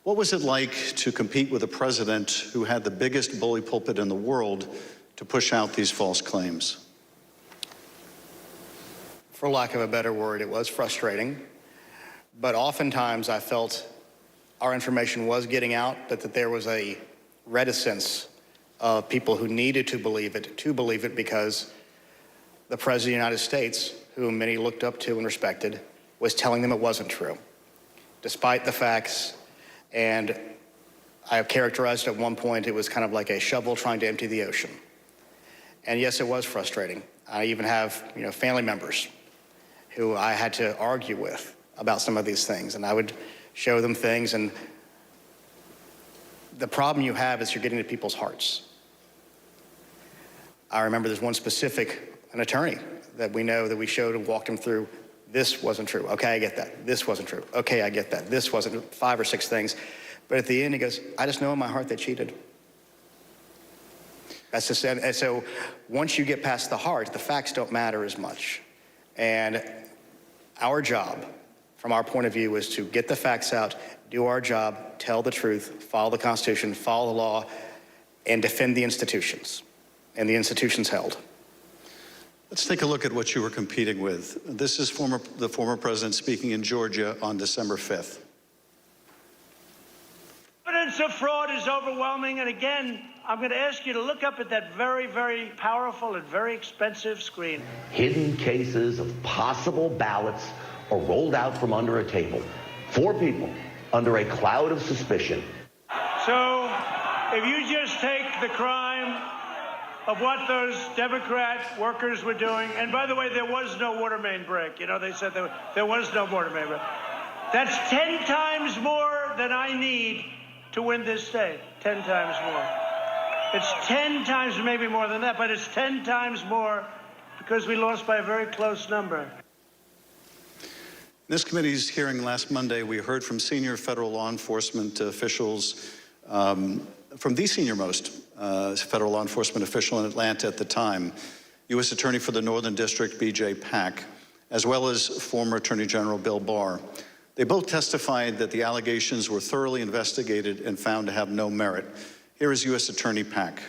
What was it like to compete with a president who had the biggest bully pulpit in the world to push out these false claims? For lack of a better word, it was frustrating, but oftentimes I felt our information was getting out, but that there was a reticence of people who needed to believe it because the President of the United States, whom many looked up to and respected, was telling them it wasn't true, despite the facts. And I have characterized at one point it was kind of like a shovel trying to empty the ocean. And yes, it was frustrating. I even have family members who I had to argue with about some of these things, and I would show them things, and the problem you have is you're getting to people's hearts. I remember there's one specific, an attorney that we know that we showed and walked him through, this wasn't true, okay, I get that, this wasn't true, okay, I get that, this wasn't, 5 or 6 things, but at the end he goes, I just know in my heart they cheated. That's just, and so once you get past the heart, the facts don't matter as much. And our job, from our point of view, is to get the facts out, do our job, tell the truth, follow the Constitution, follow the law, and defend the institutions, and the institutions held. Let's take a look at what you were competing with. This is the former president speaking in Georgia on December 5th. Evidence of fraud is overwhelming, and again, I'm going to ask you to look up at that very, very powerful and very expensive screen. Hidden cases of possible ballots are rolled out from under a table. 4 people under a cloud of suspicion. So if you just take the crime of what those Democrat workers were doing, and by the way, there was no water main break. You know, they said there was no water main break. That's 10 times more than I need to win this state. 10 times more. It's 10 times, maybe more than that, but it's 10 times more because we lost by a very close number. In this committee's hearing last Monday, we heard from senior federal law enforcement officials, from the senior-most federal law enforcement official in Atlanta at the time, U.S. Attorney for the Northern District, B.J. Pack, as well as former Attorney General Bill Barr. They both testified that the allegations were thoroughly investigated and found to have no merit. Here is U.S. Attorney Pack.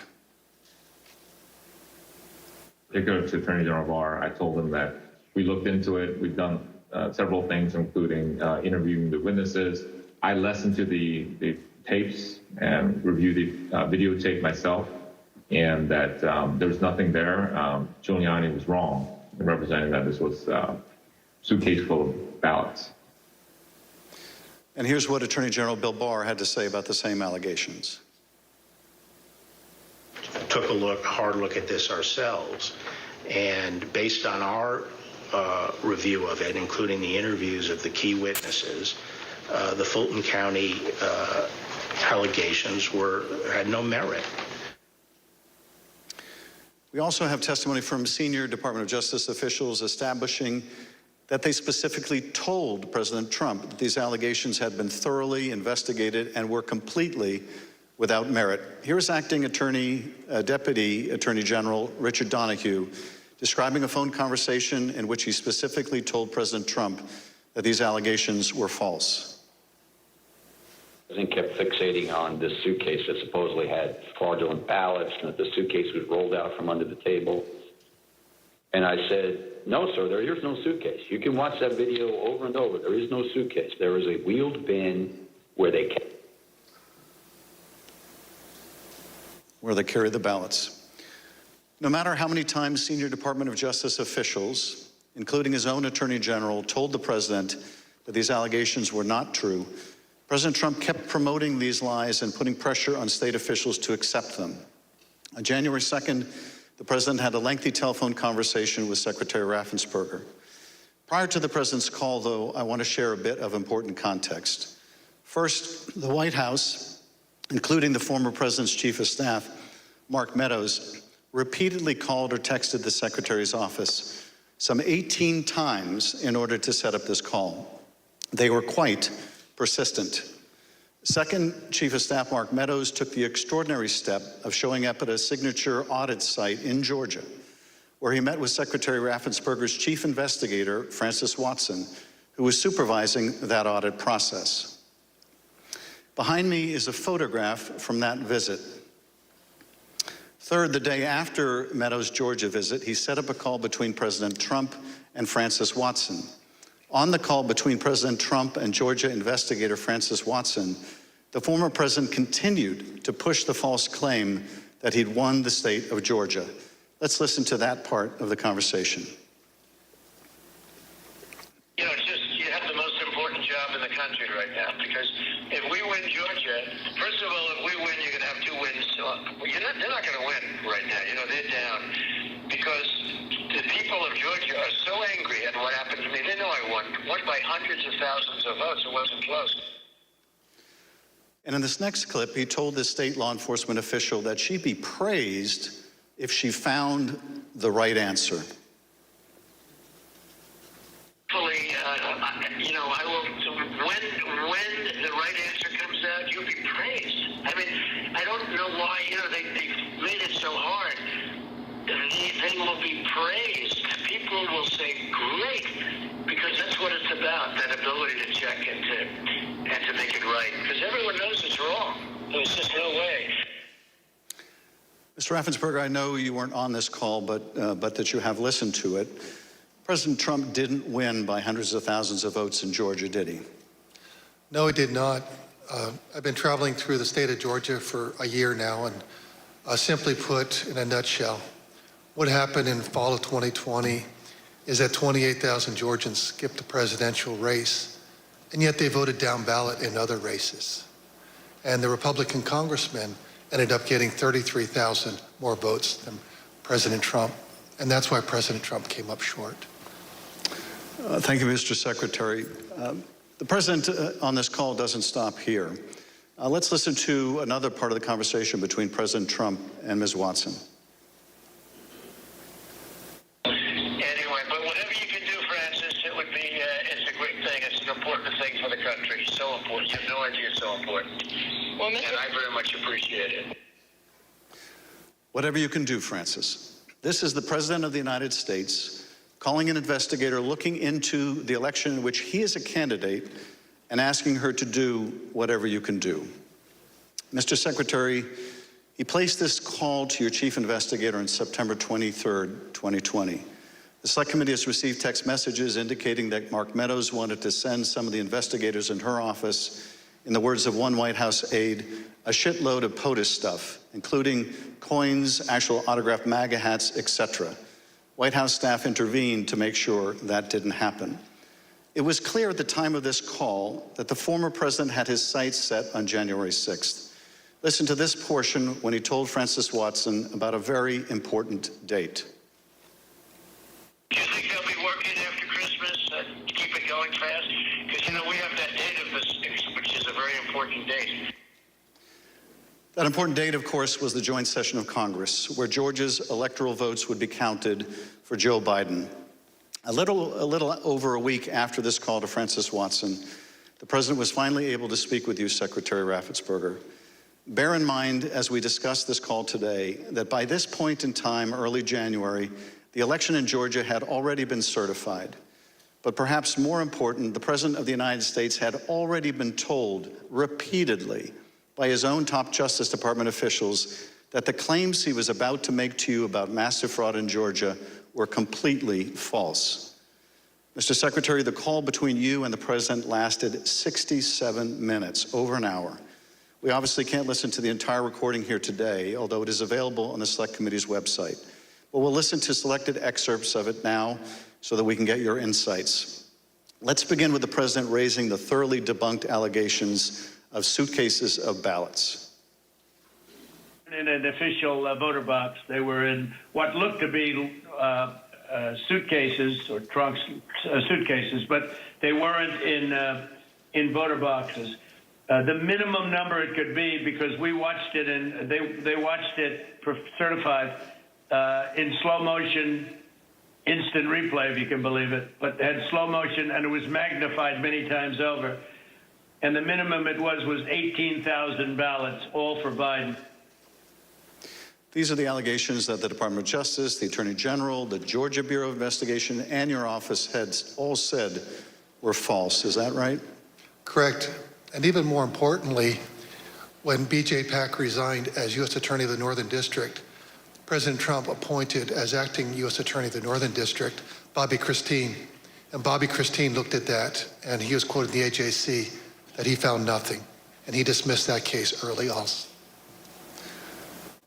Particular to Attorney General Barr, I told him that we looked into it. We've done several things, including interviewing the witnesses. I listened to the tapes and reviewed the videotape myself, and that there was nothing there. Giuliani was wrong in representing that this was a suitcase full of ballots. And here's what Attorney General Bill Barr had to say about the same allegations. Took a hard look at this ourselves, and based on our review of it, including the interviews of the key witnesses, the Fulton County allegations had no merit. We also have testimony from senior Department of Justice officials establishing that they specifically told President Trump that these allegations had been thoroughly investigated and were completely without merit. Here's Acting Deputy Attorney General Richard Donahue describing a phone conversation in which he specifically told President Trump that these allegations were false. The president kept fixating on this suitcase that supposedly had fraudulent ballots and that the suitcase was rolled out from under the table. And I said, no, sir, there is no suitcase. You can watch that video over and over. There is no suitcase. There is a wheeled bin where they carry the ballots. No matter how many times senior Department of Justice officials, including his own Attorney General, told the president that these allegations were not true, President Trump kept promoting these lies and putting pressure on state officials to accept them. On January 2nd, the president had a lengthy telephone conversation with Secretary Raffensperger. Prior to the president's call, though, I want to share a bit of important context. First, the White House, including the former president's chief of staff, Mark Meadows, repeatedly called or texted the secretary's office some 18 times in order to set up this call. They were quite persistent. Second, Chief of Staff Mark Meadows took the extraordinary step of showing up at a signature audit site in Georgia, where he met with Secretary Raffensperger's chief investigator, Francis Watson, who was supervising that audit process. Behind me is a photograph from that visit. Third, the day after Meadows' Georgia visit, he set up a call between President Trump and Francis Watson. On the call between President Trump and Georgia investigator Francis Watson, the former president continued to push the false claim that he'd won the state of Georgia. Let's listen to that part of the conversation. You know, you have the most important job in the country right now, because if we win Georgia, first of all, if we win, you're going to have 2 wins. They're not going to win right now. You know, they're down because the people of Georgia are so angry at what happened to me. They know I won by hundreds of thousands of votes. It wasn't close. And in this next clip, he told this state law enforcement official that she'd be praised if she found the right answer. Hopefully, you know, I will. When the right answer comes out, you'll be praised. I mean, I don't know why. You know, they made it so hard. They will be praised. People will say, "Great," because that's what it's about. That ability to check and to make it right. Because everyone knows it's wrong. There's just no way. Mr. Raffensperger, I know you weren't on this call, but that you have listened to it. President Trump didn't win by hundreds of thousands of votes in Georgia, did he? No, he did not. I've been traveling through the state of Georgia for a year now, and simply put, in a nutshell, what happened in fall of 2020 is that 28,000 Georgians skipped the presidential race and yet they voted down ballot in other races. And the Republican congressman ended up getting 33,000 more votes than President Trump, and that's why President Trump came up short. Thank you, Mr. Secretary. The president on this call doesn't stop here. Let's listen to another part of the conversation between President Trump and Ms. Watson. Anyway, but whatever you can do, Francis, it would be, it's a great thing. It's an important thing for the country. So important. You have no idea it's so important. Well, and I very much appreciate it. Whatever you can do, Francis. This is the President of the United States calling an investigator looking into the election in which he is a candidate and asking her to do whatever you can do. Mr. Secretary, he placed this call to your chief investigator on September 23rd, 2020. The Select Committee has received text messages indicating that Mark Meadows wanted to send some of the investigators in her office, in the words of one White House aide, a shitload of POTUS stuff, including coins, actual autographed MAGA hats, etc. White House staff intervened to make sure that didn't happen. It was clear at the time of this call that the former president had his sights set on January 6th. Listen to this portion when he told Francis Watson about a very important date. Do you think they'll be working after Christmas to keep it going fast? Because, you know, we have that date of the 6th, which is a very important date. That important date, of course, was the joint session of Congress, where Georgia's electoral votes would be counted for Joe Biden. A little over a week after this call to Francis Watson, the president was finally able to speak with you, Secretary Raffensperger. Bear in mind, as we discuss this call today, that by this point in time, early January, the election in Georgia had already been certified. But perhaps more important, the President of the United States had already been told repeatedly by his own top Justice Department officials that the claims he was about to make to you about massive fraud in Georgia were completely false. Mr. Secretary, the call between you and the president lasted 67 minutes, over an hour. We obviously can't listen to the entire recording here today, although it is available on the Select Committee's website. But we'll listen to selected excerpts of it now so that we can get your insights. Let's begin with the president raising the thoroughly debunked allegations of suitcases of ballots. In an official voter box, they were in what looked to be suitcases or trunks, suitcases, but they weren't in voter boxes. The minimum number it could be, because we watched it and they watched it certified in slow motion, instant replay, if you can believe it, but it had slow motion and it was magnified many times over. And the minimum it was 18,000 ballots, all for Biden. These are the allegations that the Department of Justice, the Attorney General, the Georgia Bureau of Investigation, and your office heads all said were false. Is that right? Correct. And even more importantly, when B.J. Pack resigned as U.S. Attorney of the Northern District, President Trump appointed as acting U.S. Attorney of the Northern District, Bobby Christine. And Bobby Christine looked at that, and he was quoted in the AJC that he found nothing. And he dismissed that case early also.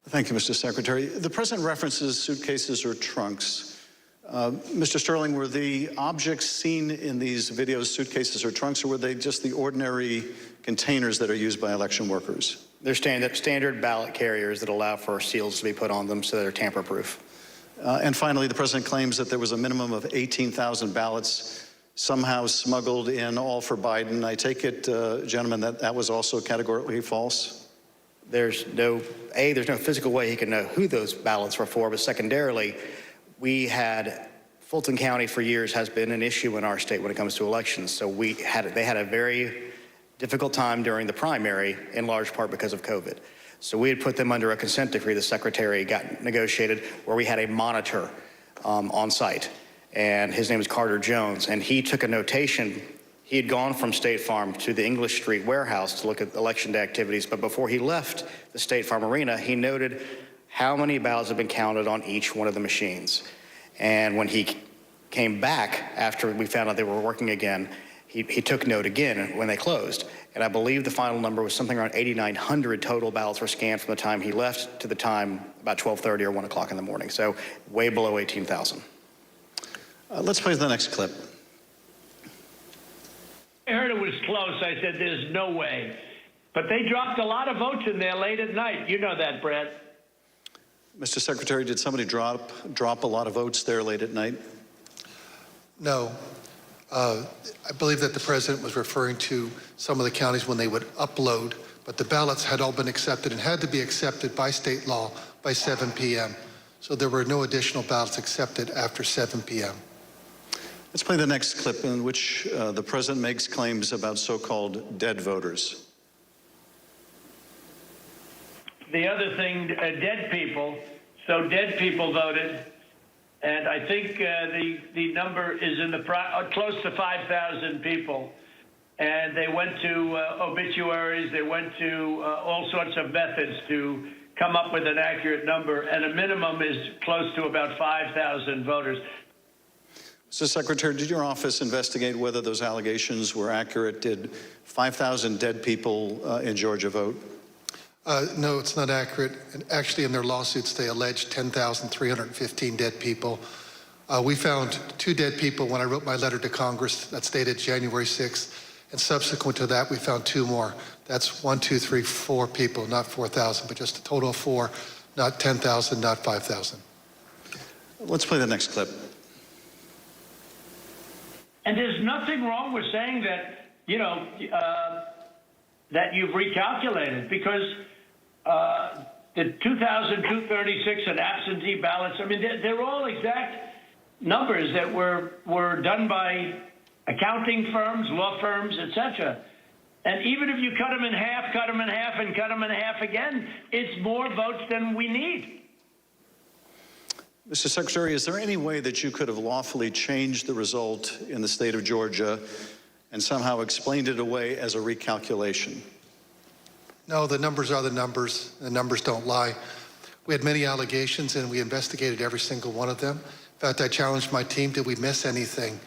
Thank you, Mr. Secretary. The president references suitcases or trunks. Mr. Sterling, were the objects seen in these videos suitcases or trunks, or were they just the ordinary containers that are used by election workers? They're standard ballot carriers that allow for seals to be put on them so they're tamper-proof. And finally, the president claims that there was a minimum of 18,000 ballots somehow smuggled in, all for Biden. I take it, gentlemen, that was also categorically false? There's no physical way he can know who those ballots were for, but secondarily, we had Fulton County for years has been an issue in our state when it comes to elections. So they had a very difficult time during the primary, in large part because of COVID. So we had put them under a consent decree the secretary got negotiated, where we had a monitor on site, and his name is Carter Jones, and he took a notation. He had gone from State Farm to the English Street warehouse to look at election day activities, but before he left the State Farm arena, he noted how many ballots have been counted on each one of the machines. And when he came back after we found out they were working again, he took note again when they closed. And I believe the final number was something around 8,900 total ballots were scanned from the time he left to the time about 12:30 or 1 o'clock in the morning. So way below 18,000. Let's play the next clip. I heard it was close. I said, there's no way. But they dropped a lot of votes in there late at night. You know that, Brad. Mr. Secretary, did somebody drop a lot of votes there late at night? No. I believe that the president was referring to some of the counties when they would upload, but the ballots had all been accepted and had to be accepted by state law by 7 p.m. So there were no additional ballots accepted after 7 p.m. Let's play the next clip in which the president makes claims about so-called dead voters. The other thing, dead people. So dead people voted. And I think the number is in the close to 5,000 people. And they went to obituaries. They went to all sorts of methods to come up with an accurate number. And a minimum is close to about 5,000 voters. Mr. Secretary, did your office investigate whether those allegations were accurate? Did 5,000 dead people in Georgia vote? No, it's not accurate. And actually, in their lawsuits, they allege 10,315 dead people. We found 2 dead people when I wrote my letter to Congress that's dated January 6th. And subsequent to that, we found 2 more. That's 1, 2, 3, 4 people, not 4,000, but just a total of 4, not 10,000, not 5,000. Let's play the next clip. And there's nothing wrong with saying that, you know, that you've recalculated, because the 2,236 and absentee ballots, I mean, they're all exact numbers that were done by accounting firms, law firms, etc. And even if you cut them in half, and cut them in half again, it's more votes than we need. Mr. Secretary, is there any way that you could have lawfully changed the result in the state of Georgia and somehow explained it away as a recalculation? No, the numbers are the numbers. The numbers don't lie. We had many allegations, and we investigated every single one of them. In fact, I challenged my team, did we miss anything?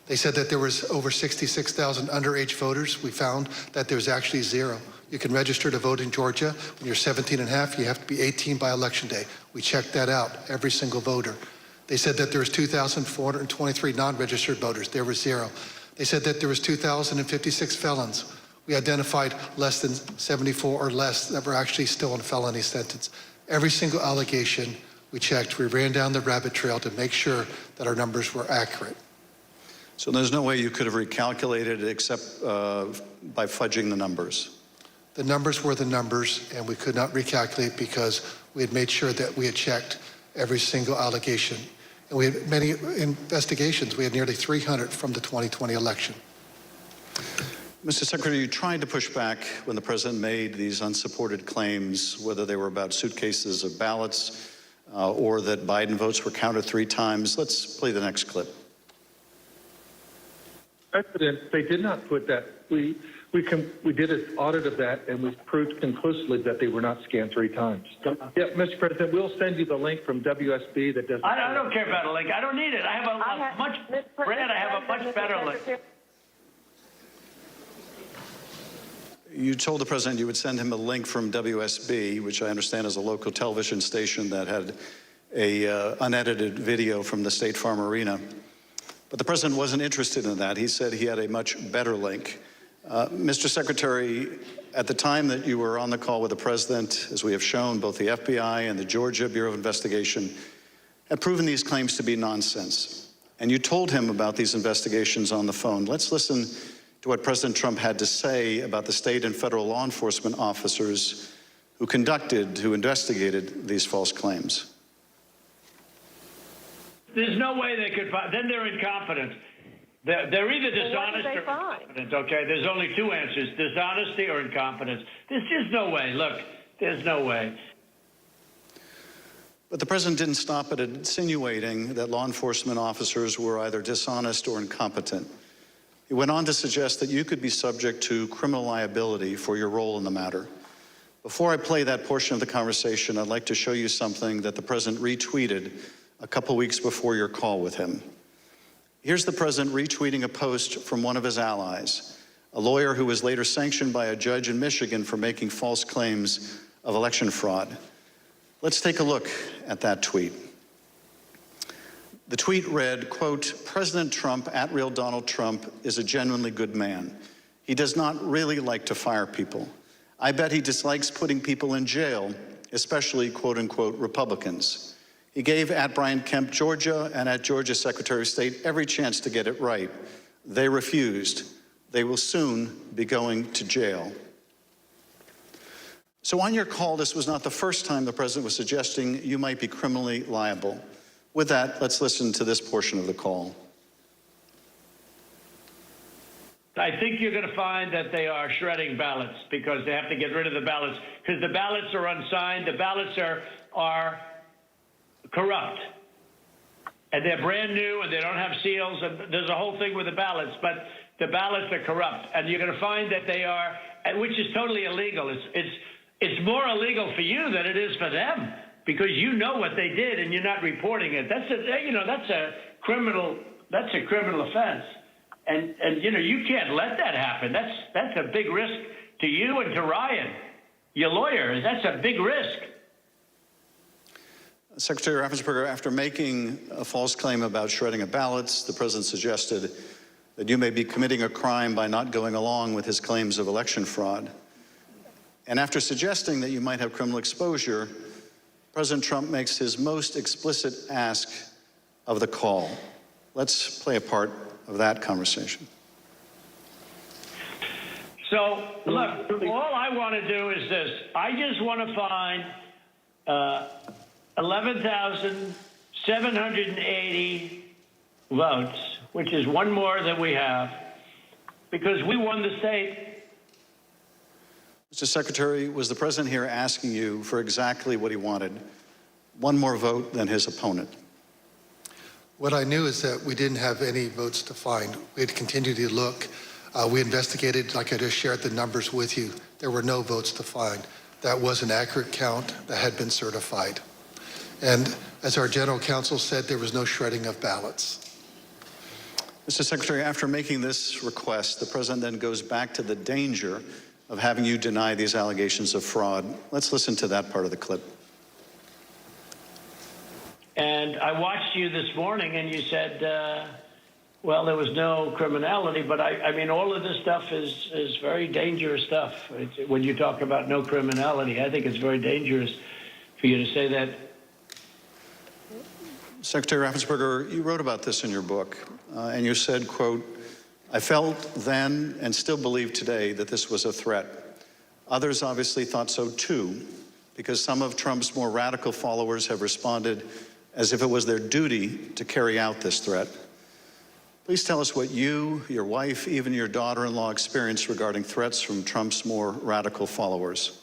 They said that there was over 66,000 underage voters. We found that there's actually 0. You can register to vote in Georgia. When you're 17 and a half, you have to be 18 by election day. We checked that out, every single voter. They said that there was 2,423 non-registered voters. There was 0. They said that there was 2,056 felons. We identified less than 74 or less that were actually still in felony sentence. Every single allegation we checked, we ran down the rabbit trail to make sure that our numbers were accurate. So there's no way you could have recalculated it except by fudging the numbers? The numbers were the numbers, and we could not recalculate because we had made sure that we had checked every single allegation. And we had many investigations. We had nearly 300 from the 2020 election. Mr. Secretary, you tried to push back when the president made these unsupported claims, whether they were about suitcases of ballots or that Biden votes were counted 3 times. Let's play the next clip. President, they did not put that. We did an audit of that, and we proved conclusively that they were not scanned 3 times. Yeah, Mr. President, we'll send you the link from WSB that does. I don't care about a link. I don't need it. I have a much better link. You told the president you would send him a link from WSB, which I understand is a local television station that had a unedited video from the State Farm Arena. But the president wasn't interested in that. He said he had a much better link. Mr. Secretary, at the time that you were on the call with the president, as we have shown, both the FBI and the Georgia Bureau of Investigation had proven these claims to be nonsense. And you told him about these investigations on the phone. Let's listen to what President Trump had to say about the state and federal law enforcement officers who investigated these false claims. There's no way they could find. Then they're incompetent. They're either dishonest or incompetent, okay? There's only 2 answers, dishonesty or incompetence. There's just no way. Look, there's no way. But the president didn't stop at insinuating that law enforcement officers were either dishonest or incompetent. He went on to suggest that you could be subject to criminal liability for your role in the matter. Before I play that portion of the conversation, I'd like to show you something that the president retweeted a couple weeks before your call with him. Here's the president retweeting a post from one of his allies, a lawyer who was later sanctioned by a judge in Michigan for making false claims of election fraud. Let's take a look at that tweet. The tweet read, quote, "President Trump, @real Donald Trump, is a genuinely good man. He does not really like to fire people. I bet he dislikes putting people in jail, especially quote-unquote Republicans. He gave at Brian Kemp, Georgia, and at Georgia Secretary of State every chance to get it right. They refused. They will soon be going to jail. So on your call, this was not the first time the president was suggesting you might be criminally liable. With that, let's listen to this portion of the call. I think you're going to find that they are shredding ballots because they have to get rid of the ballots because the ballots are unsigned. The ballots are corrupt. And they're brand new and they don't have seals. And there's a whole thing with the ballots, but the ballots are corrupt. And you're going to find that they are, which is totally illegal. It's more illegal for you than it is for them because you know what they did and you're not reporting it. That's a criminal offense. And you can't let that happen. That's a big risk to you and to Ryan, your lawyer. That's a big risk. Secretary Raffensperger, after making a false claim about shredding of ballots, the president suggested that you may be committing a crime by not going along with his claims of election fraud. And after suggesting that you might have criminal exposure, President Trump makes his most explicit ask of the call. Let's play a part of that conversation. So, look, all I want to do is this. I just want to find 11,780 votes, which is one more than we have, because we won the state. Mr. Secretary, was the president here asking you for exactly what he wanted? One more vote than his opponent. What I knew is that we didn't have any votes to find. We had continued to look. We investigated, like I just shared the numbers with you. There were no votes to find. That was an accurate count that had been certified. And as our general counsel said, there was no shredding of ballots. Mr. Secretary, after making this request, the president then goes back to the danger of having you deny these allegations of fraud. Let's listen to that part of the clip. And I watched you this morning and you said, well, there was no criminality, but I mean, all of this stuff is very dangerous stuff. When you talk about no criminality, I think it's very dangerous for you to say that. Secretary Raffensperger, you wrote about this in your book, and you said, quote, I felt then and still believe today that this was a threat. Others obviously thought so too, because some of Trump's more radical followers have responded as if it was their duty to carry out this threat. Please tell us what you, your wife, even your daughter-in-law experienced regarding threats from Trump's more radical followers.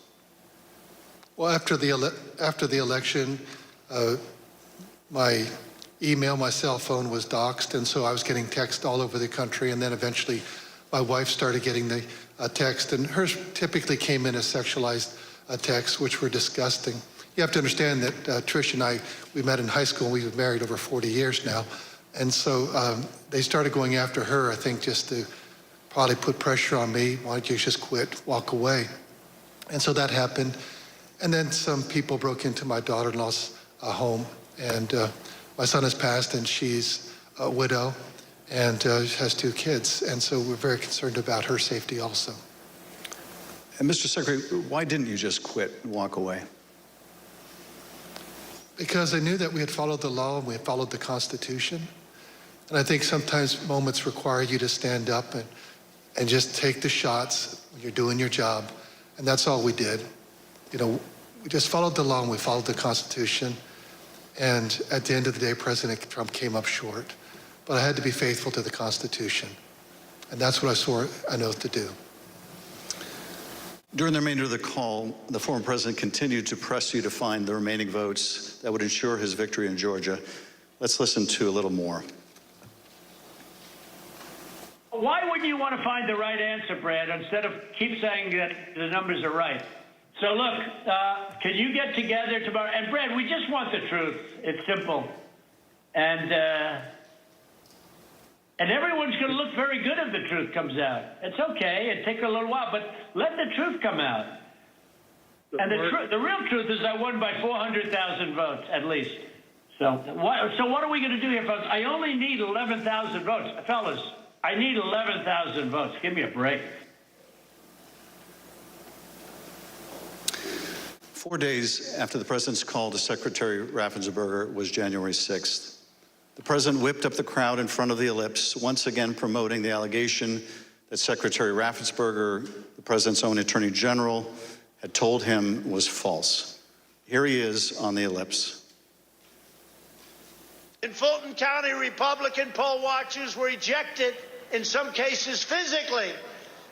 Well, after the election, my email, my cell phone was doxxed, and so I was getting texts all over the country, and then eventually my wife started getting the text, and hers typically came in as sexualized texts, which were disgusting. You have to understand that Trish and I, we met in high school, and we've been married over 40 years now, and so they started going after her, I think, just to probably put pressure on me. Why don't you just quit, walk away? And so that happened, and then some people broke into my daughter-in-law's home, and my son has passed, and she's a widow and has 2 kids. And so we're very concerned about her safety also. And Mr. Secretary, why didn't you just quit and walk away? Because I knew that we had followed the law and we had followed the Constitution. And I think sometimes moments require you to stand up and just take the shots when you're doing your job. And that's all we did. You know, we just followed the law and we followed the Constitution. And at the end of the day, President Trump came up short. But I had to be faithful to the Constitution. And that's what I swore an oath to do. During the remainder of the call, the former president continued to press you to find the remaining votes that would ensure his victory in Georgia. Let's listen to a little more. Why wouldn't you want to find the right answer, Brad, instead of keep saying that the numbers are right? So look, can you get together tomorrow? And Brad, we just want the truth. It's simple. And everyone's going to look very good if the truth comes out. It's okay. It takes a little while, but let the truth come out. And the real truth is I won by 400,000 votes, at least. So what are we going to do here, folks? I only need 11,000 votes. Fellas, I need 11,000 votes. Give me a break. 4 days after the president's call to Secretary Raffensperger was January 6th. The president whipped up the crowd in front of the ellipse, once again promoting the allegation that Secretary Raffensperger, the president's own attorney general, had told him was false. Here he is on the ellipse. In Fulton County, Republican poll watchers were ejected, in some cases physically,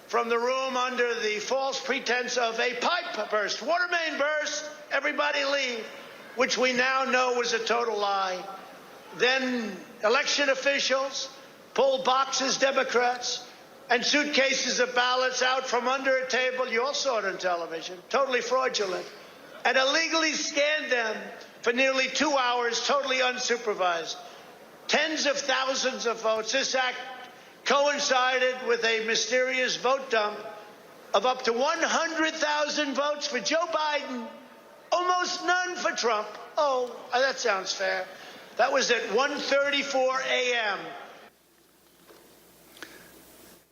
from the room under the false pretense of a pipe burst, water main burst, everybody leave, which we now know was a total lie. Then election officials pulled boxes, Democrats, and suitcases of ballots out from under a table. You all saw it on television, totally fraudulent, and illegally scanned them for nearly 2 hours, totally unsupervised. Tens of thousands of votes. This act coincided with a mysterious vote dump of up to 100,000 votes for Joe Biden, almost none for Trump. Oh, that sounds fair. That was at 1:34 a.m.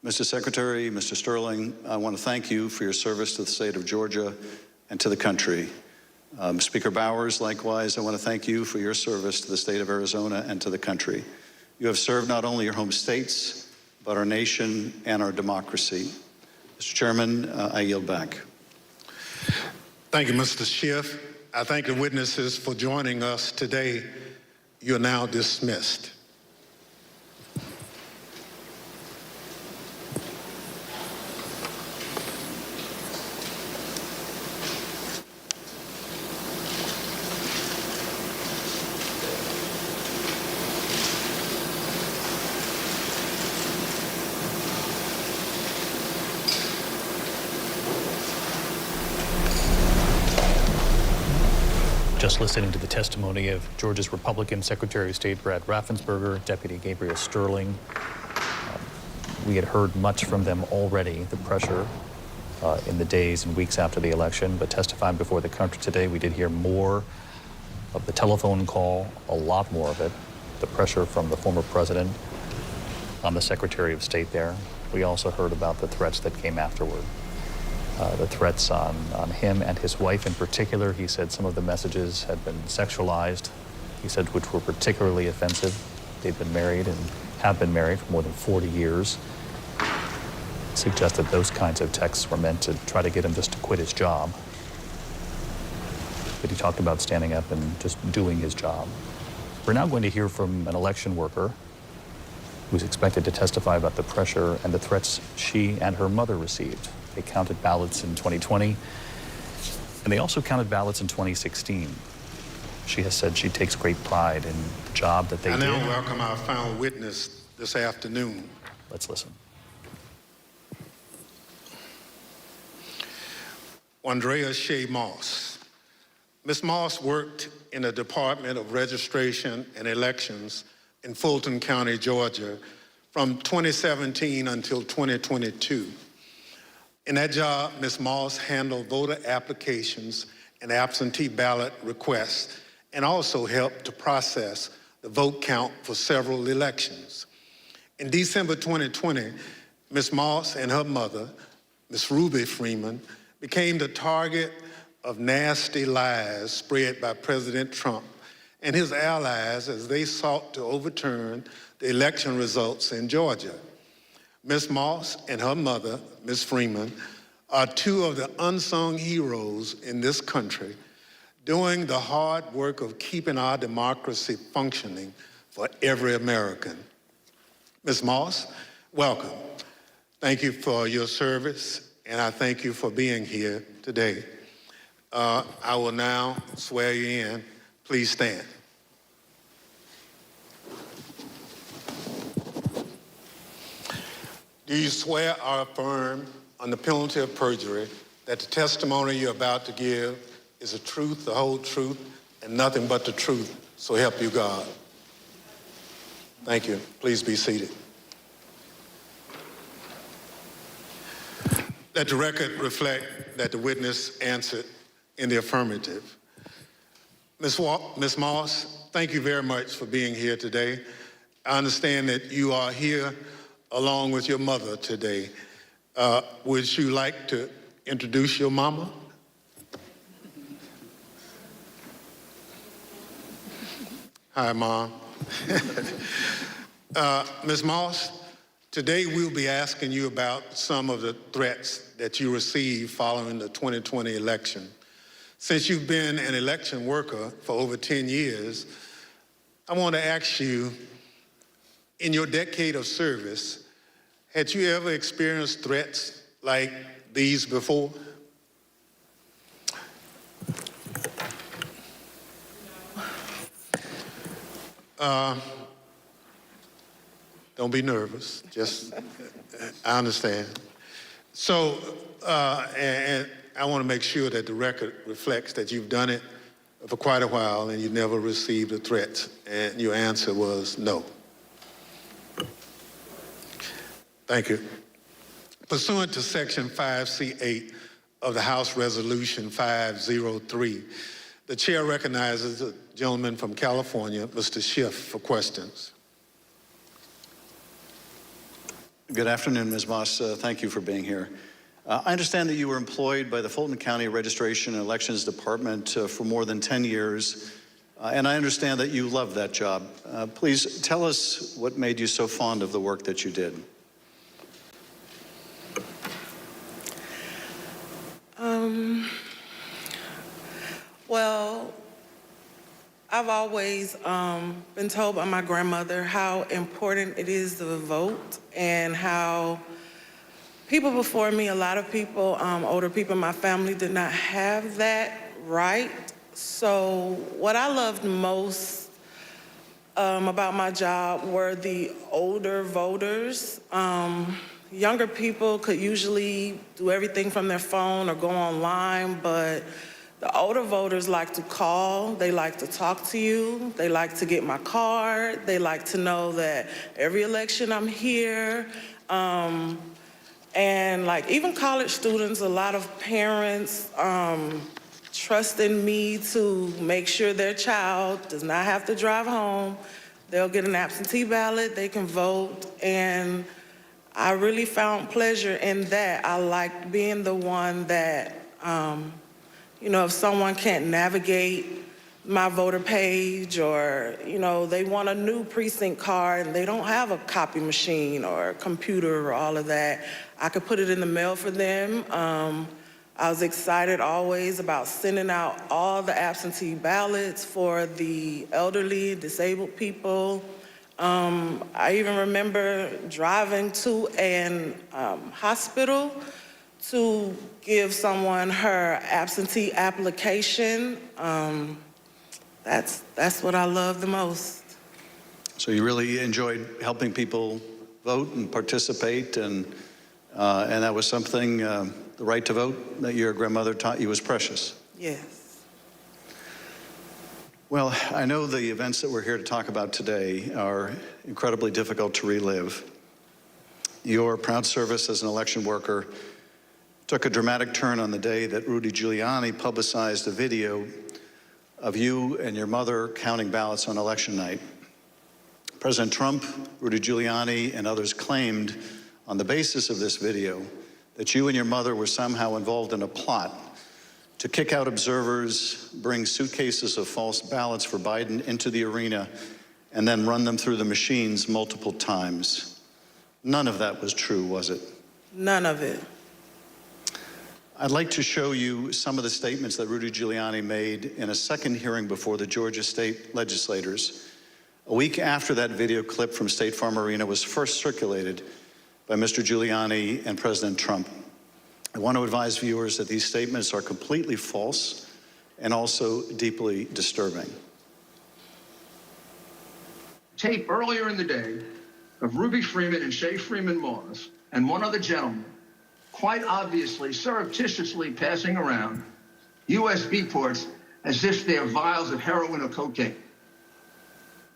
Mr. Secretary, Mr. Sterling, I want to thank you for your service to the state of Georgia and to the country. Speaker Bowers, likewise, I want to thank you for your service to the state of Arizona and to the country. You have served not only your home states, but our nation and our democracy. Mr. Chairman, I yield back. Thank you, Mr. Schiff. I thank the witnesses for joining us today. You're now dismissed. Just listening to the testimony of Georgia's Republican Secretary of State Brad Raffensperger, Deputy Gabriel Sterling. We had heard much from them already, the pressure in the days and weeks after the election, but testifying before the country today, we did hear more of the telephone call, a lot more of it, the pressure from the former president on the Secretary of State there. We also heard about the threats that came afterward. The threats on him and his wife in particular. He said some of the messages had been sexualized, he said, which were particularly offensive. They'd been married and have been married for more than 40 years. Suggested those kinds of texts were meant to try to get him just to quit his job. But he talked about standing up and just doing his job. We're now going to hear from an election worker who's expected to testify about the pressure and the threats she and her mother received. They counted ballots in 2020, and they also counted ballots in 2016. She has said she takes great pride in the job that they did. I now welcome our final witness this afternoon. Let's listen. Andrea Shea Moss. Ms. Moss worked in the Department of Registration and Elections in Fulton County, Georgia, from 2017 until 2022. In that job, Ms. Moss handled voter applications and absentee ballot requests and also helped to process the vote count for several elections. In December 2020, Ms. Moss and her mother, Ms. Ruby Freeman, became the target of nasty lies spread by President Trump and his allies as they sought to overturn the election results in Georgia. Ms. Moss and her mother, Ms. Freeman, are two of the unsung heroes in this country, doing the hard work of keeping our democracy functioning for every American. Ms. Moss, welcome. Thank you for your service, and I thank you for being here today. I will now swear you in. Please stand. Do you swear or affirm on the penalty of perjury that the testimony you're about to give is the truth, the whole truth, and nothing but the truth, so help you God? Thank you. Please be seated. Let the record reflect that the witness answered in the affirmative. Ms. Moss, thank you very much for being here today. I understand that you are here along with your mother today. Would you like to introduce your mama? Hi, Mom. Ms. Moss, today we'll be asking you about some of the threats that you received following the 2020 election. Since you've been an election worker for over 10 years, I want to ask you, in your decade of service, had you ever experienced threats like these before? Don't be nervous. Just, I understand. So, and I want to make sure that the record reflects that you've done it for quite a while and you never received a threat. And your answer was no. Thank you. Pursuant to Section 5C8 of the House Resolution 503, the chair recognizes the gentleman from California, Mr. Schiff, for questions. Good afternoon, Ms. Moss. Thank you for being here. I understand that you were employed by the Fulton County Registration and Elections Department for more than 10 years, and I understand that you love that job. Please tell us what made you so fond of the work that you did. Well, I've always been told by my grandmother how important it is to vote and how people before me, a lot of people, older people in my family did not have that right. So what I loved most about my job were the older voters. Younger people could usually do everything from their phone or go online, but the older voters like to call, they like to talk to you, they like to get my card, they like to know that every election I'm here. And like even college students, a lot of parents trust in me to make sure their child does not have to drive home. They'll get an absentee ballot, they can vote, and I really found pleasure in that. I liked being the one that, you know, if someone can't navigate my voter page or, you know, they want a new precinct card and they don't have a copy machine or a computer or all of that, I could put it in the mail for them. I was excited always about sending out all the absentee ballots for the elderly, disabled people. I even remember driving to an hospital to give someone her absentee application. That's what I love the most. So you really enjoyed helping people vote and participate, and that was something, the right to vote, that your grandmother taught you was precious. Yes. Well, I know the events that we're here to talk about today are incredibly difficult to relive. Your proud service as an election worker took a dramatic turn on the day that Rudy Giuliani publicized a video of you and your mother counting ballots on election night. President Trump, Rudy Giuliani, and others claimed on the basis of this video that you and your mother were somehow involved in a plot to kick out observers, bring suitcases of false ballots for Biden into the arena, and then run them through the machines multiple times. None of that was true, was it? None of it. I'd like to show you some of the statements that Rudy Giuliani made in a second hearing before the Georgia state legislators, a week after that video clip from State Farm Arena was first circulated by Mr. Giuliani and President Trump. I want to advise viewers that these statements are completely false and also deeply disturbing. Tape earlier in the day of Ruby Freeman and Shay Freeman Moss and one other gentleman quite obviously surreptitiously passing around USB ports as if they're vials of heroin or cocaine.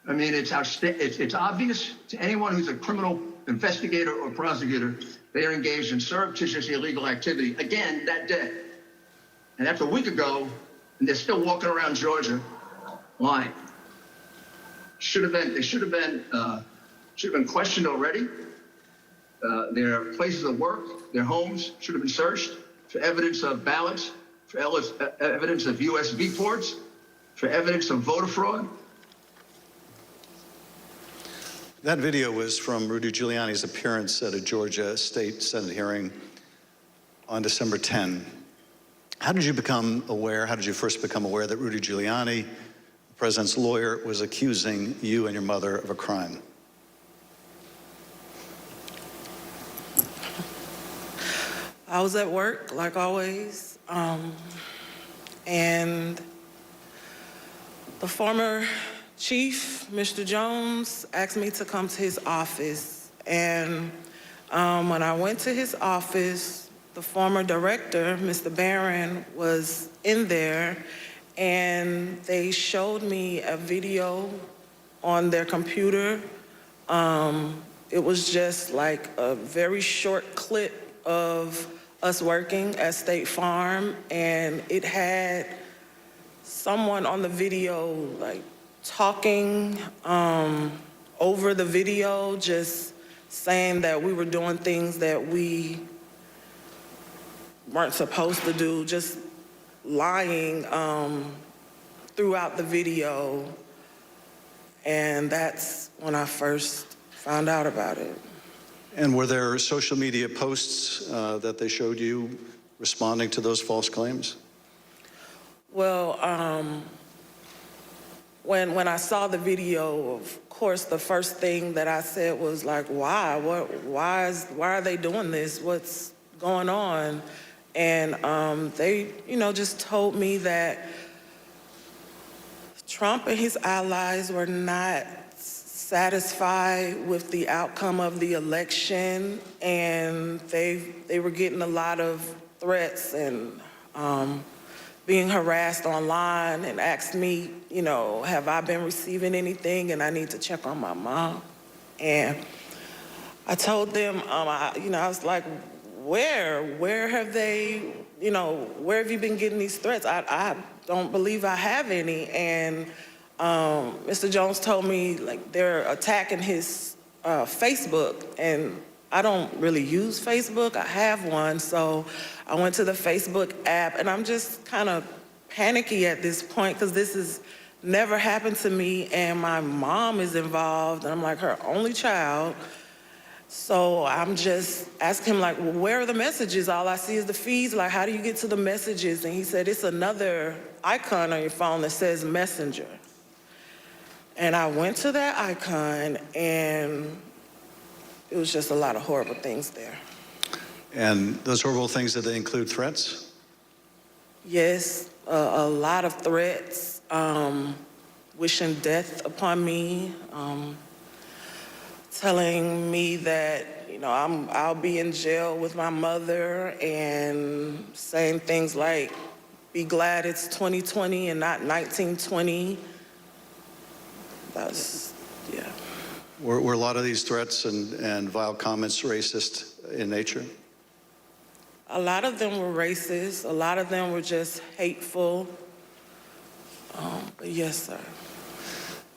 I mean, it's obvious to anyone who's a criminal investigator or prosecutor, they are engaged in surreptitious illegal activity again that day. And that's a week ago, and they're still walking around Georgia lying. They should have been questioned already. Their places of work, their homes should have been searched for evidence of ballots, for evidence of USB ports, for evidence of voter fraud. That video was from Rudy Giuliani's appearance at a Georgia State Senate hearing on December 10. How did you first become aware that Rudy Giuliani, the president's lawyer, was accusing you and your mother of a crime? I was at work, like always, and the former chief, Mr. Jones, asked me to come to his office. And when I went to his office, the former director, Mr. Barron, was in there, and they showed me a video on their computer. It was just like a very short clip of us working at State Farm, and it had someone on the video like talking over the video, just saying that we were doing things that we weren't supposed to do, just lying throughout the video. And that's when I first found out about it. And were there social media posts that they showed you responding to those false claims? Well, when I saw the video, of course, the first thing that I said was like, why? Why are they doing this? What's going on? And they, just told me that Trump and his allies were not satisfied with the outcome of the election, and they were getting a lot of threats and being harassed online, and asked me, have I been receiving anything, and I need to check on my mom. And I told them, I was like, where have they, where have you been getting these threats? I don't believe I have any. And Mr. Jones told me, like, they're attacking his Facebook, and I don't really use Facebook. I have one, so I went to the Facebook app, and I'm just kind of panicky at this point because this has never happened to me, and my mom is involved, and I'm like her only child. So I'm just asking him, like, well, where are the messages? All I see is the feeds. Like, how do you get to the messages? And he said, it's another icon on your phone that says Messenger. And I went to that icon, and it was just a lot of horrible things there. And those horrible things, did they include threats? Yes, a lot of threats, wishing death upon me, telling me that, I'll be in jail with my mother, and saying things like, be glad it's 2020 and not 1920. That's, yeah. Were a lot of these threats and vile comments racist in nature? A lot of them were racist. A lot of them were just hateful. But yes, sir.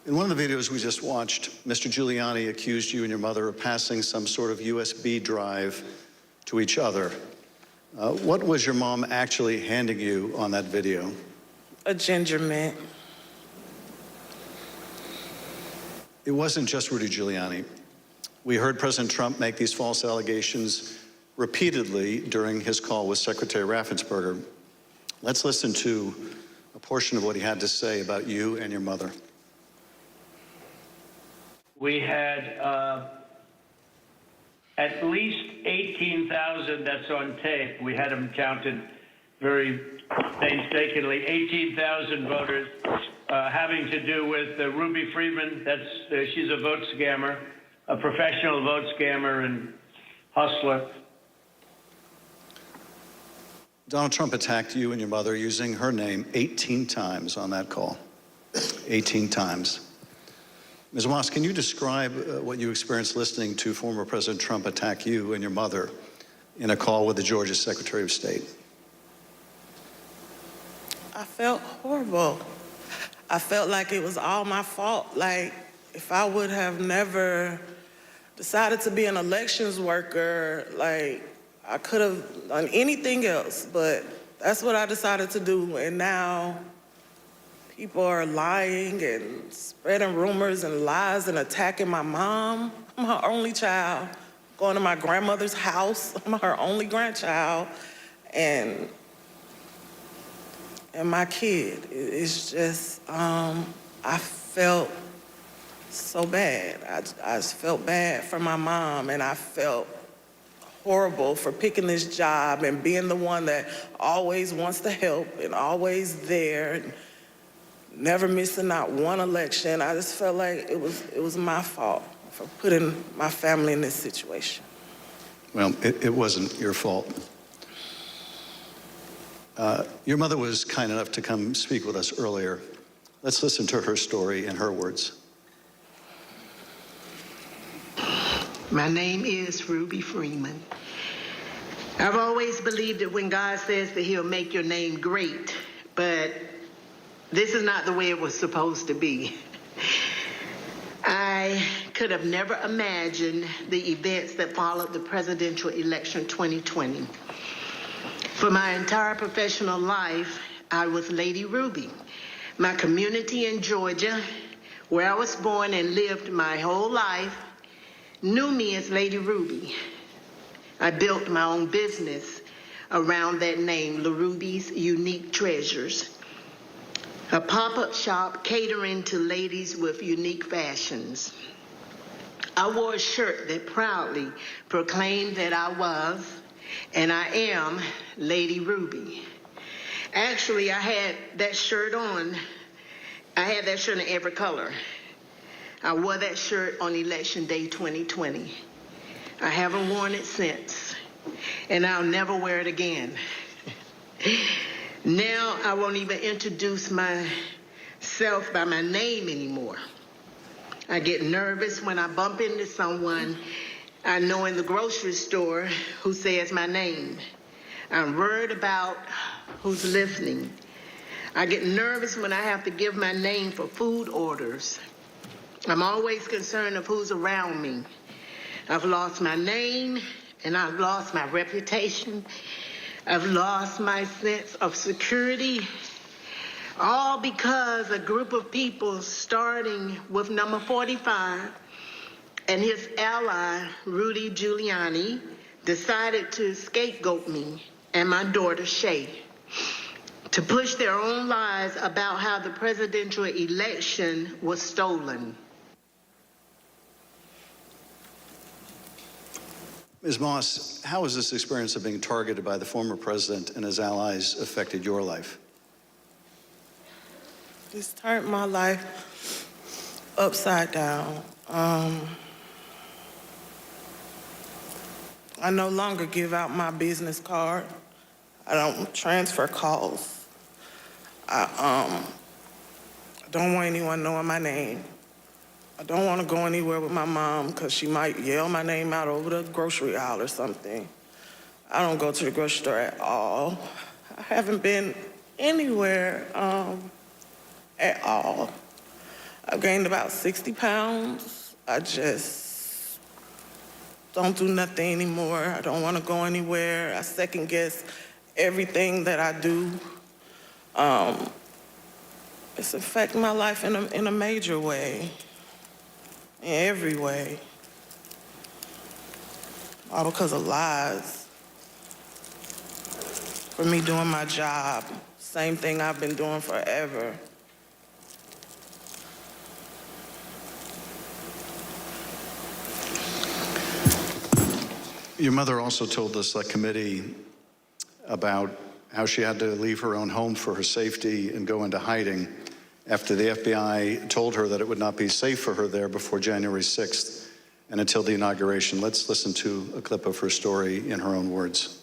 In one of the videos we just watched, Mr. Giuliani accused you and your mother of passing some sort of USB drive to each other. What was your mom actually handing you on that video? A ginger mint. It wasn't just Rudy Giuliani. We heard President Trump make these false allegations repeatedly during his call with Secretary Raffensperger. Let's listen to a portion of what he had to say about you and your mother. We had at least 18,000, that's on tape. We had them counted very painstakingly, 18,000 voters having to do with Ruby Freeman. She's a vote scammer, a professional vote scammer and hustler. Donald Trump attacked you and your mother using her name 18 times on that call. 18 times. Ms. Moss, can you describe what you experienced listening to former President Trump attack you and your mother in a call with the Georgia Secretary of State? I felt horrible. I felt like it was all my fault. Like, if I would have never decided to be an elections worker, like, I could have done anything else, but that's what I decided to do. And now people are lying and spreading rumors and lies and attacking my mom. I'm her only child. Going to my grandmother's house. I'm her only grandchild. And my kid. It's just, I felt so bad. I just felt bad for my mom, and I felt horrible for picking this job and being the one that always wants to help and always there, and never missing out one election. I just felt like it was my fault for putting my family in this situation. Well, it wasn't your fault. Your mother was kind enough to come speak with us earlier. Let's listen to her story in her words. My name is Ruby Freeman. I've always believed that when God says that he'll make your name great, but this is not the way it was supposed to be. I could have never imagined the events that followed the presidential election 2020. For my entire professional life, I was Lady Ruby. My community in Georgia, where I was born and lived my whole life, knew me as Lady Ruby. I built my own business around that name, La Ruby's Unique Treasures, a pop-up shop catering to ladies with unique fashions. I wore a shirt that proudly proclaimed that I was, and I am, Lady Ruby. Actually, I had that shirt on. I had that shirt in every color. I wore that shirt on Election Day 2020. I haven't worn it since, and I'll never wear it again. Now I won't even introduce myself by my name anymore. I get nervous when I bump into someone I know in the grocery store who says my name. I'm worried about who's listening. I get nervous when I have to give my name for food orders. I'm always concerned of who's around me. I've lost my name, and I've lost my reputation. I've lost my sense of security, all because a group of people, starting with number 45 and his ally, Rudy Giuliani, decided to scapegoat me and my daughter, Shay, to push their own lies about how the presidential election was stolen. Ms. Moss, how has this experience of being targeted by the former president and his allies affected your life? It's turned my life upside down. I no longer give out my business card. I don't transfer calls. I don't want anyone knowing my name. I don't want to go anywhere with my mom because she might yell my name out over the grocery aisle or something. I don't go to the grocery store at all. I haven't been anywhere at all. I've gained about 60 pounds. I just don't do nothing anymore. I don't want to go anywhere. I second guess everything that I do. It's affecting my life in a major way. In every way. All because of lies. For me doing my job. Same thing I've been doing forever. Your mother also told the Select Committee about how she had to leave her own home for her safety and go into hiding after the FBI told her that it would not be safe for her there before January 6th and until the inauguration. Let's listen to a clip of her story in her own words.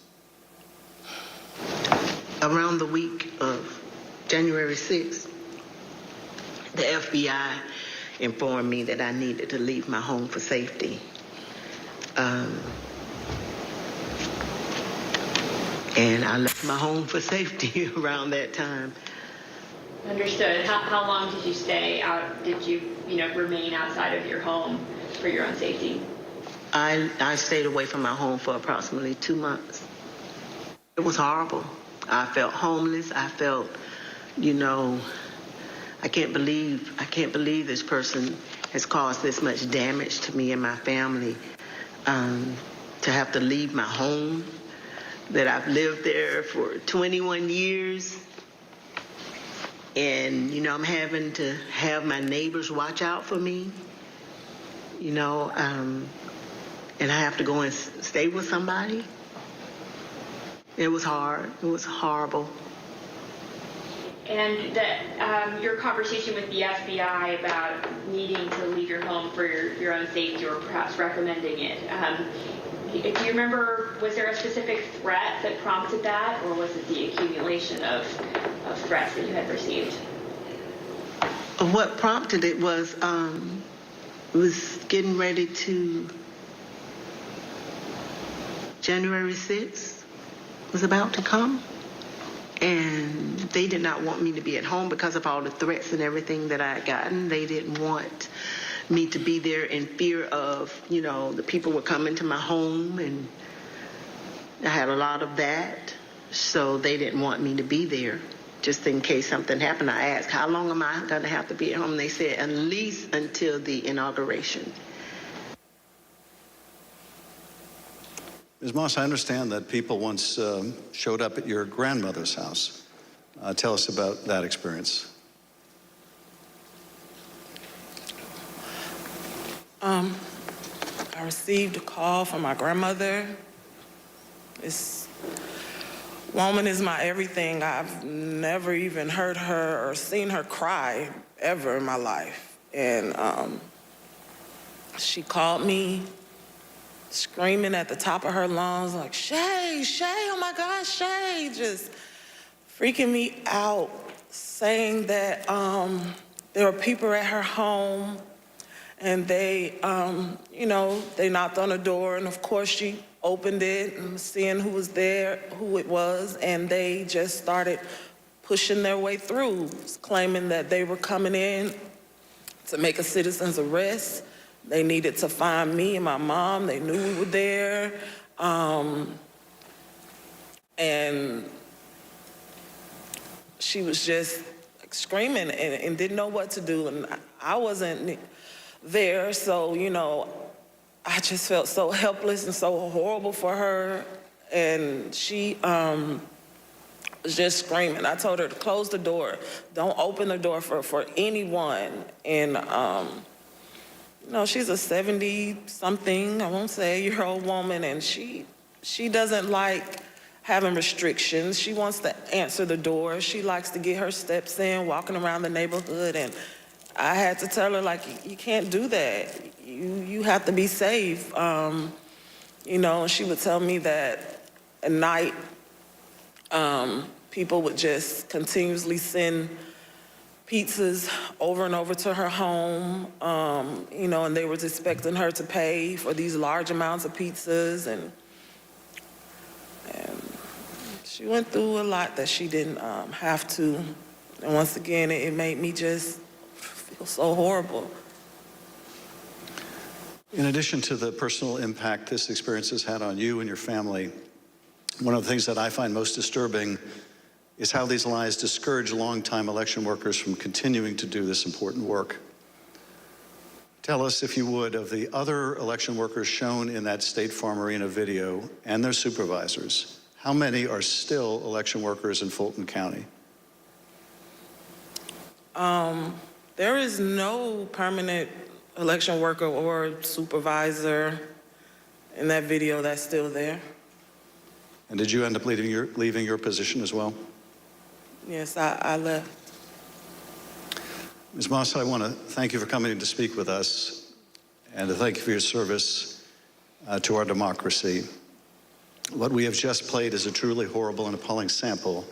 Around the week of January 6th, the FBI informed me that I needed to leave my home for safety. And I left my home for safety around that time. Understood. How long did you stay out? Did you remain outside of your home for your own safety? I stayed away from my home for approximately 2 months. It was horrible. I felt homeless. I felt, I can't believe this person has caused this much damage to me and my family. To have to leave my home, that I've lived there for 21 years. And, you know, I'm having to have my neighbors watch out for me, you know, and I have to go and stay with somebody. It was hard. It was horrible. And that your conversation with the FBI about needing to leave your home for your own safety, or perhaps recommending it, do you remember, was there a specific threat that prompted that, or was it the accumulation of threats that you had received? What prompted it was getting ready to, January 6th was about to come. And they did not want me to be at home because of all the threats and everything that I had gotten. They didn't want me to be there in fear of, you know, the people were coming to my home, and I had a lot of that. So they didn't want me to be there just in case something happened. I asked, how long am I going to have to be at home? And they said, at least until the inauguration. Ms. Moss, I understand that people once showed up at your grandmother's house. Tell us about that experience. I received a call from my grandmother. This woman is my everything. I've never even heard her or seen her cry ever in my life. And she called me screaming at the top of her lungs, like, Shay, oh my God, Shay, just freaking me out, saying that there were people at her home, and they, you know, they knocked on the door, and of course she opened it and seeing who was there, who it was, and they just started pushing their way through, claiming that they were coming in to make a citizen's arrest. They needed to find me and my mom. They knew we were there. And she was just like screaming and didn't know what to do. And I wasn't there, so, you know, I just felt so helpless and so horrible for her. And she was just screaming. I told her to close the door. Don't open the door for anyone. And you know, she's a 70-something, I won't say year-old woman, and she doesn't like having restrictions. She wants to answer the door. She likes to get her steps in, walking around the neighborhood, and I had to tell her, like, you can't do that. You have to be safe. You know, and she would tell me that at night, people would just continuously send pizzas over and over to her home, you know, and they were expecting her to pay for these large amounts of pizzas, and she went through a lot that she didn't have to. And once again, it made me just feel so horrible. In addition to the personal impact this experience has had on you and your family, one of the things that I find most disturbing is how these lies discourage longtime election workers from continuing to do this important work. Tell us, if you would, of the other election workers shown in that State Farm Arena video and their supervisors. How many are still election workers in Fulton County? There is no permanent election worker or supervisor in that video that's still there. And did you end up leaving your position as well? Yes, I left. Ms. Moss, I want to thank you for coming in to speak with us, and to thank you for your service to our democracy. What we have just played is a truly horrible and appalling sample,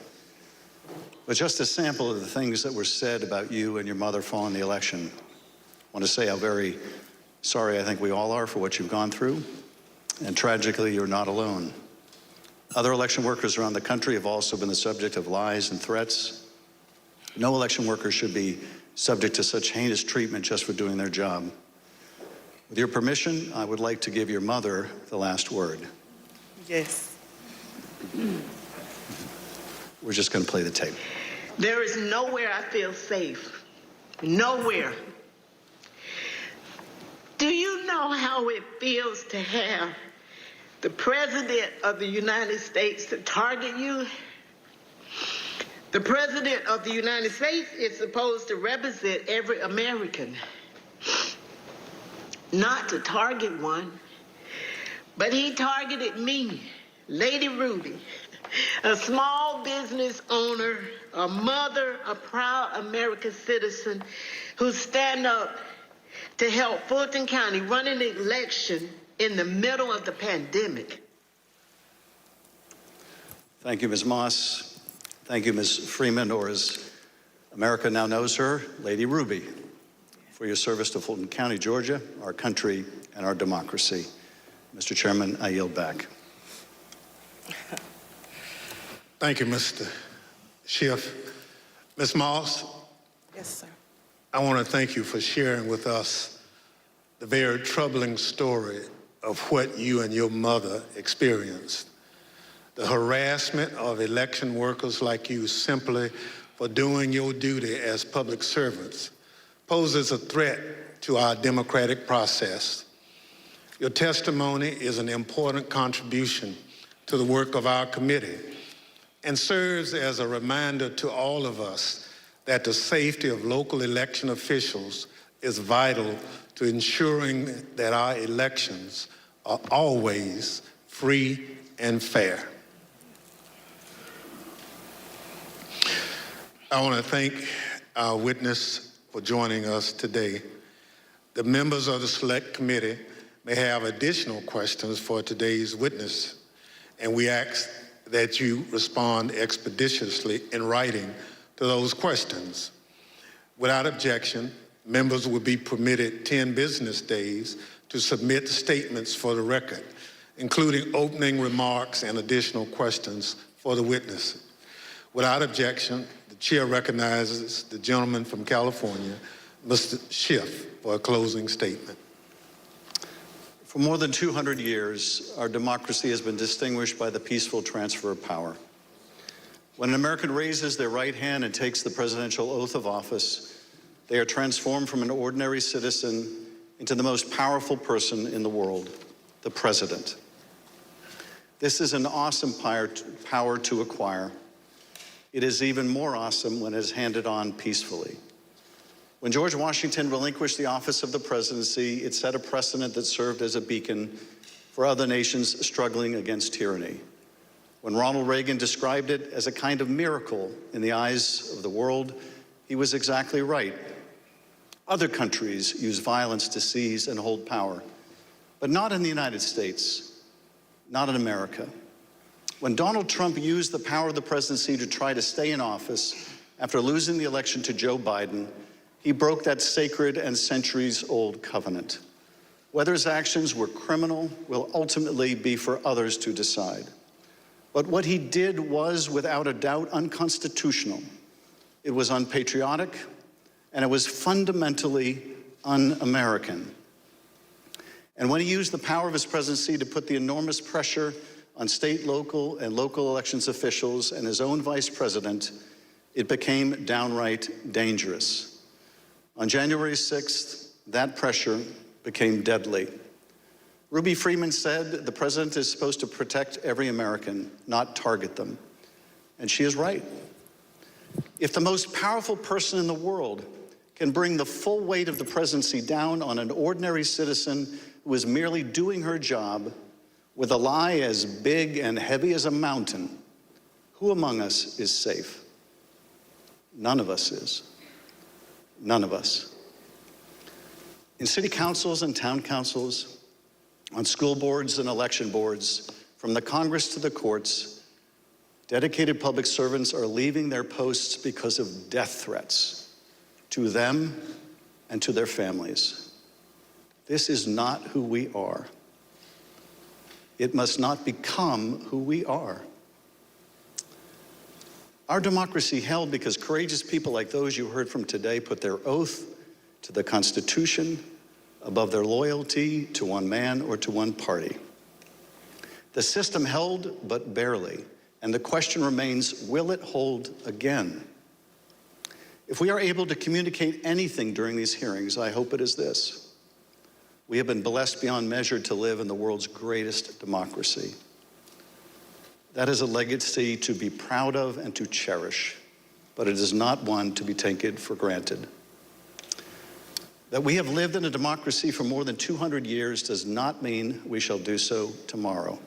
but just a sample of the things that were said about you and your mother following the election. I want to say how very sorry I think we all are for what you've gone through, and tragically, you're not alone. Other election workers around the country have also been the subject of lies and threats. No election worker should be subject to such heinous treatment just for doing their job. With your permission, I would like to give your mother the last word. Yes. We're just going to play the tape. There is nowhere I feel safe Nowhere. Do you know how it feels to have the President of the United States to target you? The President of the United States is supposed to represent every American, not to target one, but he targeted me, Lady Rudy, a small business owner, a mother, a proud American citizen who stand up to help Fulton County run an election in the middle of the pandemic. Thank you, Ms. Moss. Thank you, Ms. Freeman, or as America now knows her, Lady Ruby, for your service to Fulton County, Georgia, our country, and our democracy. Mr. Chairman, I yield back. Thank you, Mr. Schiff. Ms. Moss? Yes, sir. I want to thank you for sharing with us the very troubling story of what you and your mother experienced. The harassment of election workers like you simply for doing your duty as public servants poses a threat to our democratic process. Your testimony is an important contribution to the work of our committee and serves as a reminder to all of us that the safety of local election officials is vital to ensuring that our elections are always free and fair. I want to thank our witness for joining us today. The members of the Select Committee may have additional questions for today's witness, and we ask that you respond expeditiously in writing to those questions. Without objection, members will be permitted 10 business days to submit statements for the record, including opening remarks and additional questions for the witness. Without objection, the chair recognizes the gentleman from California, Mr. Schiff, for a closing statement. For more than 200 years, our democracy has been distinguished by the peaceful transfer of power. When an American raises their right hand and takes the presidential oath of office, they are transformed from an ordinary citizen into the most powerful person in the world, the president. This is an awesome power to acquire. It is even more awesome when it is handed on peacefully. When George Washington relinquished the office of the presidency, it set a precedent that served as a beacon for other nations struggling against tyranny. When Ronald Reagan described it as a kind of miracle in the eyes of the world, he was exactly right. Other countries use violence to seize and hold power, but not in the United States, not in America. When Donald Trump used the power of the presidency to try to stay in office after losing the election to Joe Biden, he broke that sacred and centuries-old covenant. Whether his actions were criminal will ultimately be for others to decide. But what he did was, without a doubt, unconstitutional. It was unpatriotic, and it was fundamentally un-American. And when he used the power of his presidency to put the enormous pressure on state, local, and local elections officials and his own vice president, it became downright dangerous. On January 6th, that pressure became deadly. Ruby Freeman said the president is supposed to protect every American, not target them. And she is right. If the most powerful person in the world can bring the full weight of the presidency down on an ordinary citizen who is merely doing her job with a lie as big and heavy as a mountain, who among us is safe? None of us is. None of us. In city councils and town councils, on school boards and election boards, from the Congress to the courts, dedicated public servants are leaving their posts because of death threats to them and to their families. This is not who we are. It must not become who we are. Our democracy held because courageous people like those you heard from today put their oath to the Constitution above their loyalty to one man or to one party. The system held, but barely, and the question remains, will it hold again? If we are able to communicate anything during these hearings, I hope it is this. We have been blessed beyond measure to live in the world's greatest democracy. That is a legacy to be proud of and to cherish, but it is not one to be taken for granted. That we have lived in a democracy for more than 200 years does not mean we shall do so tomorrow.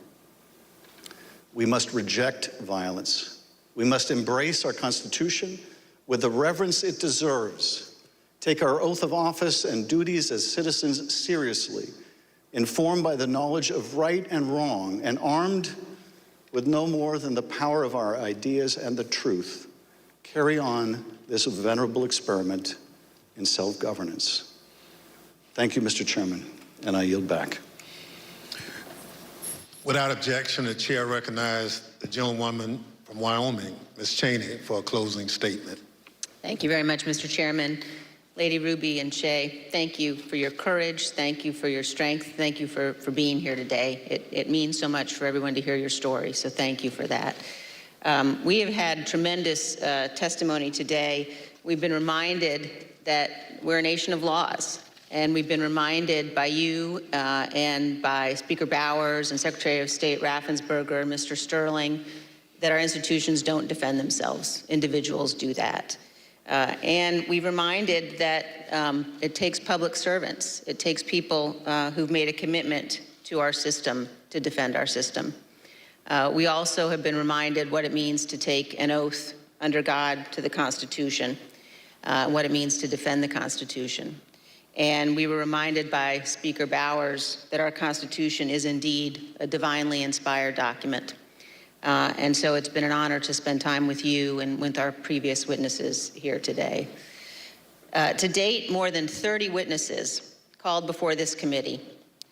We must reject violence. We must embrace our Constitution with the reverence it deserves, take our oath of office and duties as citizens seriously, informed by the knowledge of right and wrong, and armed with no more than the power of our ideas and the truth, carry on this venerable experiment in self-governance. Thank you, Mr. Chairman, and I yield back. Without objection, the chair recognizes the gentlewoman from Wyoming, Ms. Cheney, for a closing statement. Thank you very much, Mr. Chairman. Lady Ruby and Shay, thank you for your courage. Thank you for your strength. Thank you for being here today. It means so much for everyone to hear your story, so thank you for that. We have had tremendous testimony today. We've been reminded that we're a nation of laws, and we've been reminded by you and by Speaker Bowers and Secretary of State Raffensperger, Mr. Sterling, that our institutions don't defend themselves. Individuals do that. And we've reminded that it takes public servants. It takes people who've made a commitment to our system to defend our system. We also have been reminded what it means to take an oath under God to the Constitution, what it means to defend the Constitution. And we were reminded by Speaker Bowers that our Constitution is indeed a divinely inspired document. And so it's been an honor to spend time with you and with our previous witnesses here today. To date, more than 30 witnesses called before this committee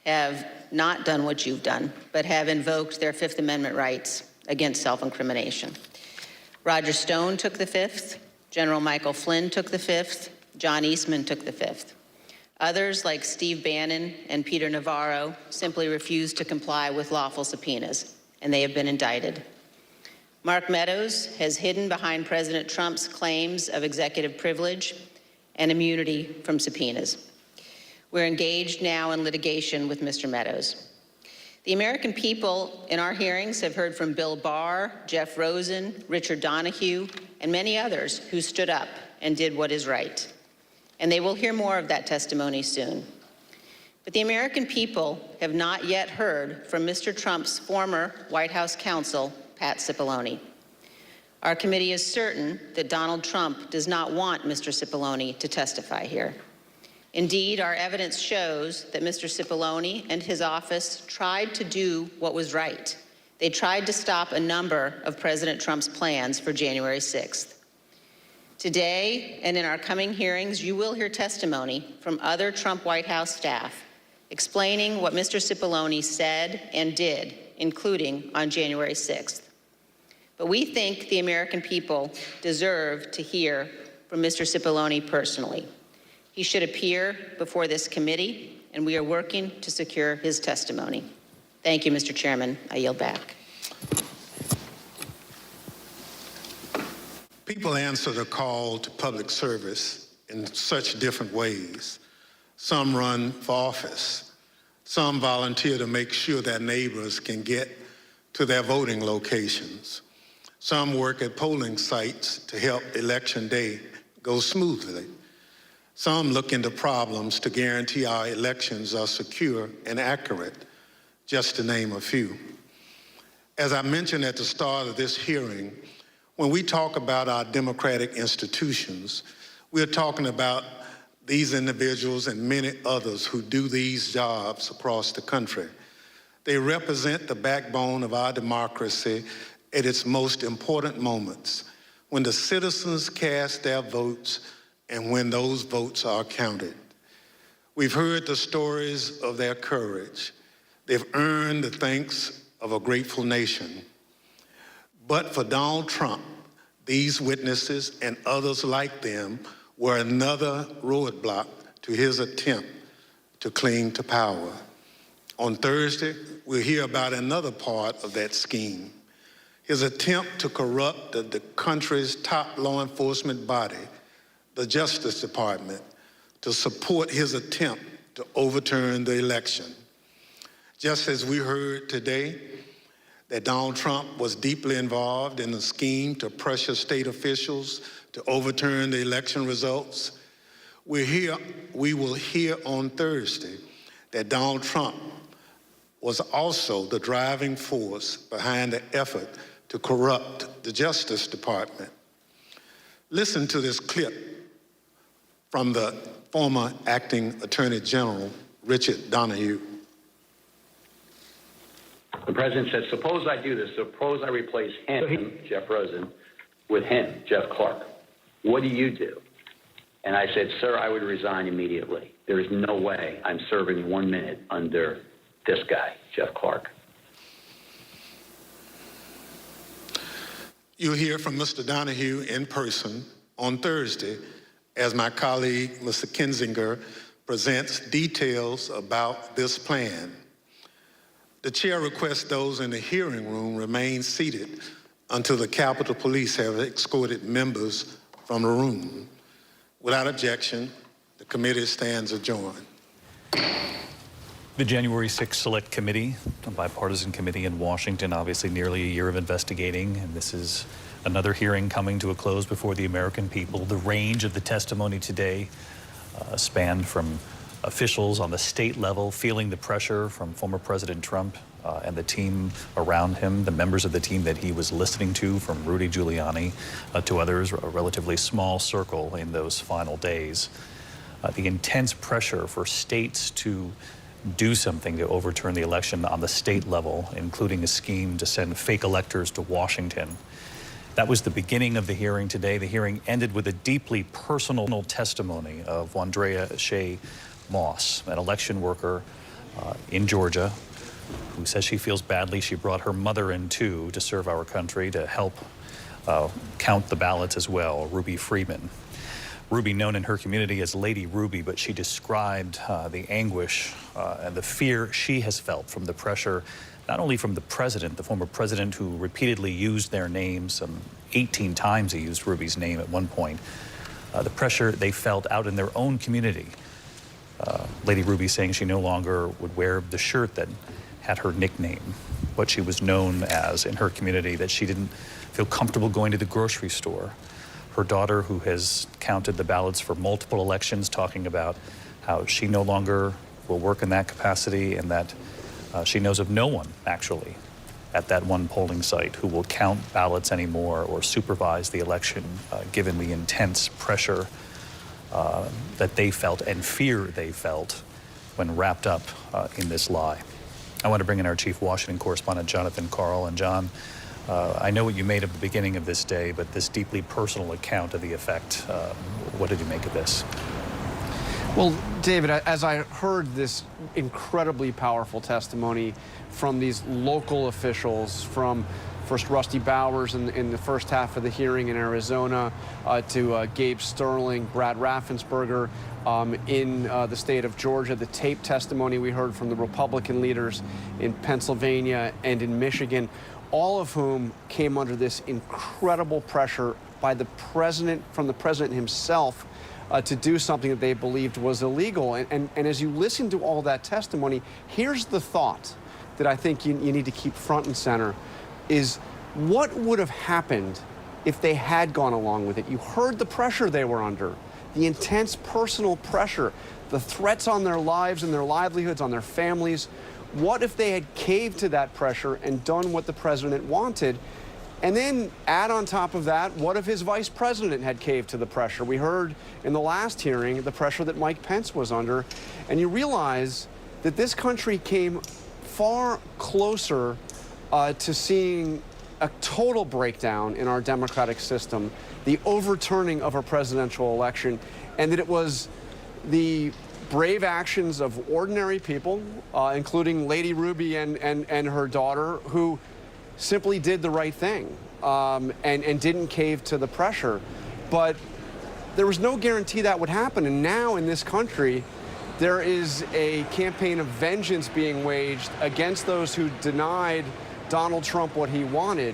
have not done what you've done, but have invoked their Fifth Amendment rights against self-incrimination. Roger Stone took the Fifth, General Michael Flynn took the Fifth, John Eastman took the Fifth. Others, like Steve Bannon and Peter Navarro, simply refused to comply with lawful subpoenas, and they have been indicted. Mark Meadows has hidden behind President Trump's claims of executive privilege and immunity from subpoenas. We're engaged now in litigation with Mr. Meadows. The American people in our hearings have heard from Bill Barr, Jeff Rosen, Richard Donahue, and many others who stood up and did what is right. And they will hear more of that testimony soon. But the American people have not yet heard from Mr. Trump's former White House counsel, Pat Cipollone. Our committee is certain that Donald Trump does not want Mr. Cipollone to testify here. Indeed, our evidence shows that Mr. Cipollone and his office tried to do what was right. They tried to stop a number of President Trump's plans for January 6th. Today, and in our coming hearings, you will hear testimony from other Trump White House staff explaining what Mr. Cipollone said and did, including on January 6th. But we think the American people deserve to hear from Mr. Cipollone personally. He should appear before this committee, and we are working to secure his testimony. Thank you, Mr. Chairman. I yield back. People answer the call to public service in such different ways. Some run for office. Some volunteer to make sure their neighbors can get to their voting locations. Some work at polling sites to help election day go smoothly. Some look into problems to guarantee our elections are secure and accurate, just to name a few. As I mentioned at the start of this hearing, when we talk about our democratic institutions, we're talking about these individuals and many others who do these jobs across the country. They represent the backbone of our democracy at its most important moments, when the citizens cast their votes and when those votes are counted. We've heard the stories of their courage. They've earned the thanks of a grateful nation. But for Donald Trump, these witnesses and others like them were another roadblock to his attempt to cling to power. On Thursday, we'll hear about another part of that scheme, his attempt to corrupt the country's top law enforcement body, the Justice Department to support his attempt to overturn the election. Just as we heard today that Donald Trump was deeply involved in a scheme to pressure state officials to overturn the election results, we will hear on Thursday that Donald Trump was also the driving force behind the effort to corrupt the Justice Department. Listen to this clip from the former acting Attorney General, Richard Donahue. The president said, suppose I do this. Suppose I replace him, Jeff Rosen, with him, Jeff Clark. What do you do? And I said, sir, I would resign immediately. There is no way I'm serving 1 minute under this guy, Jeff Clark. You'll hear from Mr. Donahue in person on Thursday as my colleague, Mr. Kinzinger, presents details about this plan. The chair requests those in the hearing room remain seated until the Capitol Police have escorted members from the room. Without objection, the committee stands adjourned. The January 6th Select Committee, a bipartisan committee in Washington, obviously nearly a year of investigating, and this is another hearing coming to a close before the American people. The range of the testimony today spanned from officials on the state level feeling the pressure from former President Trump and the team around him, the members of the team that he was listening to, from Rudy Giuliani to others, a relatively small circle in those final days. The intense pressure for states to do something to overturn the election on the state level, including a scheme to send fake electors to Washington. That was the beginning of the hearing today. The hearing ended with a deeply personal testimony of Wandrea Shea Moss, an election worker in Georgia, who says she feels badly. She brought her mother in too to serve our country, to help count the ballots as well, Ruby Freeman. Ruby, known in her community as Lady Ruby, but she described the anguish and the fear she has felt from the pressure, not only from the president, the former president who repeatedly used their names, some 18 times he used Ruby's name at one point, the pressure they felt out in their own community. Lady Ruby saying she no longer would wear the shirt that had her nickname, what she was known as in her community, that she didn't feel comfortable going to the grocery store. Her daughter, who has counted the ballots for multiple elections, talking about how she no longer will work in that capacity, and that she knows of no one, actually, at that one polling site who will count ballots anymore or supervise the election, given the intense pressure that they felt and fear they felt when wrapped up in this lie. I want to bring in our chief Washington correspondent, Jonathan Karl. And John, I know what you made of the beginning of this day, but this deeply personal account of the effect, what did you make of this? Well, David, as I heard this incredibly powerful testimony from these local officials, from first Rusty Bowers in the first half of the hearing in Arizona, to Gabe Sterling, Brad Raffensperger in the state of Georgia, the tape testimony we heard from the Republican leaders in Pennsylvania and in Michigan, all of whom came under this incredible pressure by the president, from the president himself, to do something that they believed was illegal. And as you listen to all that testimony, here's the thought that I think you need to keep front and center, is what would have happened if they had gone along with it? You heard the pressure they were under, the intense personal pressure, the threats on their lives and their livelihoods, on their families. What if they had caved to that pressure and done what the president wanted? And then add on top of that, what if his vice president had caved to the pressure? We heard in the last hearing the pressure that Mike Pence was under, and you realize that this country came far closer to seeing a total breakdown in our democratic system, the overturning of our presidential election, and that it was the brave actions of ordinary people, including Lady Ruby and her daughter, who simply did the right thing and didn't cave to the pressure. But there was no guarantee that would happen. And now in this country, there is a campaign of vengeance being waged against those who denied Donald Trump what he wanted.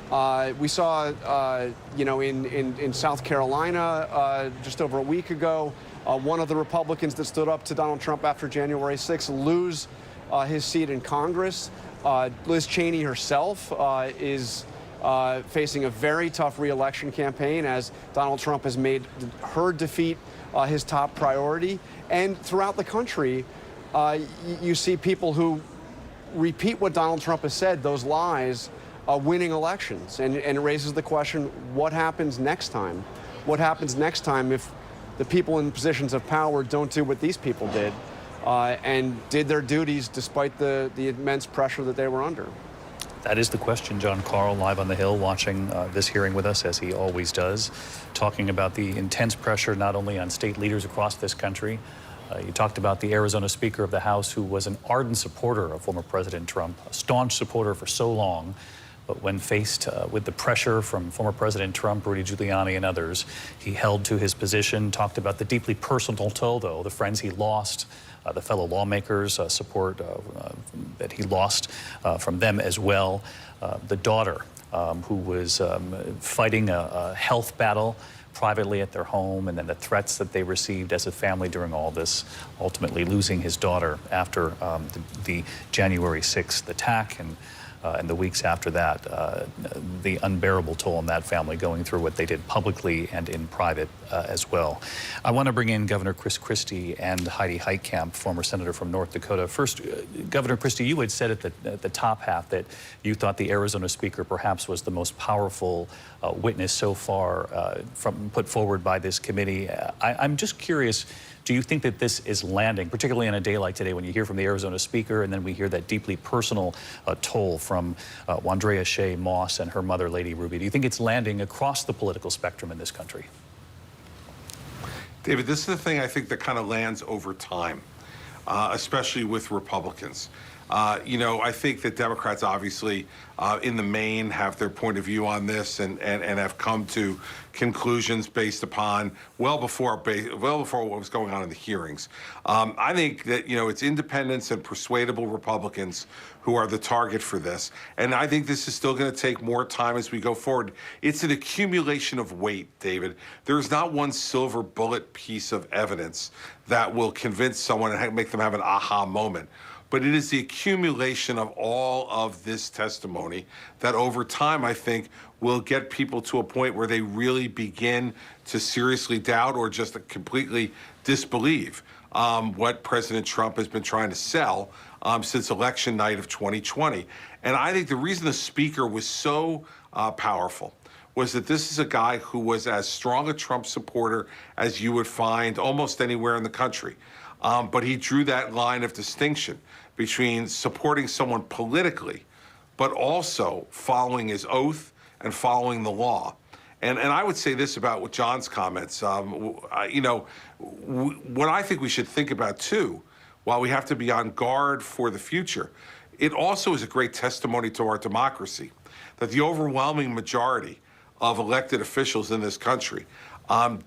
We saw, in South Carolina just over a week ago, one of the Republicans that stood up to Donald Trump after January 6th lose his seat in Congress. Liz Cheney herself is facing a very tough re-election campaign as Donald Trump has made her defeat his top priority. And throughout the country, you see people who repeat what Donald Trump has said, those lies, winning elections. And it raises the question, what happens next time? What happens next time if the people in positions of power don't do what these people did and did their duties despite the immense pressure that they were under? That is the question. John Carl, live on the Hill, watching this hearing with us, as he always does, talking about the intense pressure not only on state leaders across this country. You talked about the Arizona Speaker of the House, who was an ardent supporter of former President Trump, a staunch supporter for so long. But when faced with the pressure from former President Trump, Rudy Giuliani, and others, he held to his position, talked about the deeply personal toll, though, the friends he lost, the fellow lawmakers' support that he lost from them as well, the daughter who was fighting a health battle privately at their home, and then the threats that they received as a family during all this, ultimately losing his daughter after the January 6th attack, and the weeks after that, the unbearable toll on that family, going through what they did publicly and in private as well. I want to bring in Governor Chris Christie and Heidi Heitkamp, former senator from North Dakota. First, Governor Christie, you had said at the top half that you thought the Arizona Speaker perhaps was the most powerful witness so far put forward by this committee. I'm just curious, do you think that this is landing, particularly on a day like today when you hear from the Arizona Speaker and then we hear that deeply personal toll from Wandrea Shea Moss and her mother, Lady Ruby? Do you think it's landing across the political spectrum in this country? David, this is the thing I think that kind of lands over time, especially with Republicans. I think that Democrats obviously, in the main, have their point of view on this and have come to conclusions based upon well before what was going on in the hearings. I think that, it's independents and persuadable Republicans who are the target for this. And I think this is still going to take more time as we go forward. It's an accumulation of weight, David. There's not one silver bullet piece of evidence that will convince someone and make them have an aha moment. But it is the accumulation of all of this testimony that over time, I think, will get people to a point where they really begin to seriously doubt or just completely disbelieve what President Trump has been trying to sell since election night of 2020. And I think the reason the Speaker was so powerful was that this is a guy who was as strong a Trump supporter as you would find almost anywhere in the country. But he drew that line of distinction between supporting someone politically, but also following his oath and following the law. And I would say this about John's comments. What I think we should think about, too, while we have to be on guard for the future, it also is a great testimony to our democracy, that the overwhelming majority of elected officials in this country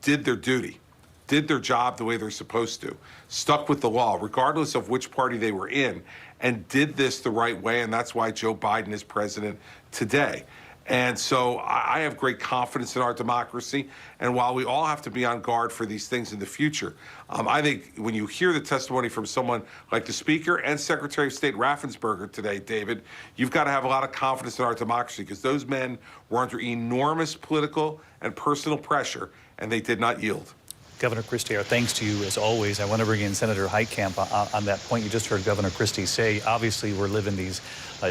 did their duty, did their job the way they're supposed to, stuck with the law, regardless of which party they were in, and did this the right way. And that's why Joe Biden is president today. And so I have great confidence in our democracy. And while we all have to be on guard for these things in the future, I think when you hear the testimony from someone like the Speaker and Secretary of State Raffensperger today, David, you've got to have a lot of confidence in our democracy, because those men were under enormous political and personal pressure, and they did not yield. Governor Christie, our thanks to you as always. I want to bring in Senator Heitkamp on that point you just heard Governor Christie say. Obviously, we're living these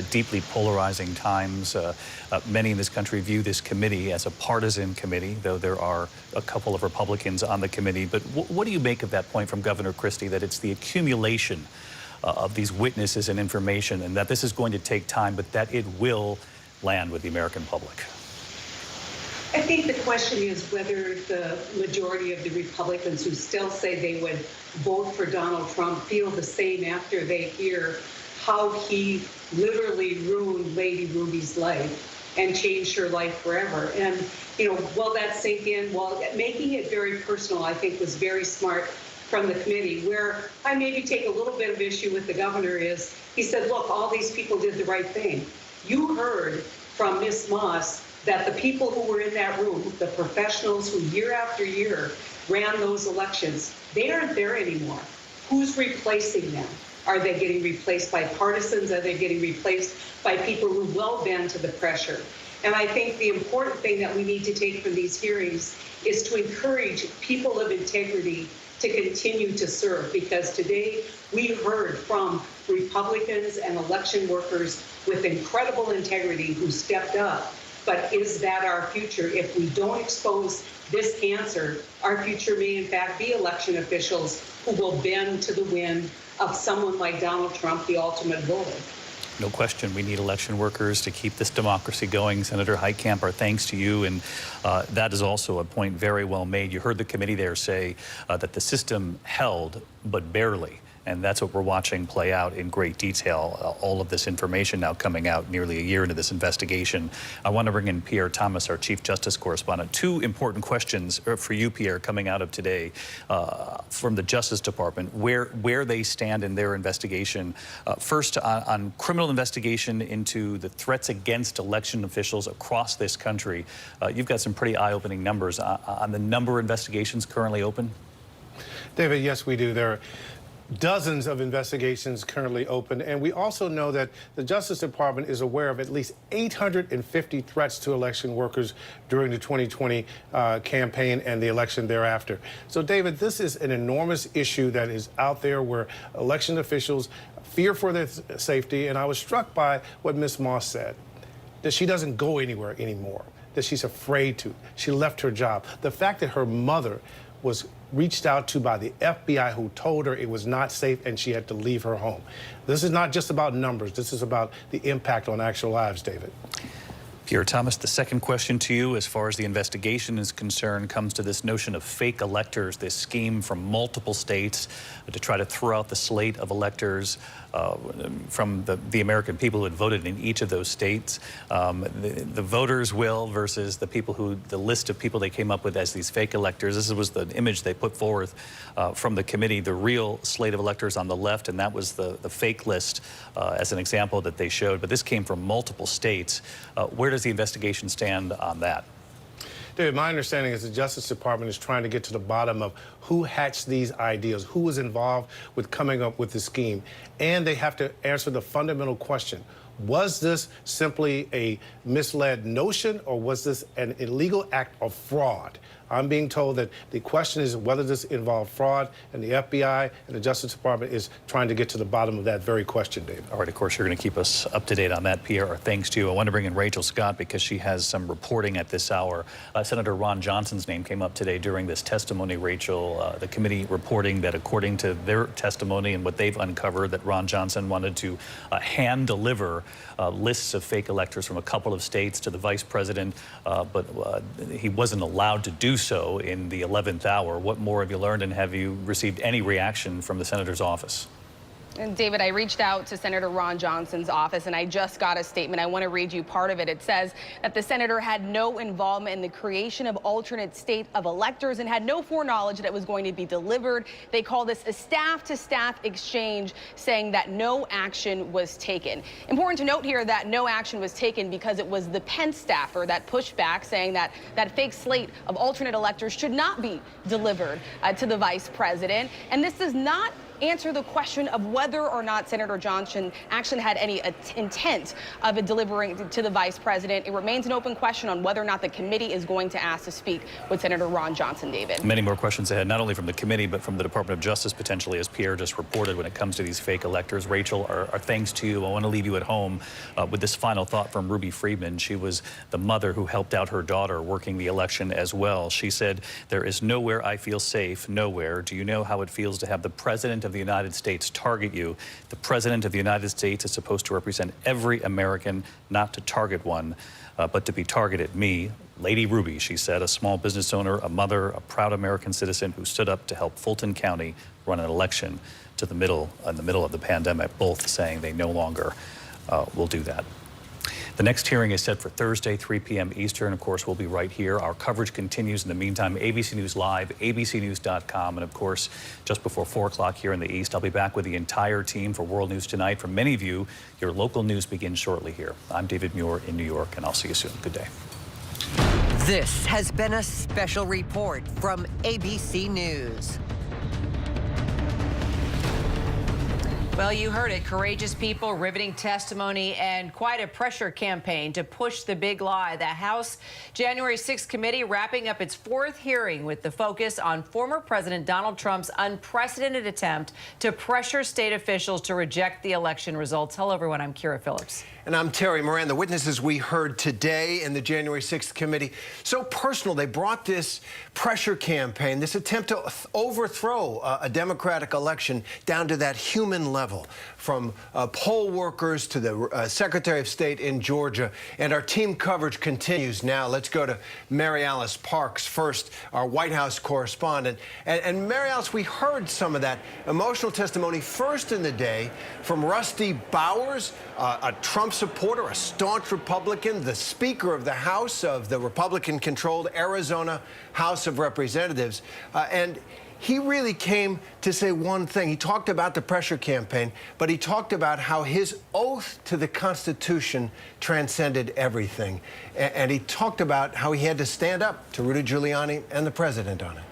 deeply polarizing times. Many in this country view this committee as a partisan committee, though there are a couple of Republicans on the committee. But what do you make of that point from Governor Christie, that it's the accumulation of these witnesses and information, and that this is going to take time, but that it will land with the American public? I think the question is whether the majority of the Republicans who still say they would vote for Donald Trump feel the same after they hear how he literally ruined Lady Ruby's life and changed her life forever. And, will that sink in? Well, making it very personal, I think, was very smart from the committee. Where I maybe take a little bit of issue with the governor is he said, look, all these people did the right thing. You heard from Ms. Moss that the people who were in that room, the professionals who year after year ran those elections, they aren't there anymore. Who's replacing them? Are they getting replaced by partisans? Are they getting replaced by people who will bend to the pressure? And I think the important thing that we need to take from these hearings is to encourage people of integrity to continue to serve, because today we heard from Republicans and election workers with incredible integrity who stepped up. But is that our future? If we don't expose this cancer, our future may in fact be election officials who will bend to the whim of someone like Donald Trump, the ultimate voter. No question, we need election workers to keep this democracy going. Senator Heitkamp, our thanks to you, and that is also a point very well made. You heard the committee there say that the system held, but barely. And that's what we're watching play out in great detail. All of this information now coming out nearly a year into this investigation. I want to bring in Pierre Thomas, our Chief Justice Correspondent. Two important questions for you, Pierre, coming out of today from the Justice Department, where they stand in their investigation. First, on criminal investigation into the threats against election officials across this country. You've got some pretty eye-opening numbers on the number of investigations currently open. David, yes, we do. There are dozens of investigations currently open, and we also know that the Justice Department is aware of at least 850 threats to election workers during the 2020 campaign and the election thereafter. So, David, this is an enormous issue that is out there where election officials fear for their safety, and I was struck by what Ms. Moss said, that she doesn't go anywhere anymore, that she's afraid to. She left her job. The fact that her mother was reached out to by the FBI, who told her it was not safe and she had to leave her home. This is not just about numbers. This is about the impact on actual lives, David. Pierre Thomas, the second question to you, as far as the investigation is concerned, comes to this notion of fake electors, this scheme from multiple states to try to throw out the slate of electors from the American people who had voted in each of those states. The voters' will versus the list of people they came up with as these fake electors. This was the image they put forth from the committee, the real slate of electors on the left, and that was the fake list as an example that they showed. But this came from multiple states. Where does the investigation stand on that? David, my understanding is the Justice Department is trying to get to the bottom of who hatched these ideas, who was involved with coming up with the scheme, and they have to answer the fundamental question. Was this simply a misled notion, or was this an illegal act of fraud? I'm being told that the question is whether this involved fraud, and the FBI and the Justice Department is trying to get to the bottom of that very question, David. All right, of course, you're going to keep us up to date on that, Pierre. Our thanks to you. I want to bring in Rachel Scott because she has some reporting at this hour. Senator Ron Johnson's name came up today during this testimony, Rachel. The committee reporting that according to their testimony and what they've uncovered, that Ron Johnson wanted to hand deliver lists of fake electors from a couple of states to the vice president, but he wasn't allowed to do so in the 11th hour. What more have you learned, and have you received any reaction from the senator's office? And David, I reached out to Senator Ron Johnson's office, and I just got a statement. I want to read you part of it. It says that the senator had no involvement in the creation of alternate state of electors and had no foreknowledge that it was going to be delivered. They call this a staff-to-staff exchange, saying that no action was taken. Important to note here that no action was taken because it was the Pence staffer that pushed back, saying that that fake slate of alternate electors should not be delivered to the vice president. And this does not answer the question of whether or not Senator Johnson actually had any intent of delivering to the vice president. It remains an open question on whether or not the committee is going to ask to speak with Senator Ron Johnson, David. Many more questions ahead, not only from the committee, but from the Department of Justice, potentially, as Pierre just reported, when it comes to these fake electors. Rachel, our thanks to you. I want to leave you at home with this final thought from Ruby Friedman. She was the mother who helped out her daughter working the election as well. She said, "There is nowhere I feel safe, nowhere. Do you know how it feels to have the president of the United States target you? The president of the United States is supposed to represent every American, not to target one, but to be targeted. Me, Lady Ruby," she said, a small business owner, a mother, a proud American citizen who stood up to help Fulton County run an election in the middle of the pandemic, both saying they no longer will do that. The next hearing is set for Thursday, 3 p.m. Eastern. Of course, we'll be right here. Our coverage continues in the meantime. ABC News Live, abcnews.com, and of course, just before 4 o'clock here in the East, I'll be back with the entire team for World News Tonight. For many of you, your local news begins shortly here. I'm David Muir in New York, and I'll see you soon. Good day. This has been a special report from ABC News. Well, you heard it. Courageous people, riveting testimony, and quite a pressure campaign to push the big lie. The House January 6th committee wrapping up its 4th hearing with the focus on former President Donald Trump's unprecedented attempt to pressure state officials to reject the election results. Hello, everyone. I'm Kira Phillips. And I'm Terry Moran. The witnesses we heard today in the January 6th committee, so personal. They brought this pressure campaign, this attempt to overthrow a democratic election down to that human level, from poll workers to the Secretary of State in Georgia. And our team coverage continues now. Let's go to Mary Alice Parks first, our White House correspondent. And Mary Alice, we heard some of that emotional testimony first in the day from Rusty Bowers, a Trump supporter, a staunch Republican, the Speaker of the House of the Republican-controlled Arizona House of Representatives. And he really came to say one thing. He talked about the pressure campaign, but he talked about how his oath to the Constitution transcended everything. And he talked about how he had to stand up to Rudy Giuliani and the president on it.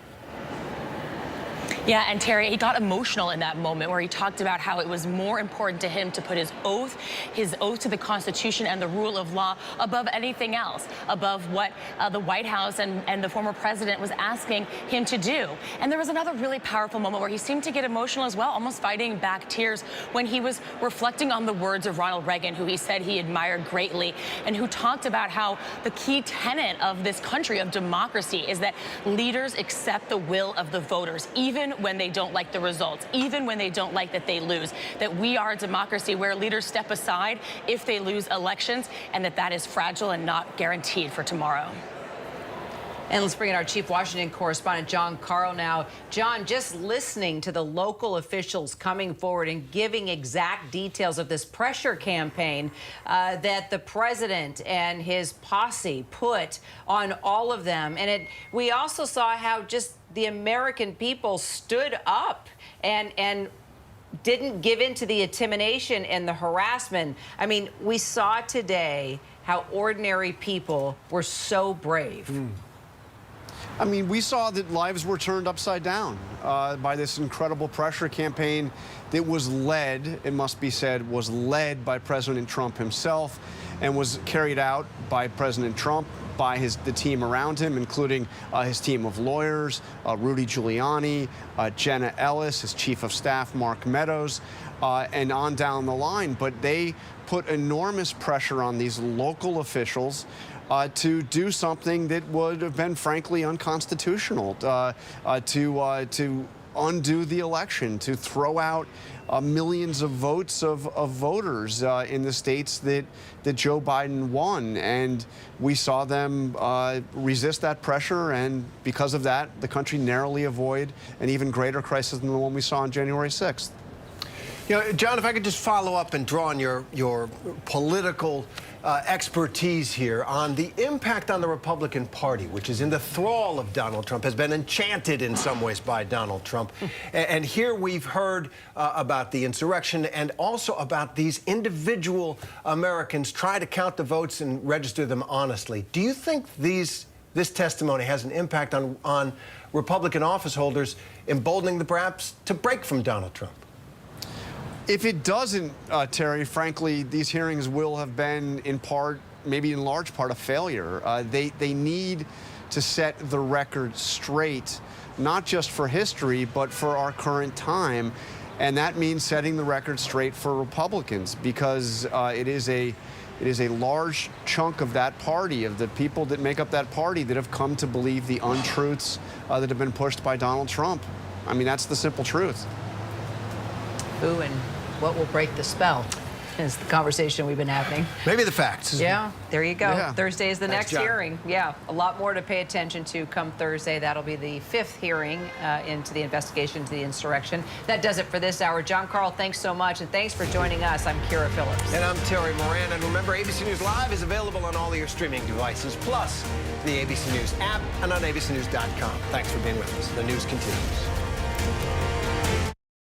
Yeah, and Terry, he got emotional in that moment where he talked about how it was more important to him to put his oath to the Constitution and the rule of law above anything else, above what the White House and the former president was asking him to do. And there was another really powerful moment where he seemed to get emotional as well, almost fighting back tears when he was reflecting on the words of Ronald Reagan, who he said he admired greatly, and who talked about how the key tenet of this country, of democracy, is that leaders accept the will of the voters, even when they don't like the results, even when they don't like that they lose, that we are a democracy where leaders step aside if they lose elections, and that is fragile and not guaranteed for tomorrow. And let's bring in our Chief Washington correspondent, John Carl now. John, just listening to the local officials coming forward and giving exact details of this pressure campaign that the president and his posse put on all of them. And we also saw how just the American people stood up and didn't give in to the intimidation and the harassment. I mean, we saw today how ordinary people were so brave. I mean, we saw that lives were turned upside down by this incredible pressure campaign that was led, it must be said, was led by President Trump himself and was carried out by President Trump, by the team around him, including his team of lawyers, Rudy Giuliani, Jenna Ellis, his chief of staff, Mark Meadows, and on down the line. But they put enormous pressure on these local officials to do something that would have been frankly unconstitutional, to undo the election, to throw out millions of votes of voters in the states that Joe Biden won. And we saw them resist that pressure, and because of that, the country narrowly avoid an even greater crisis than the one we saw on January 6th. You know, John, if I could just follow up and draw on your political expertise here on the impact on the Republican Party, which is in the thrall of Donald Trump, has been enchanted in some ways by Donald Trump. And here we've heard about the insurrection and also about these individual Americans try to count the votes and register them honestly. Do you think this testimony has an impact on Republican office holders, emboldening them perhaps to break from Donald Trump? If it doesn't, Terry, frankly, these hearings will have been in part, maybe in large part, a failure. They need to set the record straight, not just for history, but for our current time. And that means setting the record straight for Republicans, because it is a large chunk of that party, of the people that make up that party, that have come to believe the untruths that have been pushed by Donald Trump. I mean, that's the simple truth. Ooh, and what will break the spell? is the conversation we've been having. Maybe the facts. Yeah, there you go. Yeah. Thursday is the Thanks, next John. hearing. Yeah, a lot more to pay attention to come Thursday. That'll be the 5th hearing into the investigation into the insurrection. That does it for this hour. John Carl, thanks so much, and thanks for joining us. I'm Kira Phillips. And I'm Terry Moran. And remember, ABC News Live is available on all of your streaming devices, plus the ABC News app and on abcnews.com. Thanks for being with us. The news continues.